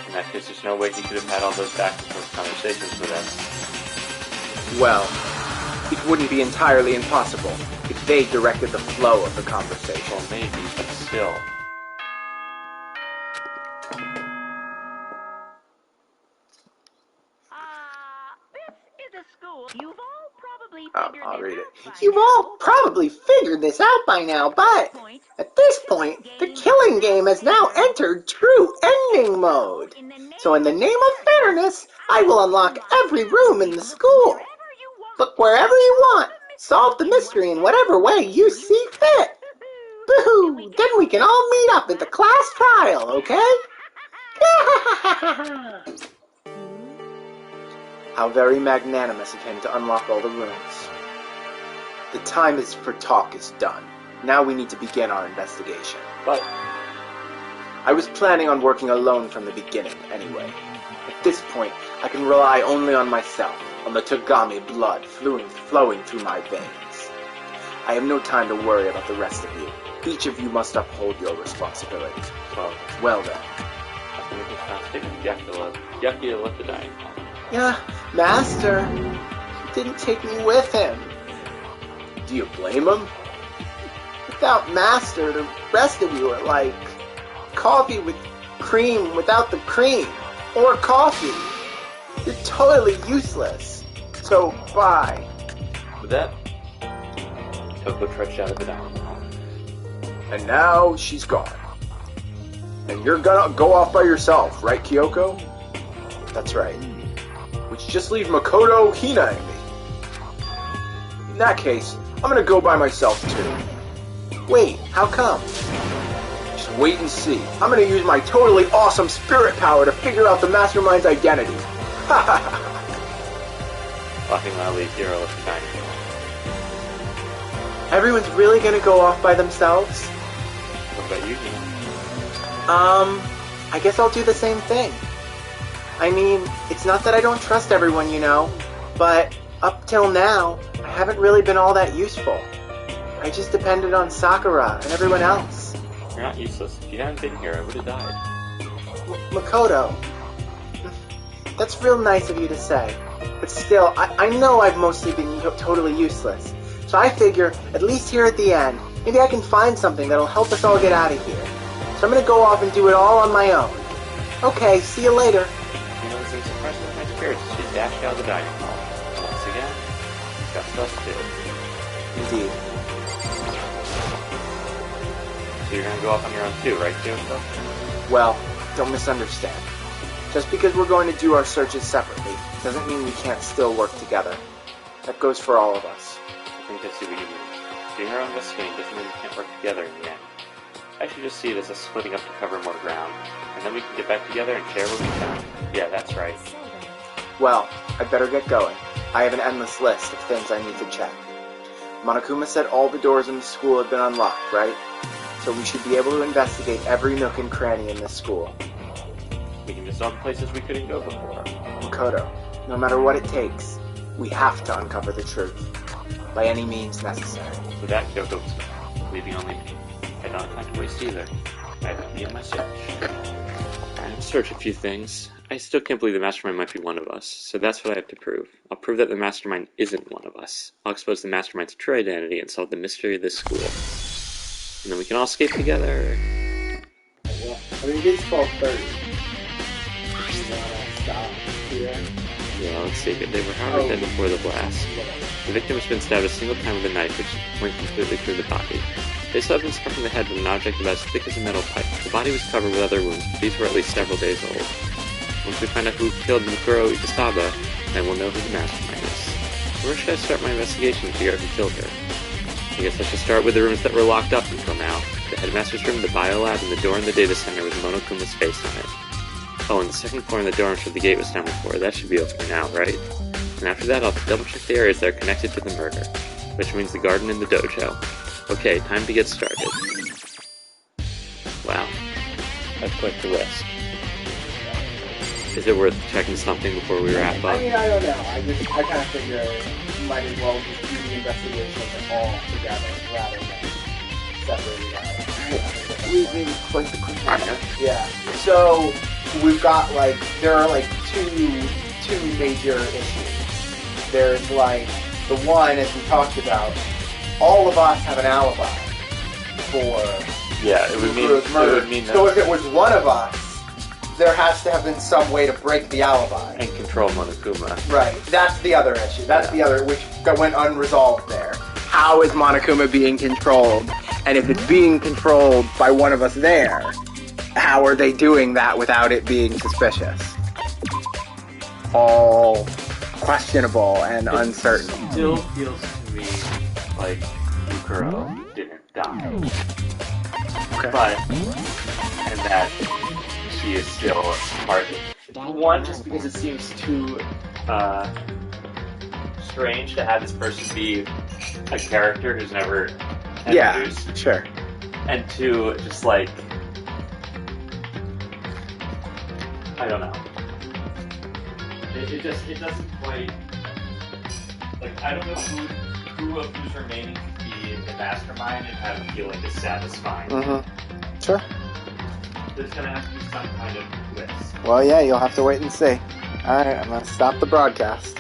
In that case, there's no way he could have had all those back and forth conversations with us. Well, it wouldn't be entirely impossible if they directed the flow of the conversation. Well, maybe, but still. This is a school. You've all probably Oh, figured I'll this read it. out by You've now. all probably figured this out by now, but at this point, the killing game has now entered true ending mode. So in the name of fairness, I will unlock every room in the school. Look wherever you want. Solve the mystery in whatever way you see fit. Boo-hoo! Then we can all meet up at the class trial, okay? How very magnanimous of him to unlock all the rooms. The time is for talk is done. Now we need to begin our investigation. But I was planning on working alone from the beginning, anyway. At this point, I can rely only on myself, on the Togami blood flowing through my veins. I have no time to worry about the rest of you. Each of you must uphold your responsibilities. Well then. I think we can stick with Yakula left the dining hall. Yeah, Master. He didn't take me with him. Do you blame him? Without Master, the rest of you are like coffee with cream without the cream. Or coffee. You're totally useless. So, bye. With that, Kyoko trudged out of the dining hall. And now she's gone. And you're gonna go off by yourself, right, Kyoko? That's right. Which just leave Makoto, Hina, and me. In that case, I'm gonna go by myself too. Wait, how come? Just wait and see. I'm gonna use my totally awesome spirit power to figure out the mastermind's identity. Ha ha ha! Laughing loudly, Hiro left the dining hall. Everyone's really gonna go off by themselves? What about you, Hina? I guess I'll do the same thing. I mean, it's not that I don't trust everyone, you know, but up till now, I haven't really been all that useful. I just depended on Sakura and everyone else. You're not useless. If you hadn't been here, I would have died. Makoto, that's real nice of you to say, but still, I know I've mostly been totally useless. So I figure, at least here at the end, maybe I can find something that'll help us all get out of here. So I'm gonna go off and do it all on my own. Okay, see you later. You know, it's surprising that my spirits as she dashed out of the dining hall. Once again, just us two. Indeed. So you're gonna go off on your own too, right, Kyoko? Well, don't misunderstand. Just because we're going to do our searches separately doesn't mean we can't still work together. That goes for all of us. I think I see what you mean. Doing our own investigating doesn't mean we can't work together in the end. I should just see it as us splitting up to cover more ground, and then we can get back together and share what we found. Yeah, that's right. Well, I'd better get going. I have an endless list of things I need to check. Monokuma said all the doors in the school have been unlocked, right? So we should be able to investigate every nook and cranny in this school. We can visit all the places we couldn't go before. Makoto, no matter what it takes, we have to uncover the truth. By any means necessary. With that, Kyoko was gone, leaving only me. I don't have time to waste either. I have to begin my search. I have searched a few things. I still can't believe the Mastermind might be one of us, so that's what I have to prove. I'll prove that the Mastermind isn't one of us. I'll expose the Mastermind's true identity and solve the mystery of this school. And then we can all escape together. Yeah, I mean, it's 12:30. Stop here. Yeah, let's see. They were however dead before the blast. The victim has been stabbed a single time with a knife, which went completely through the body. They still have been struck in the head with an object about as thick as a metal pipe. The body was covered with other wounds, but these were at least several days old. Once we find out who killed Mukuro Itasaba, then we'll know who the Mastermind is. Where should I start my investigation to figure out who killed her? I guess I should start with the rooms that were locked up until now. The headmaster's room, the biolab, and the door in the data center with Monokuma's face on it. Oh, and the second floor and the door into the gate was down before. That should be open now, right? And after that, I'll double check the areas that are connected to the murder, which means the garden and the dojo. Okay, time to get started. Wow, that's quite the list. Is it worth checking something before we wrap up? I mean, I don't know. I kind of figure you might as well just do the investigation all together rather than separate it out. We quite the quick. Yeah. So we've got there are two major issues. There's the one, as we talked about, all of us have an alibi for Yeah, it would mean that. So if it was one of us, there has to have been some way to break the alibi. And control Monokuma. Right. That's the other issue. That's the other, which went unresolved there. How is Monokuma being controlled? And if it's being controlled by one of us there, how are they doing that without it being suspicious? All questionable and uncertain. It still feels to me like Mukuro didn't die. Okay. But, and that she is still part of it. One, just because it seems too strange to have this person be a character who's never introduced. Yeah, sure. And two, just I don't know. It doesn't quite, I don't know who of who's remaining to be the mastermind and have a feeling is satisfying. Mm-hmm. Sure. There's gonna have to be some kind of twist. Well, yeah, you'll have to wait and see. Alright, I'm gonna stop the broadcast.